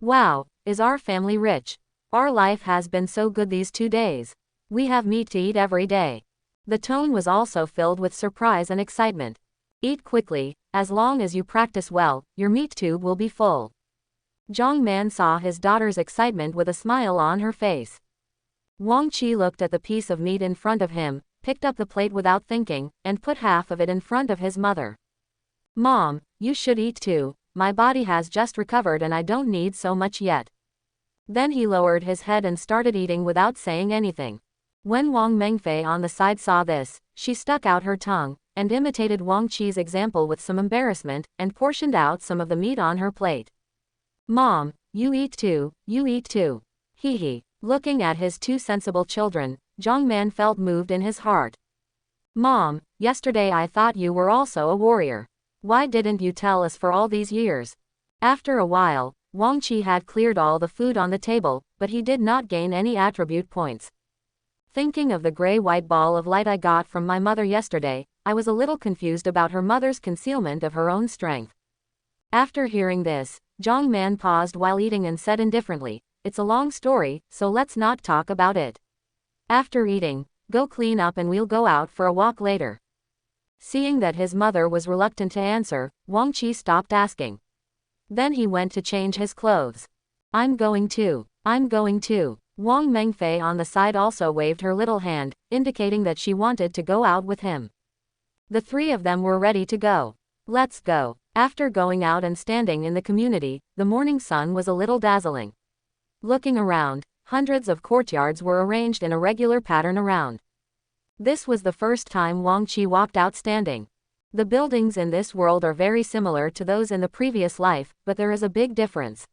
"Wow, is our family rich? Our life has been so good these 2 days. We have meat to eat every day." The tone was also filled with surprise and excitement. "Eat quickly, as long as you practice well, your meat tube will be full." Zhang Man saw his daughter's excitement with a smile on her face. Wang Qi looked at the piece of meat in front of him, picked up the plate without thinking, and put half of it in front of his mother. "Mom, you should eat too. My body has just recovered and I don't need so much yet." Then he lowered his head and started eating without saying anything. When Wang Mengfei on the side saw this, she stuck out her tongue, and imitated Wang Qi's example with some embarrassment, and portioned out some of the meat on her plate. "Mom, you eat too, you eat too." Hee hee. Looking at his 2 sensible children, Zhang Man felt moved in his heart. "Mom, yesterday I thought you were also a warrior. Why didn't you tell us for all these years?" After a while, Wang Qi had cleared all the food on the table, but he did not gain any attribute points. "Thinking of the gray-white ball of light I got from my mother yesterday, I was a little confused about her mother's concealment of her own strength. After hearing this, Jong Man paused while eating and said indifferently, "It's a long story, so let's not talk about it. After eating, go clean up and we'll go out for a walk later." Seeing that his mother was reluctant to answer, Wang Qi stopped asking. Then he went to change his clothes. I'm going too. Wang Mengfei on the side also waved her little hand, indicating that she wanted to go out with him. The three of them were ready to go. Let's go. After going out and standing in the community, the morning sun was a little dazzling. Looking around, hundreds of courtyards were arranged in a regular pattern around. This was the first time Wang Qi walked out standing. The buildings in this world are very similar to those in the previous life, but there is a big difference.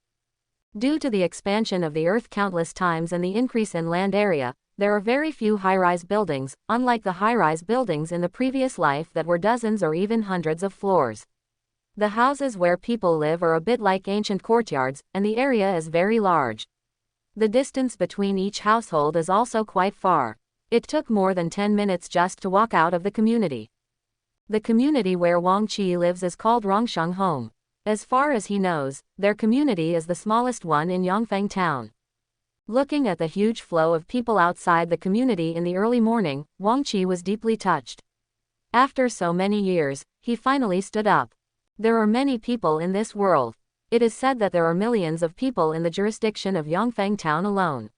Due to the expansion of the earth countless times and the increase in land area, there are very few high-rise buildings, unlike the high-rise buildings in the previous life that were dozens or even hundreds of floors. The houses where people live are a bit like ancient courtyards, and the area is very large. The distance between each household is also quite far. It took more than 10 minutes just to walk out of the community. The community where Wang Qi lives is called Rongsheng Home. As far as he knows, their community is the smallest one in Yongfeng town. Looking at the huge flow of people outside the community in the early morning, Wang Qi was deeply touched. After so many years, he finally stood up. There are many people in this world. It is said that there are millions of people in the jurisdiction of Yongfeng town alone.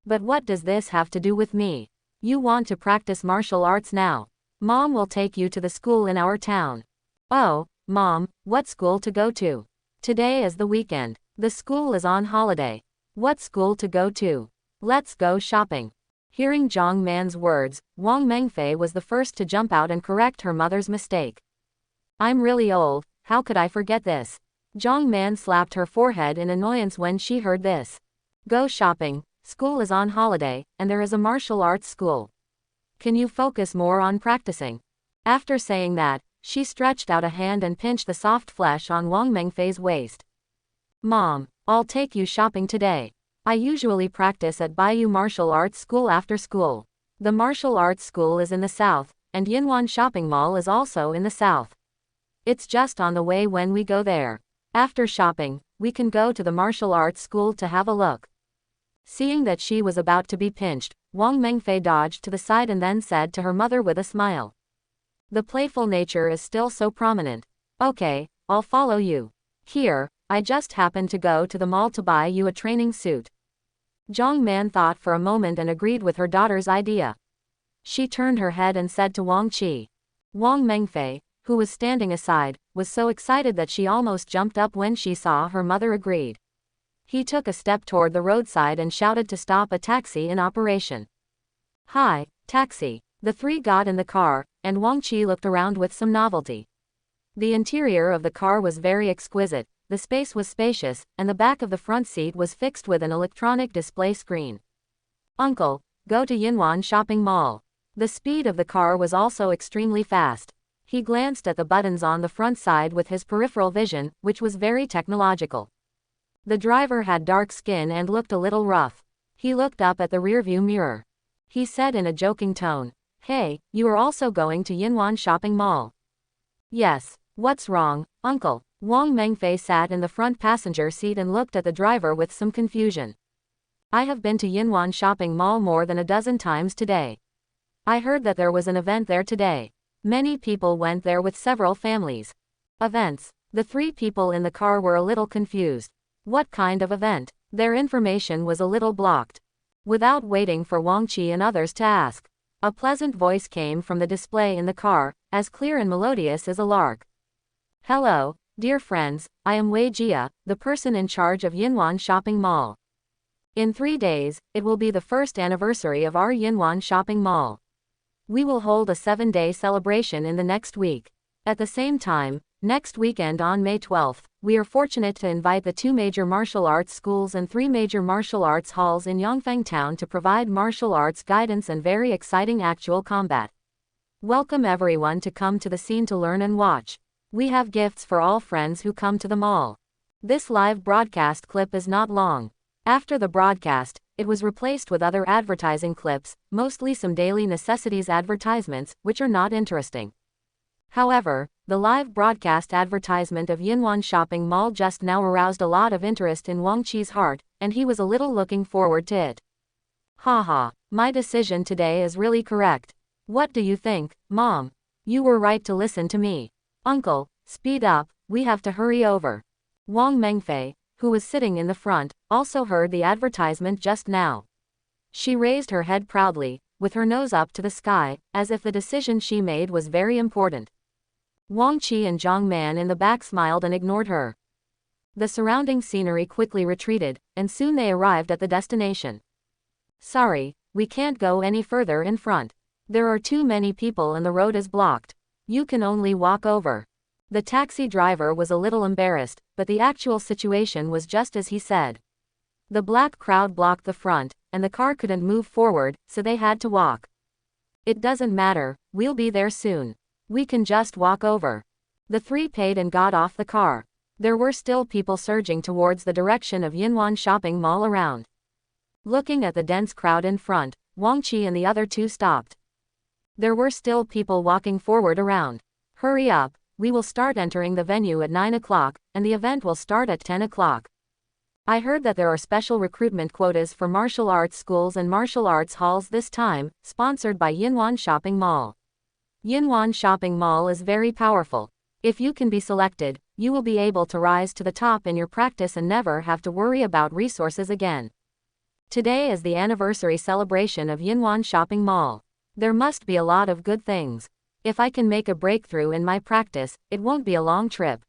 But what does this have to do with me? You want to practice martial arts now. Mom will take you to the school in our town. Oh, Mom, what school to go to? Today is the weekend. The school is on holiday. What school to go to? Let's go shopping. Hearing Zhang Man's words, Wang Mengfei was the first to jump out and correct her mother's mistake. I'm really old, how could I forget this? Zhang Man slapped her forehead in annoyance when she heard this. Go shopping, school is on holiday, and there is a martial arts school. Can you focus more on practicing? After saying that, she stretched out a hand and pinched the soft flesh on Wang Mengfei's waist. Mom, I'll take you shopping today. I usually practice at Baiyu Martial Arts School after school. The martial arts school is in the south, and Yinwan Shopping Mall is also in the south. It's just on the way when we go there. After shopping, we can go to the martial arts school to have a look. Seeing that she was about to be pinched, Wang Mengfei dodged to the side and then said to her mother with a smile. The playful nature is still so prominent. Okay, I'll follow you. Here, I just happened to go to the mall to buy you a training suit. Zhang Man thought for a moment and agreed with her daughter's idea. She turned her head and said to Wang Qi. Wang Mengfei, who was standing aside, was so excited that she almost jumped up when she saw her mother agreed. He took a step toward the roadside and shouted to stop a taxi in operation. Hi, taxi. The three got in the car, and Wang Qi looked around with some novelty. The interior of the car was very exquisite, the space was spacious, and the back of the front seat was fixed with an electronic display screen. Uncle, go to Yinwan Shopping Mall. The speed of the car was also extremely fast. He glanced at the buttons on the front side with his peripheral vision, which was very technological. The driver had dark skin and looked a little rough. He looked up at the rearview mirror. He said in a joking tone, Hey, you are also going to Yinwan Shopping Mall? Yes, what's wrong, uncle? Wang Mengfei sat in the front passenger seat and looked at the driver with some confusion. I have been to Yinwan Shopping Mall more than a dozen times today. I heard that there was an event there today. Many people went there with several families. Events. The three people in the car were a little confused. What kind of event? Their information was a little blocked. Without waiting for Wang Qi and others to ask, a pleasant voice came from the display in the car, as clear and melodious as a lark. Hello, dear friends, I am Wei Jia, the person in charge of Yinwan Shopping Mall. In 3 days, it will be the first anniversary of our Yinwan Shopping Mall. We will hold a 7-day celebration in the next week. At the same time, next weekend on May 12th, we are fortunate to invite the 2 major martial arts schools and 3 major martial arts halls in Yongfeng town to provide martial arts guidance and very exciting actual combat. Welcome everyone to come to the scene to learn and watch. We have gifts for all friends who come to the mall. This live broadcast clip is not long. After the broadcast, it was replaced with other advertising clips, mostly some daily necessities advertisements, which are not interesting. However, the live broadcast advertisement of Yinwan Shopping Mall just now aroused a lot of interest in Wang Qi's heart, and he was a little looking forward to it. Haha, my decision today is really correct. What do you think, Mom? You were right to listen to me. Uncle, speed up, we have to hurry over. Wang Mengfei, who was sitting in the front, also heard the advertisement just now. She raised her head proudly, with her nose up to the sky, as if the decision she made was very important. Wang Qi and Zhang Man in the back smiled and ignored her. The surrounding scenery quickly retreated, and soon they arrived at the destination. Sorry, we can't go any further in front. There are too many people and the road is blocked. You can only walk over. The taxi driver was a little embarrassed, but the actual situation was just as he said. The black crowd blocked the front, and the car couldn't move forward, so they had to walk. It doesn't matter, we'll be there soon. We can just walk over. The three paid and got off the car. There were still people surging towards the direction of Yinwan Shopping Mall around. Looking at the dense crowd in front, Wang Qi and the other two stopped. There were still people walking forward around. Hurry up, we will start entering the venue at 9 o'clock, and the event will start at 10 o'clock. I heard that there are special recruitment quotas for martial arts schools and martial arts halls this time, sponsored by Yinwan Shopping Mall. Yinwan Shopping Mall is very powerful. If you can be selected, you will be able to rise to the top in your practice and never have to worry about resources again. Today is the anniversary celebration of Yinwan Shopping Mall. There must be a lot of good things. If I can make a breakthrough in my practice, it won't be a long trip.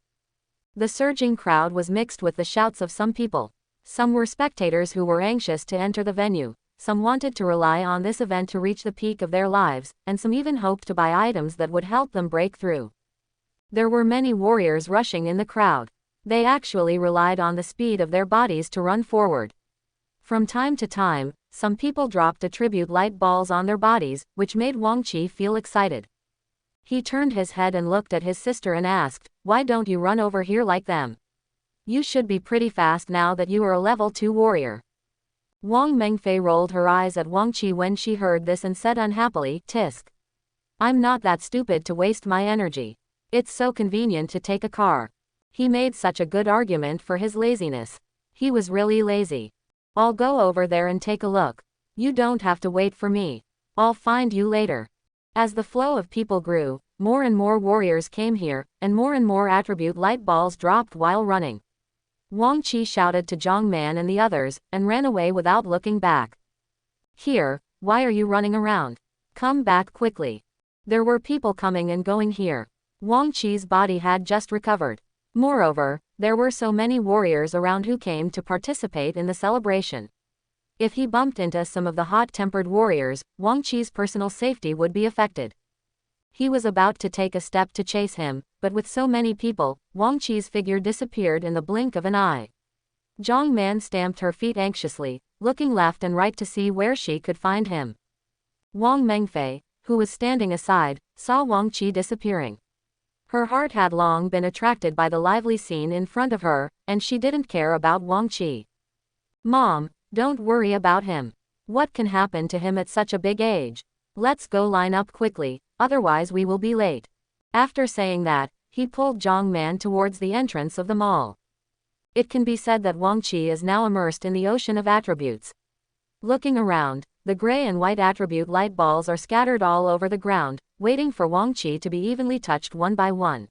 The surging crowd was mixed with the shouts of some people. Some were spectators who were anxious to enter the venue, some wanted to rely on this event to reach the peak of their lives, and some even hoped to buy items that would help them break through. There were many warriors rushing in the crowd. They actually relied on the speed of their bodies to run forward. From time to time, some people dropped attribute light balls on their bodies, which made Wang Qi feel excited. He turned his head and looked at his sister and asked, "Why don't you run over here like them? You should be pretty fast now that you are a level 2 warrior." Wang Mengfei rolled her eyes at Wang Qi when she heard this and said unhappily, "Tisk. I'm not that stupid to waste my energy. It's so convenient to take a car." He made such a good argument for his laziness. He was really lazy. "I'll go over there and take a look. You don't have to wait for me. I'll find you later." As the flow of people grew, more and more warriors came here, and more attribute light balls dropped while running. Wang Qi shouted to Zhang Man and the others, and ran away without looking back. "Here, why are you running around? Come back quickly. There were people coming and going here." Wang Qi's body had just recovered. Moreover, there were so many warriors around who came to participate in the celebration. If he bumped into some of the hot-tempered warriors, Wang Qi's personal safety would be affected. He was about to take a step to chase him, but with so many people, Wang Qi's figure disappeared in the blink of an eye. Zhang Man stamped her feet anxiously, looking left and right to see where she could find him. Wang Mengfei, who was standing aside, saw Wang Qi disappearing. Her heart had long been attracted by the lively scene in front of her, and she didn't care about Wang Qi. "Mom, don't worry about him. What can happen to him at such a big age? Let's go line up quickly, otherwise we will be late." After saying that, he pulled Zhang Man towards the entrance of the mall. It can be said that Wang Qi is now immersed in the ocean of attributes. Looking around, the gray and white attribute light balls are scattered all over the ground, waiting for Wang Qi to be evenly touched one by one.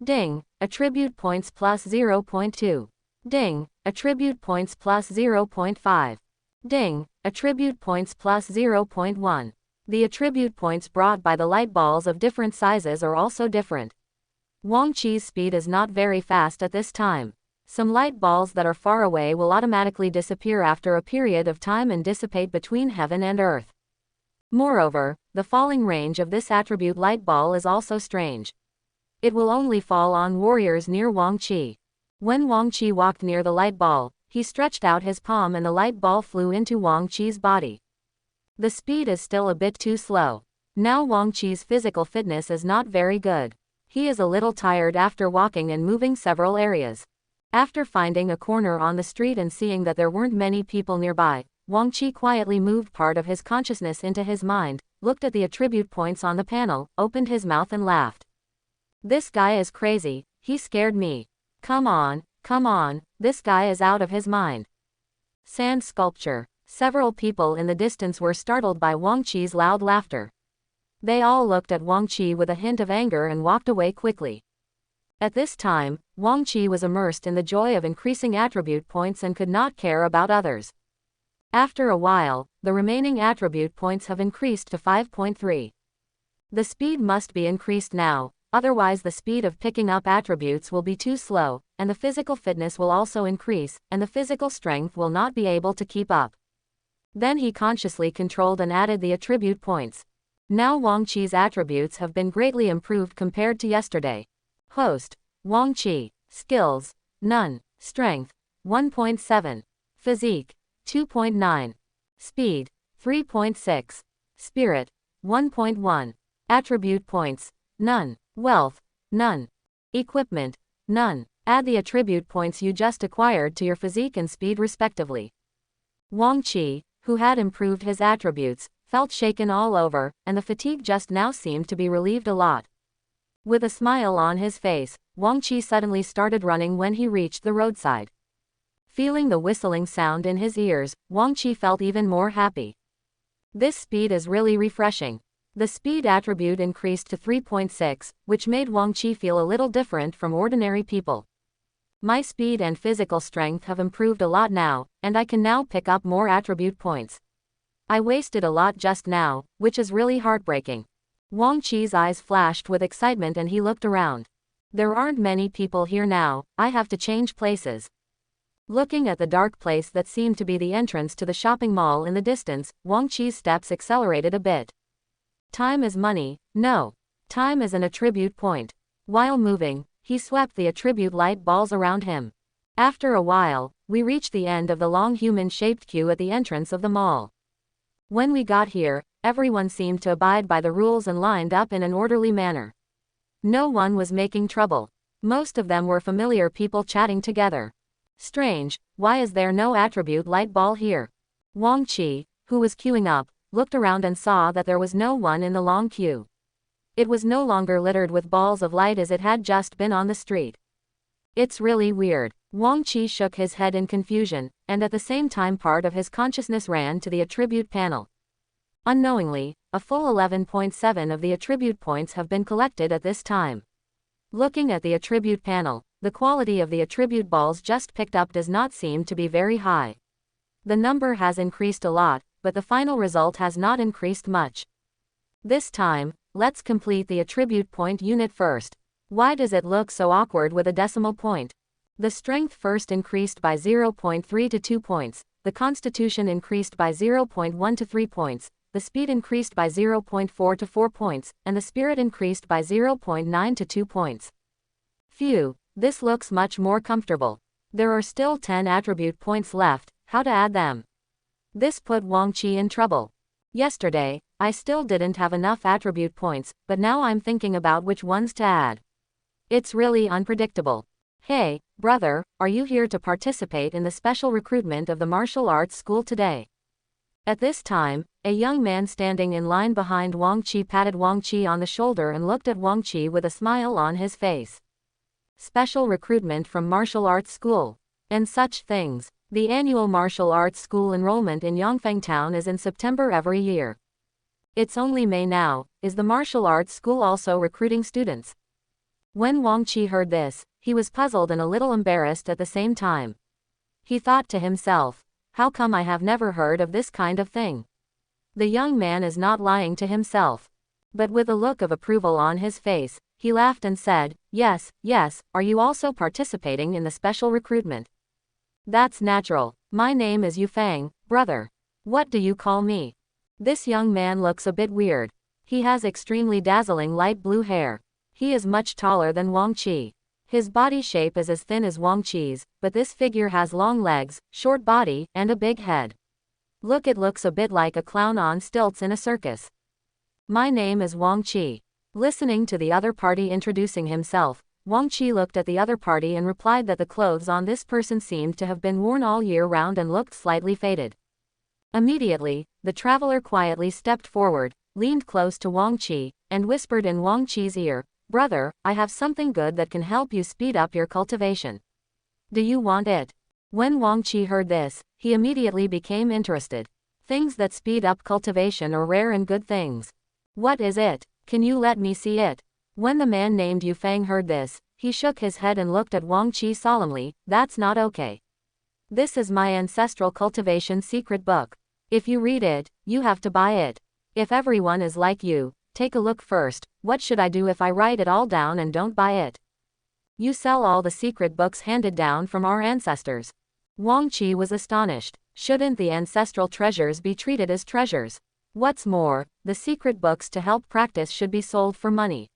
Ding, attribute points plus 0.2. Ding, attribute points plus 0.5. Ding, attribute points plus 0.1. The attribute points brought by the light balls of different sizes are also different. Wang Qi's speed is not very fast at this time. Some light balls that are far away will automatically disappear after a period of time and dissipate between heaven and earth. Moreover, the falling range of this attribute light ball is also strange. It will only fall on warriors near Wang Qi. When Wang Qi walked near the light ball, he stretched out his palm and the light ball flew into Wang Qi's body. The speed is still a bit too slow. Now Wang Qi's physical fitness is not very good. He is a little tired after walking and moving several areas. After finding a corner on the street and seeing that there weren't many people nearby, Wang Qi quietly moved part of his consciousness into his mind, looked at the attribute points on the panel, opened his mouth and laughed. This guy is crazy, he scared me. Come on, this guy is out of his mind. Sand sculpture. Several people in the distance were startled by Wang Qi's loud laughter. They all looked at Wang Qi with a hint of anger and walked away quickly. At this time, Wang Qi was immersed in the joy of increasing attribute points and could not care about others. After a while, the remaining attribute points have increased to 5.3. The speed must be increased now, otherwise the speed of picking up attributes will be too slow, and the physical fitness will also increase, and the physical strength will not be able to keep up. Then he consciously controlled and added the attribute points. Now Wang Qi's attributes have been greatly improved compared to yesterday. Host, Wang Qi. Skills, none. Strength, 1.7. Physique, 2.9. Speed, 3.6. Spirit, 1.1. Attribute points, none. Wealth, none. Equipment, none. Add the attribute points you just acquired to your physique and speed respectively. Wang Qi, who had improved his attributes, felt shaken all over, and the fatigue just now seemed to be relieved a lot. With a smile on his face, Wang Qi suddenly started running when he reached the roadside. Feeling the whistling sound in his ears, Wang Qi felt even more happy. This speed is really refreshing. The speed attribute increased to 3.6, which made Wang Qi feel a little different from ordinary people. My speed and physical strength have improved a lot now, and I can now pick up more attribute points. I wasted a lot just now, which is really heartbreaking. Wang Qi's eyes flashed with excitement and he looked around. There aren't many people here now, I have to change places. Looking at the dark place that seemed to be the entrance to the shopping mall in the distance, Wang Qi's steps accelerated a bit. Time is money, no. Time is an attribute point. While moving, he swept the attribute light balls around him. After a while, we reached the end of the long human-shaped queue at the entrance of the mall. When we got here, everyone seemed to abide by the rules and lined up in an orderly manner. No one was making trouble. Most of them were familiar people chatting together. Strange, why is there no attribute light ball here? Wang Qi, who was queuing up, looked around and saw that there was no one in the long queue. It was no longer littered with balls of light as it had just been on the street. It's really weird. Wang Qi shook his head in confusion, and at the same time part of his consciousness ran to the attribute panel. Unknowingly, a full 11.7 of the attribute points have been collected at this time. Looking at the attribute panel, the quality of the attribute balls just picked up does not seem to be very high. The number has increased a lot, but the final result has not increased much. This time, let's complete the attribute point unit first. Why does it look so awkward with a decimal point? The strength first increased by 0.3 to 2 points, the constitution increased by 0.1 to 3 points, the speed increased by 0.4 to 4 points, and the spirit increased by 0.9 to 2 points. Phew, this looks much more comfortable. There are still 10 attribute points left, how to add them? This put Wang Qi in trouble. Yesterday, I still didn't have enough attribute points, but now I'm thinking about which ones to add. It's really unpredictable. Hey, brother, are you here to participate in the special recruitment of the martial arts school today? At this time, a young man standing in line behind Wang Qi patted Wang Qi on the shoulder and looked at Wang Qi with a smile on his face. Special recruitment from martial arts school. And such things. The annual martial arts school enrollment in Yongfeng Town is in September every year. It's only May now. Is the martial arts school also recruiting students? When Wang Qi heard this, he was puzzled and a little embarrassed at the same time. He thought to himself, how come I have never heard of this kind of thing? The young man is not lying to himself. But with a look of approval on his face, he laughed and said, yes, are you also participating in the special recruitment? That's natural. My name is Yufeng, brother. What do you call me? This young man looks a bit weird. He has extremely dazzling light blue hair. He is much taller than Wang Qi. His body shape is as thin as Wang Qi's, but this figure has long legs, short body, and a big head. Look, it looks a bit like a clown on stilts in a circus. My name is Wang Qi. Listening to the other party introducing himself, Wang Qi looked at the other party and replied that the clothes on this person seemed to have been worn all year round and looked slightly faded. Immediately, the traveler quietly stepped forward, leaned close to Wang Qi, and whispered in Wang Qi's ear, "Brother, I have something good that can help you speed up your cultivation. Do you want it?" When Wang Qi heard this, he immediately became interested. Things that speed up cultivation are rare and good things. What is it? Can you let me see it? When the man named Yu Fang heard this, he shook his head and looked at Wang Qi solemnly. "That's not okay. This is my ancestral cultivation secret book. If you read it, you have to buy it. If everyone is like you, take a look first. What should I do if I write it all down and don't buy it? You sell all the secret books handed down from our ancestors." Wang Qi was astonished. Shouldn't the ancestral treasures be treated as treasures? What's more, the secret books to help practice should be sold for money.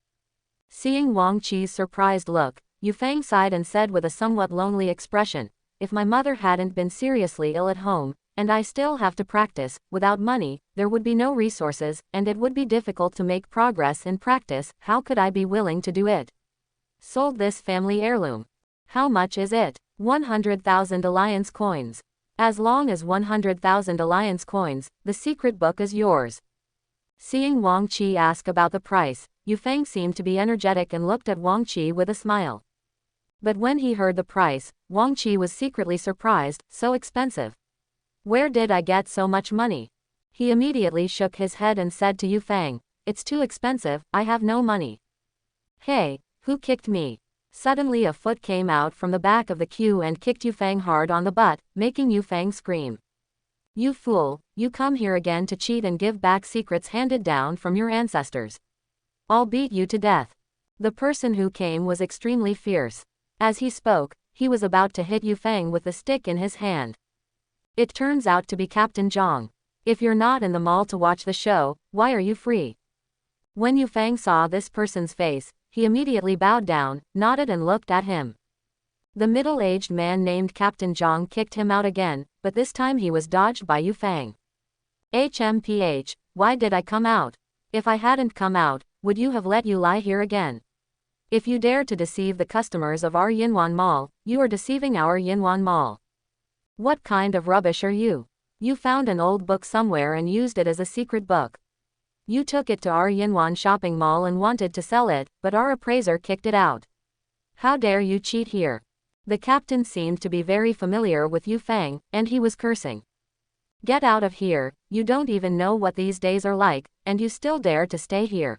Seeing Wang Qi's surprised look, Yu Fang sighed and said with a somewhat lonely expression, "If my mother hadn't been seriously ill at home, and I still have to practice, without money, there would be no resources, and it would be difficult to make progress in practice. How could I be willing to do it? Sold this family heirloom. How much is it? 100,000 alliance coins. As long as 100,000 alliance coins, the secret book is yours." Seeing Wang Qi ask about the price, Yu Fang seemed to be energetic and looked at Wang Qi with a smile. But when he heard the price, Wang Qi was secretly surprised. "So expensive. Where did I get so much money?" He immediately shook his head and said to Yu Fang, "It's too expensive, I have no money." "Hey, who kicked me?" Suddenly a foot came out from the back of the queue and kicked Yu Fang hard on the butt, making Yu Fang scream. "You fool, you come here again to cheat and give back secrets handed down from your ancestors. I'll beat you to death." The person who came was extremely fierce. As he spoke, he was about to hit Yu Fang with the stick in his hand. It turns out to be Captain Zhang. "If you're not in the mall to watch the show, why are you free?" When Yu Fang saw this person's face, he immediately bowed down, nodded and looked at him. The middle-aged man named Captain Zhang kicked him out again, but this time he was dodged by Yu Fang. "HMPH, why did I come out? If I hadn't come out, would you have let you lie here again? If you dare to deceive the customers of our Yinwan Mall, you are deceiving our Yinwan Mall. What kind of rubbish are you? You found an old book somewhere and used it as a secret book. You took it to our Yinwan shopping mall and wanted to sell it, but our appraiser kicked it out. How dare you cheat here?" The captain seemed to be very familiar with Yu Fang, and he was cursing. "Get out of here, you don't even know what these days are like, and you still dare to stay here.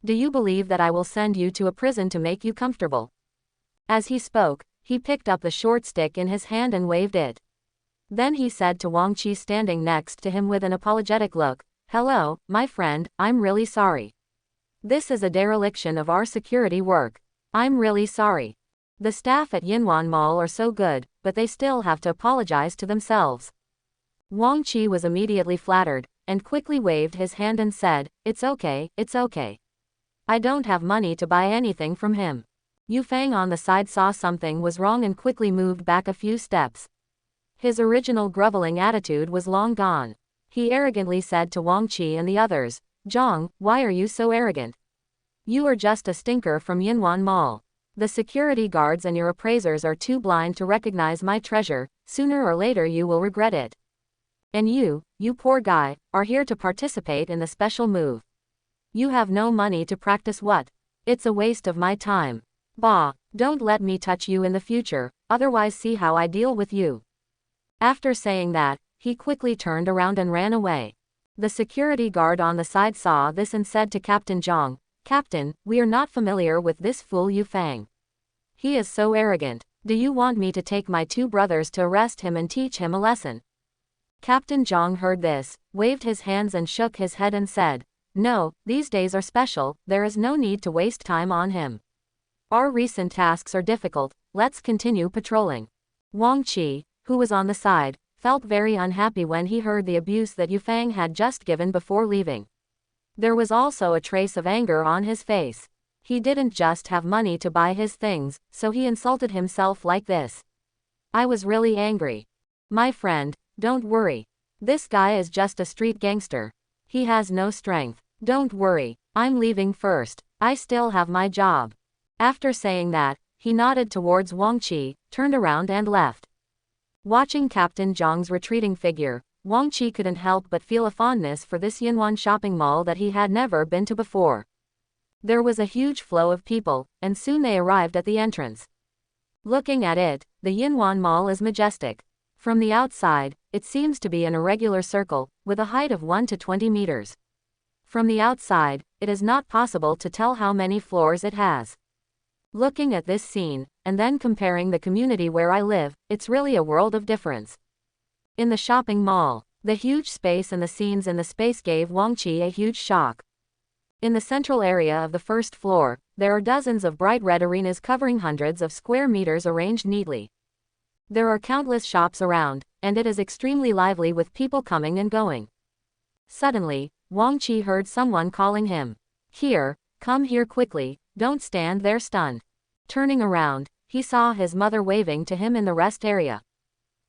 Do you believe that I will send you to a prison to make you comfortable?" As he spoke, he picked up the short stick in his hand and waved it. Then he said to Wang Qi standing next to him with an apologetic look, "Hello, my friend, I'm really sorry. This is a dereliction of our security work. I'm really sorry. The staff at Yinwan Mall are so good, but they still have to apologize to themselves." Wang Qi was immediately flattered, and quickly waved his hand and said, "It's okay, it's okay. I don't have money to buy anything from him." Yu Fang on the side saw something was wrong and quickly moved back a few steps. His original groveling attitude was long gone. He arrogantly said to Wang Qi and the others, "Zhang, why are you so arrogant? You are just a stinker from Yinwan Mall. The security guards and your appraisers are too blind to recognize my treasure. Sooner or later you will regret it. And you poor guy, are here to participate in the special move. You have no money to practice what? It's a waste of my time. Bah, don't let me touch you in the future, otherwise see how I deal with you." After saying that, he quickly turned around and ran away. The security guard on the side saw this and said to Captain Zhang, "Captain, we are not familiar with this fool Yu Fang. He is so arrogant. Do you want me to take my two brothers to arrest him and teach him a lesson?" Captain Zhang heard this, waved his hands and shook his head and said, "No, these days are special, there is no need to waste time on him. Our recent tasks are difficult, let's continue patrolling." Wang Qi, who was on the side, felt very unhappy when he heard the abuse that Yu Fang had just given before leaving. There was also a trace of anger on his face. He didn't just have money to buy his things, so he insulted himself like this. "I was really angry. My friend, don't worry. This guy is just a street gangster. He has no strength. Don't worry, I'm leaving first. I still have my job." After saying that, he nodded towards Wang Qi, turned around and left. Watching Captain Zhang's retreating figure, Wang Qi couldn't help but feel a fondness for this Yinwan shopping mall that he had never been to before. There was a huge flow of people, and soon they arrived at the entrance. Looking at it, the Yinwan Mall is majestic. From the outside, it seems to be an irregular circle, with a height of 1 to 20 meters. From the outside, it is not possible to tell how many floors it has. Looking at this scene, and then comparing the community where I live, it's really a world of difference. In the shopping mall, the huge space and the scenes in the space gave Wang Qi a huge shock. In the central area of the first floor, there are dozens of bright red arenas covering hundreds of square meters arranged neatly. There are countless shops around, and it is extremely lively with people coming and going. Suddenly, Wang Qi heard someone calling him. Here, come here quickly, don't stand there stunned. Turning around, he saw his mother waving to him in the rest area.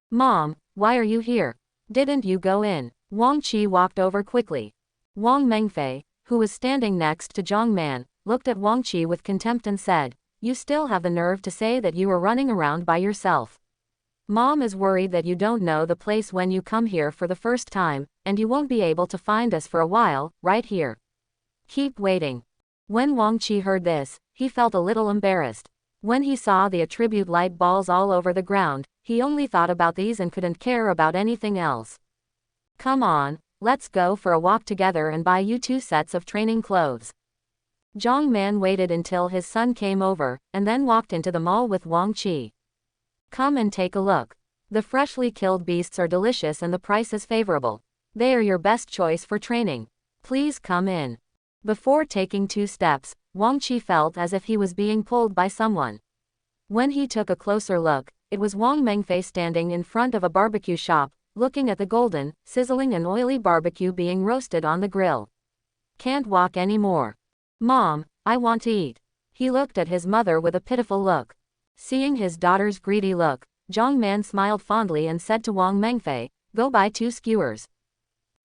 Mom, why are you here? Didn't you go in? Wang Qi walked over quickly. Wang Mengfei, who was standing next to Zhang Man, looked at Wang Qi with contempt and said, "You still have the nerve to say that you were running around by yourself. Mom is worried that you don't know the place when you come here for the first time, and you won't be able to find us for a while, right here. Keep waiting." When Wang Qi heard this, he felt a little embarrassed. When he saw the attribute light balls all over the ground, he only thought about these and couldn't care about anything else. Come on, let's go for a walk together and buy you 2 sets of training clothes. Zhang Man waited until his son came over, and then walked into the mall with Wang Qi. Come and take a look. The freshly killed beasts are delicious and the price is favorable. They are your best choice for training. Please come in. Before taking 2 steps, Wang Qi felt as if he was being pulled by someone. When he took a closer look, it was Wang Mengfei standing in front of a barbecue shop, looking at the golden, sizzling and oily barbecue being roasted on the grill. Can't walk anymore. Mom, I want to eat. He looked at his mother with a pitiful look. Seeing his daughter's greedy look, Zhang Man smiled fondly and said to Wang Mengfei, "Go buy 2 skewers.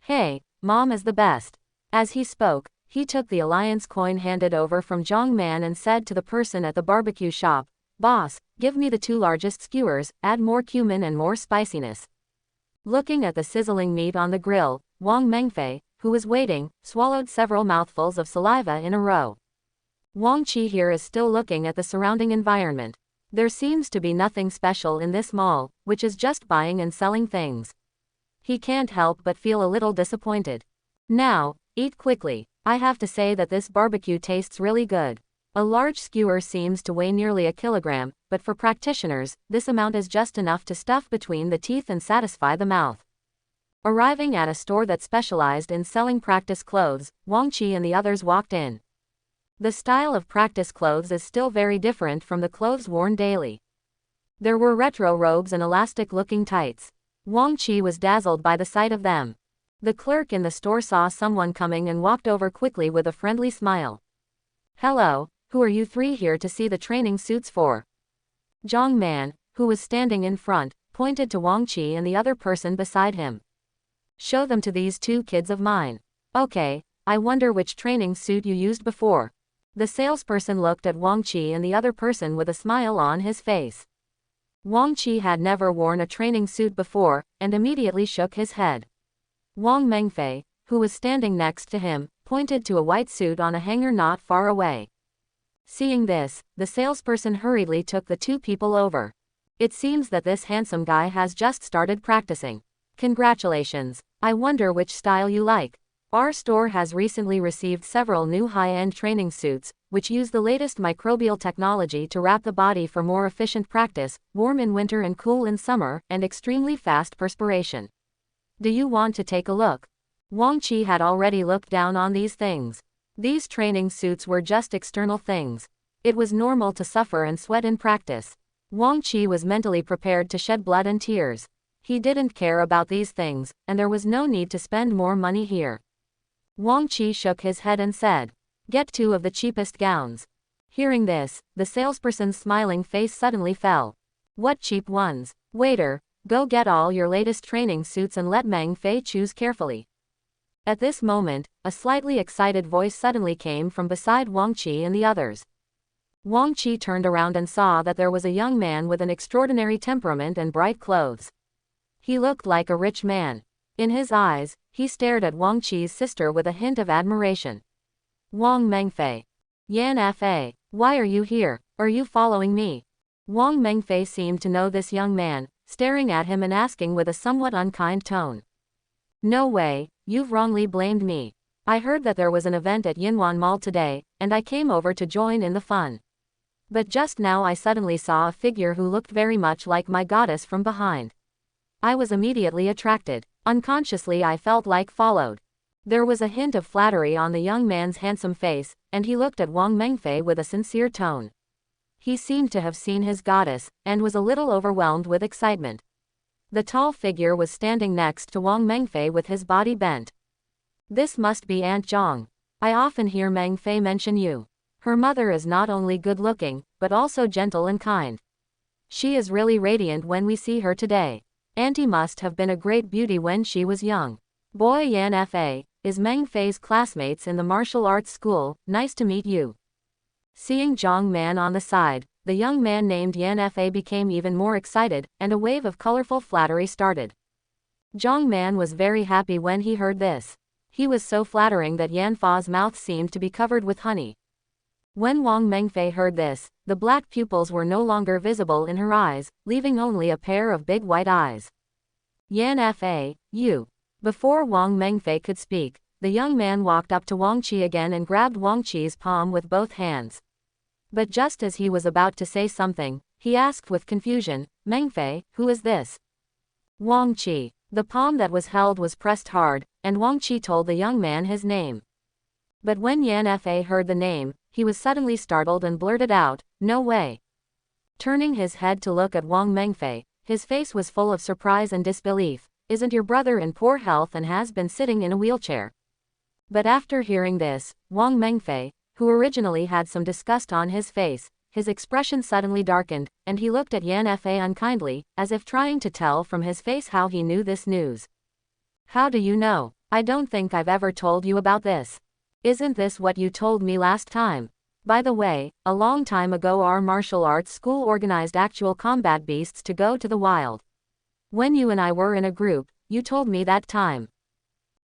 Hey, Mom is the best." As he spoke, he took the alliance coin handed over from Zhang Man and said to the person at the barbecue shop, "Boss, give me the 2 largest skewers, add more cumin and more spiciness." Looking at the sizzling meat on the grill, Wang Mengfei, who was waiting, swallowed several mouthfuls of saliva in a row. Wang Qi here is still looking at the surrounding environment. There seems to be nothing special in this mall, which is just buying and selling things. He can't help but feel a little disappointed. Now, eat quickly. I have to say that this barbecue tastes really good. A large skewer seems to weigh nearly a kilogram, but for practitioners, this amount is just enough to stuff between the teeth and satisfy the mouth. Arriving at a store that specialized in selling practice clothes, Wang Qi and the others walked in. The style of practice clothes is still very different from the clothes worn daily. There were retro robes and elastic-looking tights. Wang Qi was dazzled by the sight of them. The clerk in the store saw someone coming and walked over quickly with a friendly smile. "Hello, who are you 3 here to see the training suits for?" Zhang Man, who was standing in front, pointed to Wang Qi and the other person beside him. "Show them to these 2 kids of mine." "Okay, I wonder which training suit you used before." The salesperson looked at Wang Qi and the other person with a smile on his face. Wang Qi had never worn a training suit before, and immediately shook his head. Wang Mengfei, who was standing next to him, pointed to a white suit on a hanger not far away. Seeing this, the salesperson hurriedly took the 2 people over. "It seems that this handsome guy has just started practicing. Congratulations. I wonder which style you like. Our store has recently received several new high-end training suits, which use the latest microbial technology to wrap the body for more efficient practice, warm in winter and cool in summer, and extremely fast perspiration. Do you want to take a look?" Wang Qi had already looked down on these things. These training suits were just external things. It was normal to suffer and sweat in practice. Wang Qi was mentally prepared to shed blood and tears. He didn't care about these things, and there was no need to spend more money here. Wang Qi shook his head and said, "Get 2 of the cheapest gowns." Hearing this, the salesperson's smiling face suddenly fell. "What cheap ones? Waiter, go get all your latest training suits and let Meng Fei choose carefully." At this moment, a slightly excited voice suddenly came from beside Wang Qi and the others. Wang Qi turned around and saw that there was a young man with an extraordinary temperament and bright clothes. He looked like a rich man. In his eyes, he stared at Wang Qi's sister with a hint of admiration. Wang Mengfei. Yan Fa. Why are you here? Are you following me? Wang Mengfei seemed to know this young man, staring at him and asking with a somewhat unkind tone. No way, you've wrongly blamed me. I heard that there was an event at Yinwan Mall today, and I came over to join in the fun. But just now I suddenly saw a figure who looked very much like my goddess from behind. I was immediately attracted. Unconsciously I felt like followed. There was a hint of flattery on the young man's handsome face, and he looked at Wang Mengfei with a sincere tone. He seemed to have seen his goddess, and was a little overwhelmed with excitement. The tall figure was standing next to Wang Mengfei with his body bent. This must be Aunt Zhang. I often hear Mengfei mention you. Her mother is not only good-looking, but also gentle and kind. She is really radiant when we see her today. Auntie must have been a great beauty when she was young. Boy Yan Fa, is Mengfei's classmates in the martial arts school, nice to meet you. Seeing Zhang Man on the side, the young man named Yan Fa became even more excited, and a wave of colorful flattery started. Zhang Man was very happy when he heard this. He was so flattering that Yan Fa's mouth seemed to be covered with honey. When Wang Mengfei heard this, the black pupils were no longer visible in her eyes, leaving only a pair of big white eyes. Yan Fa, you. Before Wang Mengfei could speak, the young man walked up to Wang Qi again and grabbed Wang Qi's palm with both hands. But just as he was about to say something, he asked with confusion, Mengfei, who is this? Wang Qi. The palm that was held was pressed hard, and Wang Qi told the young man his name. But when Yan Fa heard the name, he was suddenly startled and blurted out, no way. Turning his head to look at Wang Mengfei, his face was full of surprise and disbelief. Isn't your brother in poor health and has been sitting in a wheelchair? But after hearing this, Wang Mengfei, who originally had some disgust on his face, his expression suddenly darkened, and he looked at Yan Fa unkindly, as if trying to tell from his face how he knew this news. How do you know? I don't think I've ever told you about this. Isn't this what you told me last time? By the way, a long time ago our martial arts school organized actual combat beasts to go to the wild. When you and I were in a group, you told me that time.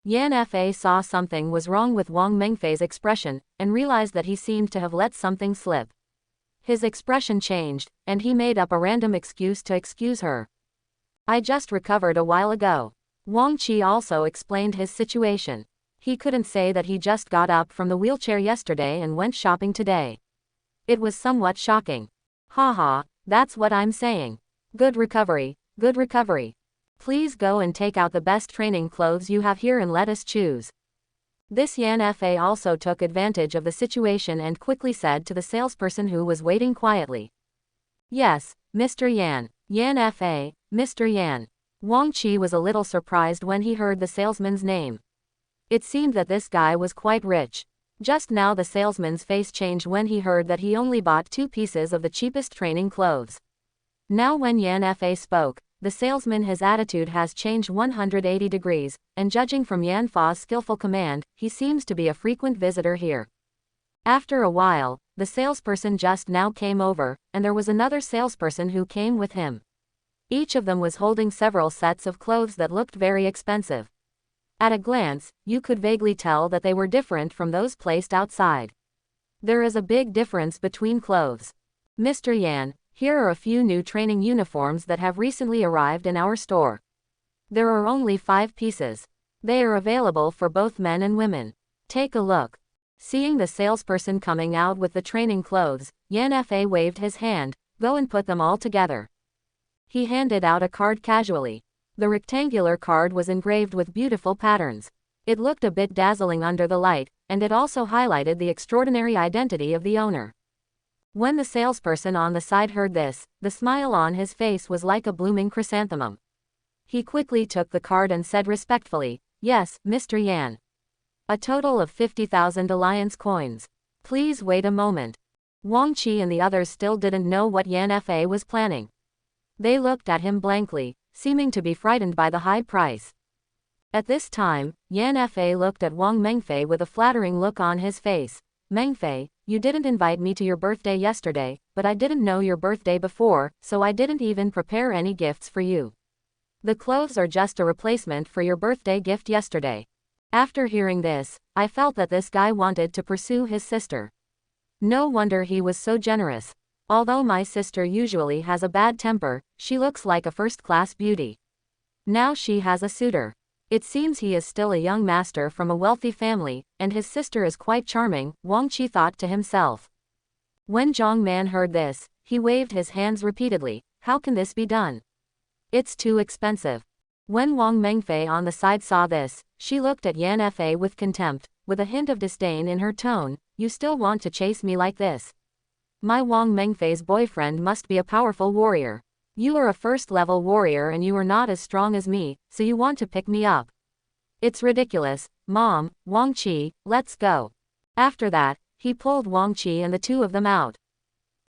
Yan Fa saw something was wrong with Wang Mengfei's expression, and realized that he seemed to have let something slip. His expression changed, and he made up a random excuse to excuse her. I just recovered a while ago. Wang Qi also explained his situation. He couldn't say that he just got up from the wheelchair yesterday and went shopping today. It was somewhat shocking. Haha, that's what I'm saying. Good recovery, good recovery. Please go and take out the best training clothes you have here and let us choose. This Yan Fa also took advantage of the situation and quickly said to the salesperson who was waiting quietly. Yes, Mr. Yan. Yan Fa, Mr. Yan. Wang Qi was a little surprised when he heard the salesman's name. It seemed that this guy was quite rich. Just now the salesman's face changed when he heard that he only bought 2 pieces of the cheapest training clothes. Now when Yan Fa spoke, the salesman his attitude has changed 180 degrees, and judging from Yan Fa's skillful command, he seems to be a frequent visitor here. After a while, the salesperson just now came over, and there was another salesperson who came with him. Each of them was holding several sets of clothes that looked very expensive. At a glance, you could vaguely tell that they were different from those placed outside. There is a big difference between clothes. Mr. Yan, here are a few new training uniforms that have recently arrived in our store. There are only 5 pieces. They are available for both men and women. Take a look. Seeing the salesperson coming out with the training clothes, Yan Fa waved his hand, go and put them all together. He handed out a card casually. The rectangular card was engraved with beautiful patterns. It looked a bit dazzling under the light, and it also highlighted the extraordinary identity of the owner. When the salesperson on the side heard this, the smile on his face was like a blooming chrysanthemum. He quickly took the card and said respectfully, yes, Mr. Yan. A total of 50,000 alliance coins. Please wait a moment. Wang Qi and the others still didn't know what Yan Fa was planning. They looked at him blankly, seeming to be frightened by the high price. At this time, Yan Fa looked at Wang Mengfei with a flattering look on his face. Mengfei, you didn't invite me to your birthday yesterday, but I didn't know your birthday before, so I didn't even prepare any gifts for you. The clothes are just a replacement for your birthday gift yesterday. After hearing this, I felt that this guy wanted to pursue his sister. No wonder he was so generous. Although my sister usually has a bad temper, she looks like a first-class beauty. Now she has a suitor. It seems he is still a young master from a wealthy family, and his sister is quite charming, Wang Qi thought to himself. When Zhang Man heard this, he waved his hands repeatedly. How can this be done? It's too expensive. When Wang Mengfei on the side saw this, she looked at Yan Fa with contempt, with a hint of disdain in her tone. You still want to chase me like this? My Wang Mengfei's boyfriend must be a powerful warrior. You are a first-level warrior and you are not as strong as me, so you want to pick me up. It's ridiculous, Mom, Wang Qi, let's go. After that, he pulled Wang Qi and the two of them out.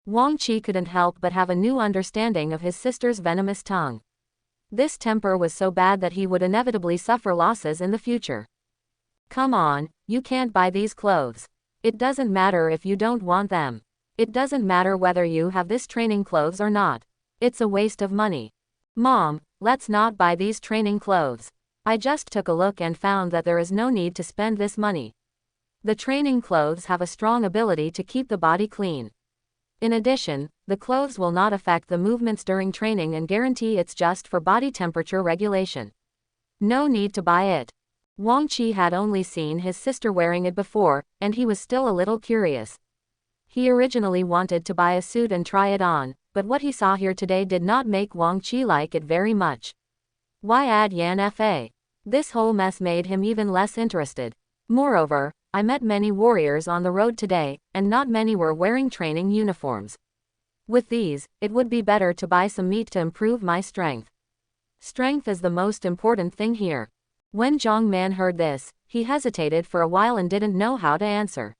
Wang Qi couldn't help but have a new understanding of his sister's venomous tongue. This temper was so bad that he would inevitably suffer losses in the future. Come on, you can't buy these clothes. It doesn't matter if you don't want them. It doesn't matter whether you have this training clothes or not. It's a waste of money. Mom, let's not buy these training clothes. I just took a look and found that there is no need to spend this money. The training clothes have a strong ability to keep the body clean. In addition, the clothes will not affect the movements during training and guarantee it's just for body temperature regulation. No need to buy it. Wang Qi had only seen his sister wearing it before, and he was still a little curious. He originally wanted to buy a suit and try it on, but what he saw here today did not make Wang Qi like it very much. Why add Yan Fa? This whole mess made him even less interested. Moreover, I met many warriors on the road today, and not many were wearing training uniforms. With these, it would be better to buy some meat to improve my strength. Strength is the most important thing here. When Zhang Man heard this, he hesitated for a while and didn't know how to answer.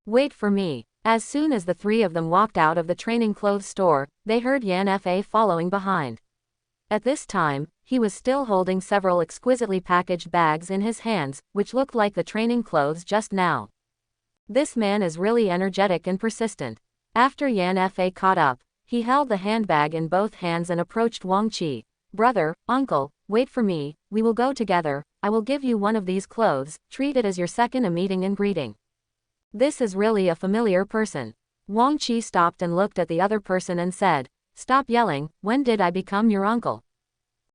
Wait for me. As soon as the three of them walked out of the training clothes store, they heard Yan Fa following behind. At this time, he was still holding several exquisitely packaged bags in his hands, which looked like the training clothes just now. This man is really energetic and persistent. After Yan Fa caught up, he held the handbag in both hands and approached Wang Qi. Brother, uncle, wait for me, we will go together, I will give you one of these clothes, treat it as your second meeting and greeting. This is really a familiar person. Wang Qi stopped and looked at the other person and said, Stop yelling, when did I become your uncle?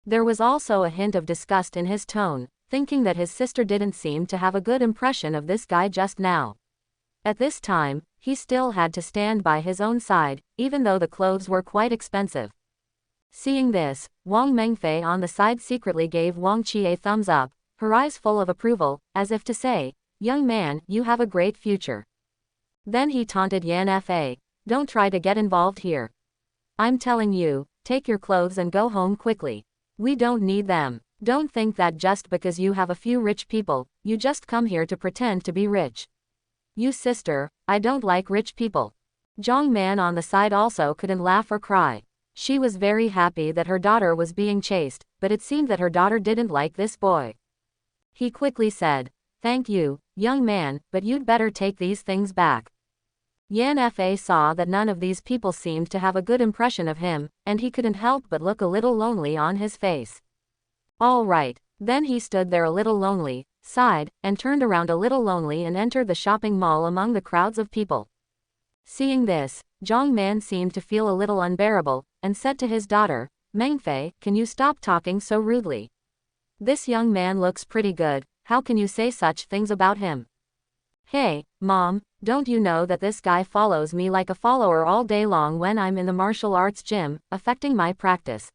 There was also a hint of disgust in his tone, thinking that his sister didn't seem to have a good impression of this guy just now. At this time, he still had to stand by his own side, even though the clothes were quite expensive. Seeing this, Wang Mengfei on the side secretly gave Wang Qi a thumbs up, her eyes full of approval, as if to say, Young man, you have a great future. Then he taunted Yan Fa, Don't try to get involved here. I'm telling you, take your clothes and go home quickly. We don't need them. Don't think that just because you have a few rich people, you just come here to pretend to be rich. You sister, I don't like rich people. Zhang Man on the side also couldn't laugh or cry. She was very happy that her daughter was being chased, but it seemed that her daughter didn't like this boy. He quickly said, Thank you, young man, but you'd better take these things back. Yan Fa saw that none of these people seemed to have a good impression of him, and he couldn't help but look a little lonely on his face. All right, then he stood there a little lonely, sighed, and turned around a little lonely and entered the shopping mall among the crowds of people. Seeing this, Zhang Man seemed to feel a little unbearable, and said to his daughter, Mengfei, can you stop talking so rudely? This young man looks pretty good, how can you say such things about him? Hey, Mom, don't you know that this guy follows me like a follower all day long when I'm in the martial arts gym, affecting my practice?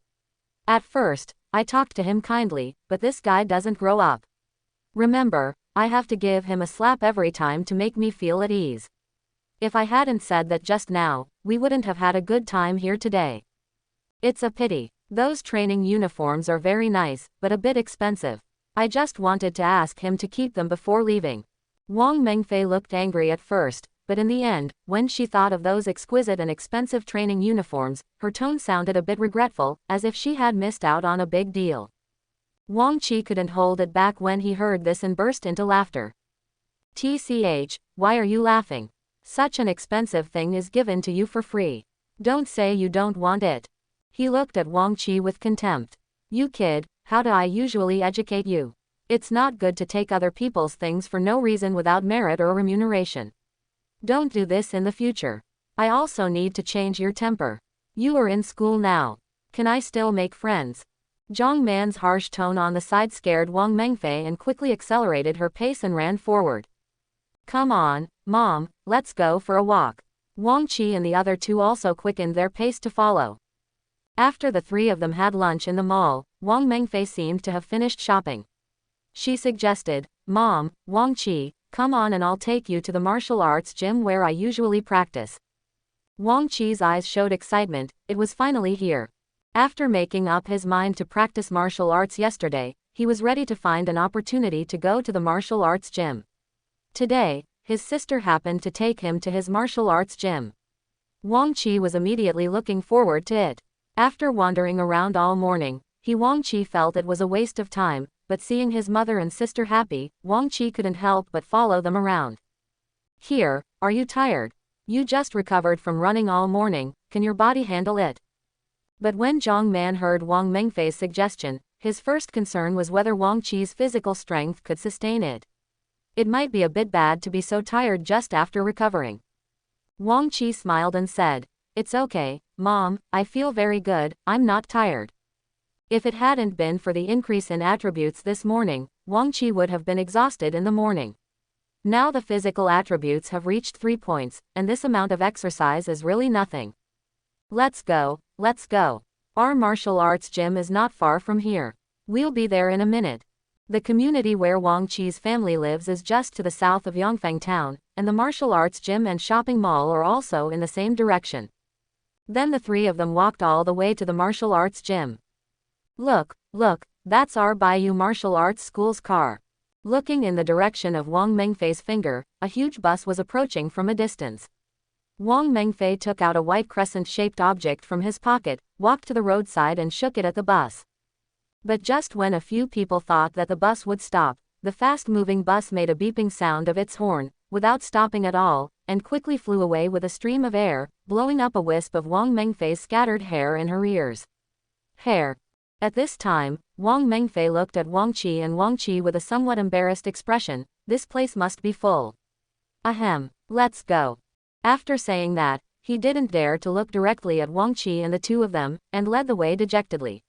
At first, I talked to him kindly, but this guy doesn't grow up. Remember, I have to give him a slap every time to make me feel at ease. If I hadn't said that just now, we wouldn't have had a good time here today. It's a pity. Those training uniforms are very nice, but a bit expensive. I just wanted to ask him to keep them before leaving. Wang Mengfei looked angry at first, but in the end, when she thought of those exquisite and expensive training uniforms, her tone sounded a bit regretful, as if she had missed out on a big deal. Wang Qi couldn't hold it back when he heard this and burst into laughter. TCH, why are you laughing? Such an expensive thing is given to you for free. Don't say you don't want it. He looked at Wang Qi with contempt. You kid, how do I usually educate you? It's not good to take other people's things for no reason without merit or remuneration. Don't do this in the future. I also need to change your temper. You are in school now. Can I still make friends? Zhang Man's harsh tone on the side scared Wang Mengfei and quickly accelerated her pace and ran forward. Come on, Mom, let's go for a walk. Wang Qi and the other two also quickened their pace to follow. After the three of them had lunch in the mall, Wang Mengfei seemed to have finished shopping. She suggested, Mom, Wang Qi, come on and I'll take you to the martial arts gym where I usually practice. Wang Qi's eyes showed excitement, it was finally here. After making up his mind to practice martial arts yesterday, he was ready to find an opportunity to go to the martial arts gym. Today, his sister happened to take him to his martial arts gym. Wang Qi was immediately looking forward to it. After wandering around all morning, Wang Qi felt it was a waste of time, but seeing his mother and sister happy, Wang Qi couldn't help but follow them around. Here, are you tired? You just recovered from running all morning, can your body handle it? But when Zhang Man heard Wang Mengfei's suggestion, his first concern was whether Wang Qi's physical strength could sustain it. It might be a bit bad to be so tired just after recovering. Wang Qi smiled and said, It's okay, Mom, I feel very good, I'm not tired. If it hadn't been for the increase in attributes this morning, Wang Qi would have been exhausted in the morning. Now the physical attributes have reached 3 points, and this amount of exercise is really nothing. Let's go, let's go. Our martial arts gym is not far from here. We'll be there in a minute. The community where Wang Qi's family lives is just to the south of Yongfeng town, and the martial arts gym and shopping mall are also in the same direction. Then the three of them walked all the way to the martial arts gym. Look, that's our Baiyu Martial Arts School's car. Looking in the direction of Wang Mengfei's finger, a huge bus was approaching from a distance. Wang Mengfei took out a white crescent-shaped object from his pocket, walked to the roadside and shook it at the bus. But just when a few people thought that the bus would stop, the fast-moving bus made a beeping sound of its horn, without stopping at all, and quickly flew away with a stream of air, blowing up a wisp of Wang Mengfei's scattered hair in her ears. Hair. At this time, Wang Mengfei looked at Wang Qi and Wang Qi with a somewhat embarrassed expression, this place must be full. Ahem, let's go. After saying that, he didn't dare to look directly at Wang Qi and the two of them, and led the way dejectedly.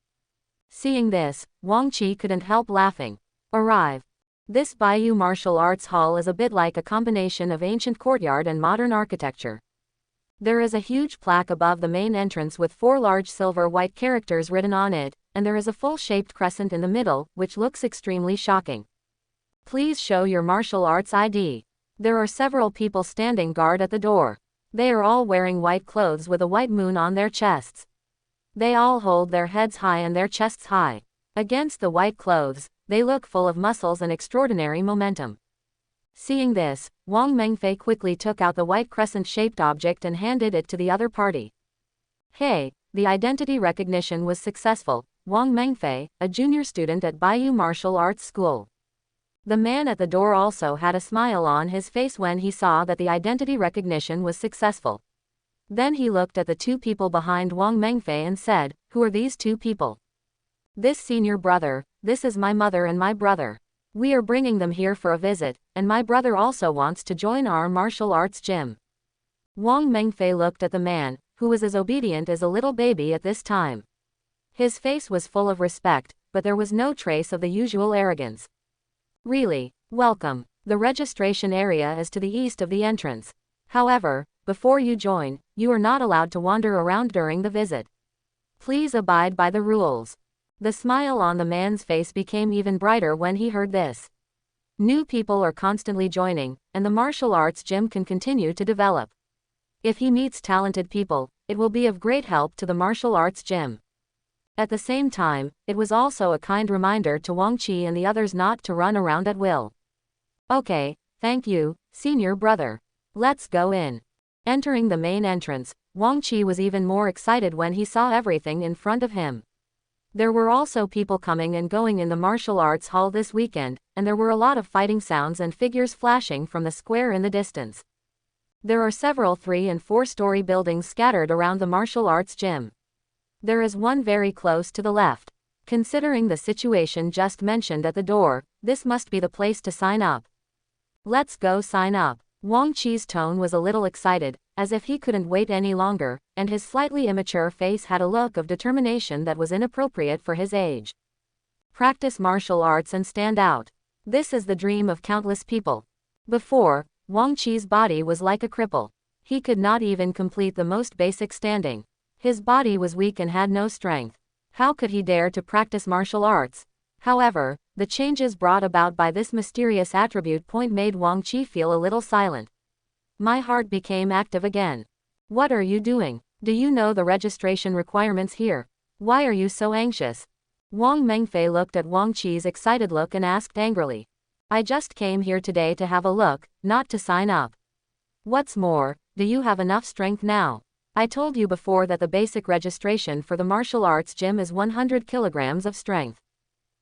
Seeing this, Wang Qi couldn't help laughing. Arrive. This Baiyu Martial Arts Hall is a bit like a combination of ancient courtyard and modern architecture. There is a huge plaque above the main entrance with 4 large silver-white characters written on it, and there is a full-shaped crescent in the middle, which looks extremely shocking. Please show your martial arts ID. There are several people standing guard at the door. They are all wearing white clothes with a white moon on their chests. They all hold their heads high and their chests high. Against the white clothes, they look full of muscles and extraordinary momentum. Seeing this, Wang Mengfei quickly took out the white crescent-shaped object and handed it to the other party. Hey, the identity recognition was successful, Wang Mengfei, a junior student at Baiyu Martial Arts School. The man at the door also had a smile on his face when he saw that the identity recognition was successful. Then he looked at the 2 people behind Wang Mengfei and said, Who are these 2 people? This senior brother, this is my mother and my brother. We are bringing them here for a visit, and my brother also wants to join our martial arts gym. Wang Mengfei looked at the man, who was as obedient as a little baby at this time. His face was full of respect, but there was no trace of the usual arrogance. Really, welcome. The registration area is to the east of the entrance. However, before you join, you are not allowed to wander around during the visit. Please abide by the rules. The smile on the man's face became even brighter when he heard this. New people are constantly joining, and the martial arts gym can continue to develop. If he meets talented people, it will be of great help to the martial arts gym. At the same time, it was also a kind reminder to Wang Qi and the others not to run around at will. Okay, thank you, senior brother. Let's go in. Entering the main entrance, Wang Qi was even more excited when he saw everything in front of him. There were also people coming and going in the martial arts hall this weekend, and there were a lot of fighting sounds and figures flashing from the square in the distance. There are several 3- and 4-story buildings scattered around the martial arts gym. There is one very close to the left. Considering the situation just mentioned at the door, this must be the place to sign up. Let's go sign up. Wang Qi's tone was a little excited, as if he couldn't wait any longer, and his slightly immature face had a look of determination that was inappropriate for his age. Practice martial arts and stand out. This is the dream of countless people. Before, Wang Qi's body was like a cripple. He could not even complete the most basic standing. His body was weak and had no strength. How could he dare to practice martial arts? However, the changes brought about by this mysterious attribute point made Wang Qi feel a little silent. My heart became active again. What are you doing? Do you know the registration requirements here? Why are you so anxious? Wang Mengfei looked at Wang Qi's excited look and asked angrily. I just came here today to have a look, not to sign up. What's more, do you have enough strength now? I told you before that the basic registration for the martial arts gym is 100 kilograms of strength.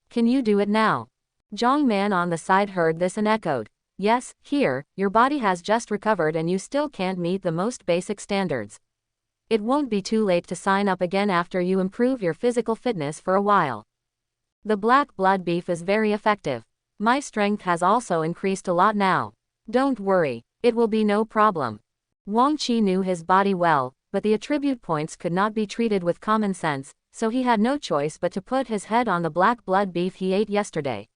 Can you do it now? Zhang Man on the side heard this and echoed. Yes, here, your body has just recovered and you still can't meet the most basic standards. It won't be too late to sign up again after you improve your physical fitness for a while. The black blood beef is very effective. My strength has also increased a lot now. Don't worry, it will be no problem. Wang Qi knew his body well, but the attribute points could not be treated with common sense, so he had no choice but to put his head on the black blood beef he ate yesterday.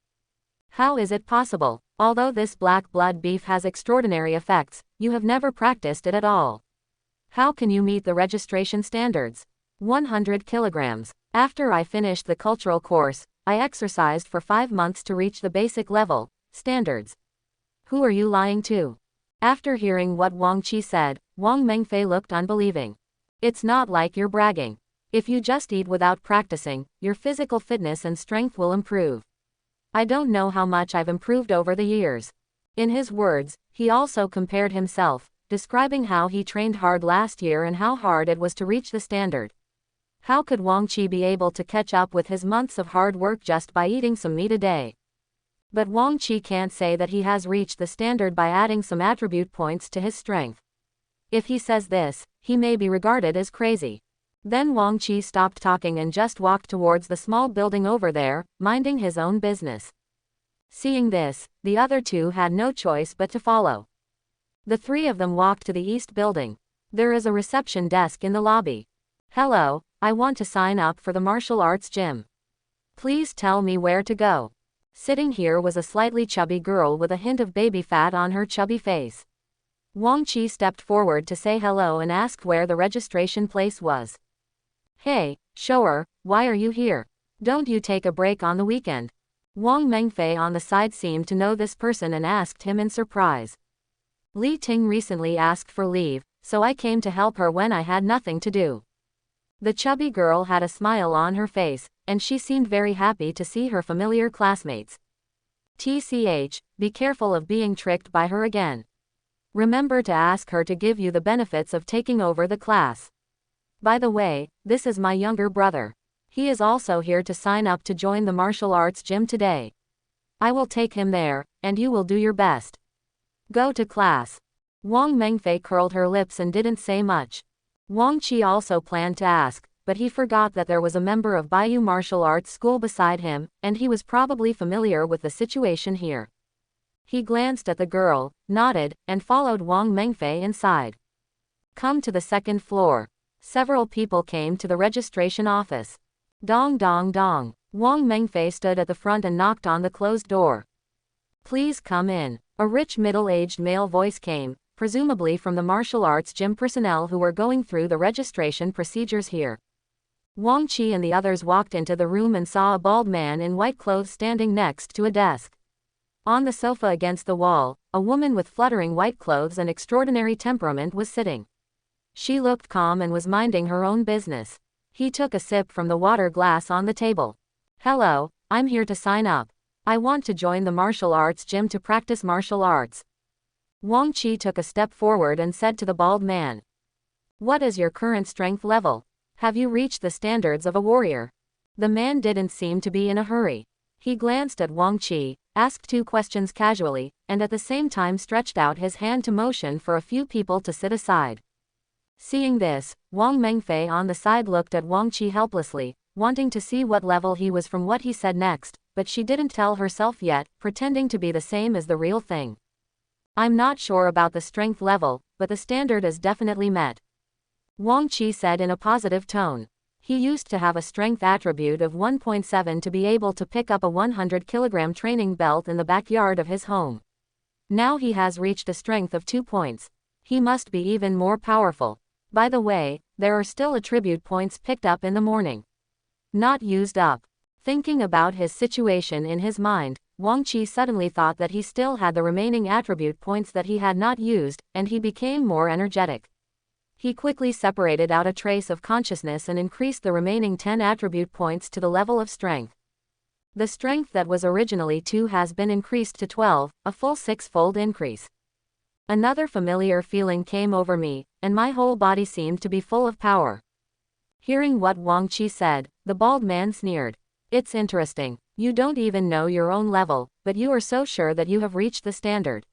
How is it possible? Although this black blood beef has extraordinary effects, you have never practiced it at all. How can you meet the registration standards? 100 kilograms. After I finished the cultural course, I exercised for 5 months to reach the basic level, standards. Who are you lying to? After hearing what Wang Qi said, Wang Mengfei looked unbelieving. It's not like you're bragging. If you just eat without practicing, your physical fitness and strength will improve. I don't know how much I've improved over the years. In his words, he also compared himself, describing how he trained hard last year and how hard it was to reach the standard. How could Wang Qi be able to catch up with his months of hard work just by eating some meat a day? But Wang Qi can't say that he has reached the standard by adding some attribute points to his strength. If he says this, he may be regarded as crazy. Then Wang Qi stopped talking and just walked towards the small building over there, minding his own business. Seeing this, the other two had no choice but to follow. The three of them walked to the east building. There is a reception desk in the lobby. Hello, I want to sign up for the martial arts gym. Please tell me where to go. Sitting here was a slightly chubby girl with a hint of baby fat on her chubby face. Wang Qi stepped forward to say hello and asked where the registration place was. Hey, shower, why are you here? Don't you take a break on the weekend? Wang Mengfei on the side seemed to know this person and asked him in surprise. Li Ting recently asked for leave, so I came to help her when I had nothing to do. The chubby girl had a smile on her face, and she seemed very happy to see her familiar classmates. TCH, be careful of being tricked by her again. Remember to ask her to give you the benefits of taking over the class. By the way, this is my younger brother. He is also here to sign up to join the martial arts gym today. I will take him there, and you will do your best. Go to class. Wang Mengfei curled her lips and didn't say much. Wang Qi also planned to ask, but he forgot that there was a member of Baiyu Martial Arts School beside him, and he was probably familiar with the situation here. He glanced at the girl, nodded, and followed Wang Mengfei inside. Come to the second floor. Several people came to the registration office. Dong dong dong. Wang Mengfei stood at the front and knocked on the closed door. Please come in. A rich middle-aged male voice came, presumably from the martial arts gym personnel who were going through the registration procedures here. Wang Qi and the others walked into the room and saw a bald man in white clothes standing next to a desk. On the sofa against the wall, a woman with fluttering white clothes and extraordinary temperament was sitting. She looked calm and was minding her own business. He took a sip from the water glass on the table. Hello, I'm here to sign up. I want to join the martial arts gym to practice martial arts. Wang Qi took a step forward and said to the bald man. What is your current strength level? Have you reached the standards of a warrior? The man didn't seem to be in a hurry. He glanced at Wang Qi, asked two questions casually, and at the same time stretched out his hand to motion for a few people to sit aside. Seeing this, Wang Mengfei on the side looked at Wang Qi helplessly, wanting to see what level he was from what he said next, but she didn't tell herself yet, pretending to be the same as the real thing. I'm not sure about the strength level, but the standard is definitely met. Wang Qi said in a positive tone. He used to have a strength attribute of 1.7 to be able to pick up a 100-kilogram training belt in the backyard of his home. Now he has reached a strength of 2 points. He must be even more powerful. By the way, there are still attribute points picked up in the morning. Not used up. Thinking about his situation in his mind, Wang Qi suddenly thought that he still had the remaining attribute points that he had not used, and he became more energetic. He quickly separated out a trace of consciousness and increased the remaining 10 attribute points to the level of strength. The strength that was originally 2 has been increased to 12, a full 6-fold increase. Another familiar feeling came over me, and my whole body seemed to be full of power. Hearing what Wang Qi said, the bald man sneered. It's interesting. You don't even know your own level, but you are so sure that you have reached the standard.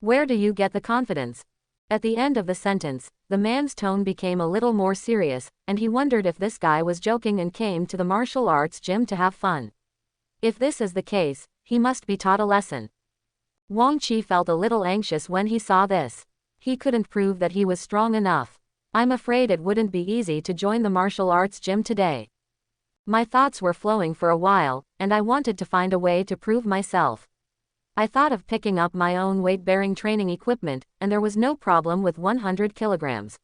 Where do you get the confidence? At the end of the sentence, the man's tone became a little more serious, and he wondered if this guy was joking and came to the martial arts gym to have fun. If this is the case, he must be taught a lesson. Wang Qi felt a little anxious when he saw this. He couldn't prove that he was strong enough. I'm afraid it wouldn't be easy to join the martial arts gym today. My thoughts were flowing for a while, and I wanted to find a way to prove myself. I thought of picking up my own weight-bearing training equipment, and there was no problem with 100 kilograms.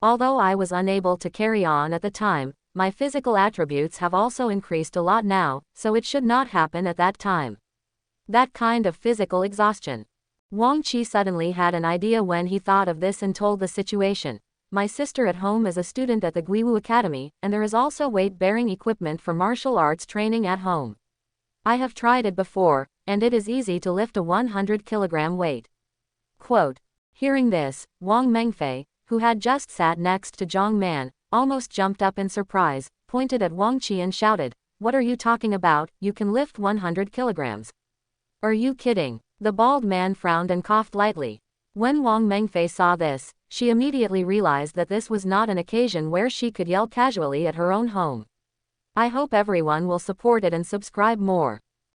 Although I was unable to carry on at the time, my physical attributes have also increased a lot now, so it should not happen at that time. That kind of physical exhaustion. Wang Qi suddenly had an idea when he thought of this and told the situation. My sister at home is a student at the Guiwu Academy, and there is also weight-bearing equipment for martial arts training at home. I have tried it before, and it is easy to lift a 100-kilogram weight. Quote. Hearing this, Wang Mengfei, who had just sat next to Zhang Man, almost jumped up in surprise, pointed at Wang Qi and shouted, "What are you talking about? You can lift 100 kilograms. Are you kidding?" The bald man frowned and coughed lightly. When Wang Mengfei saw this, she immediately realized that this was not an occasion where she could yell casually at her own home. I hope everyone will support it and subscribe more.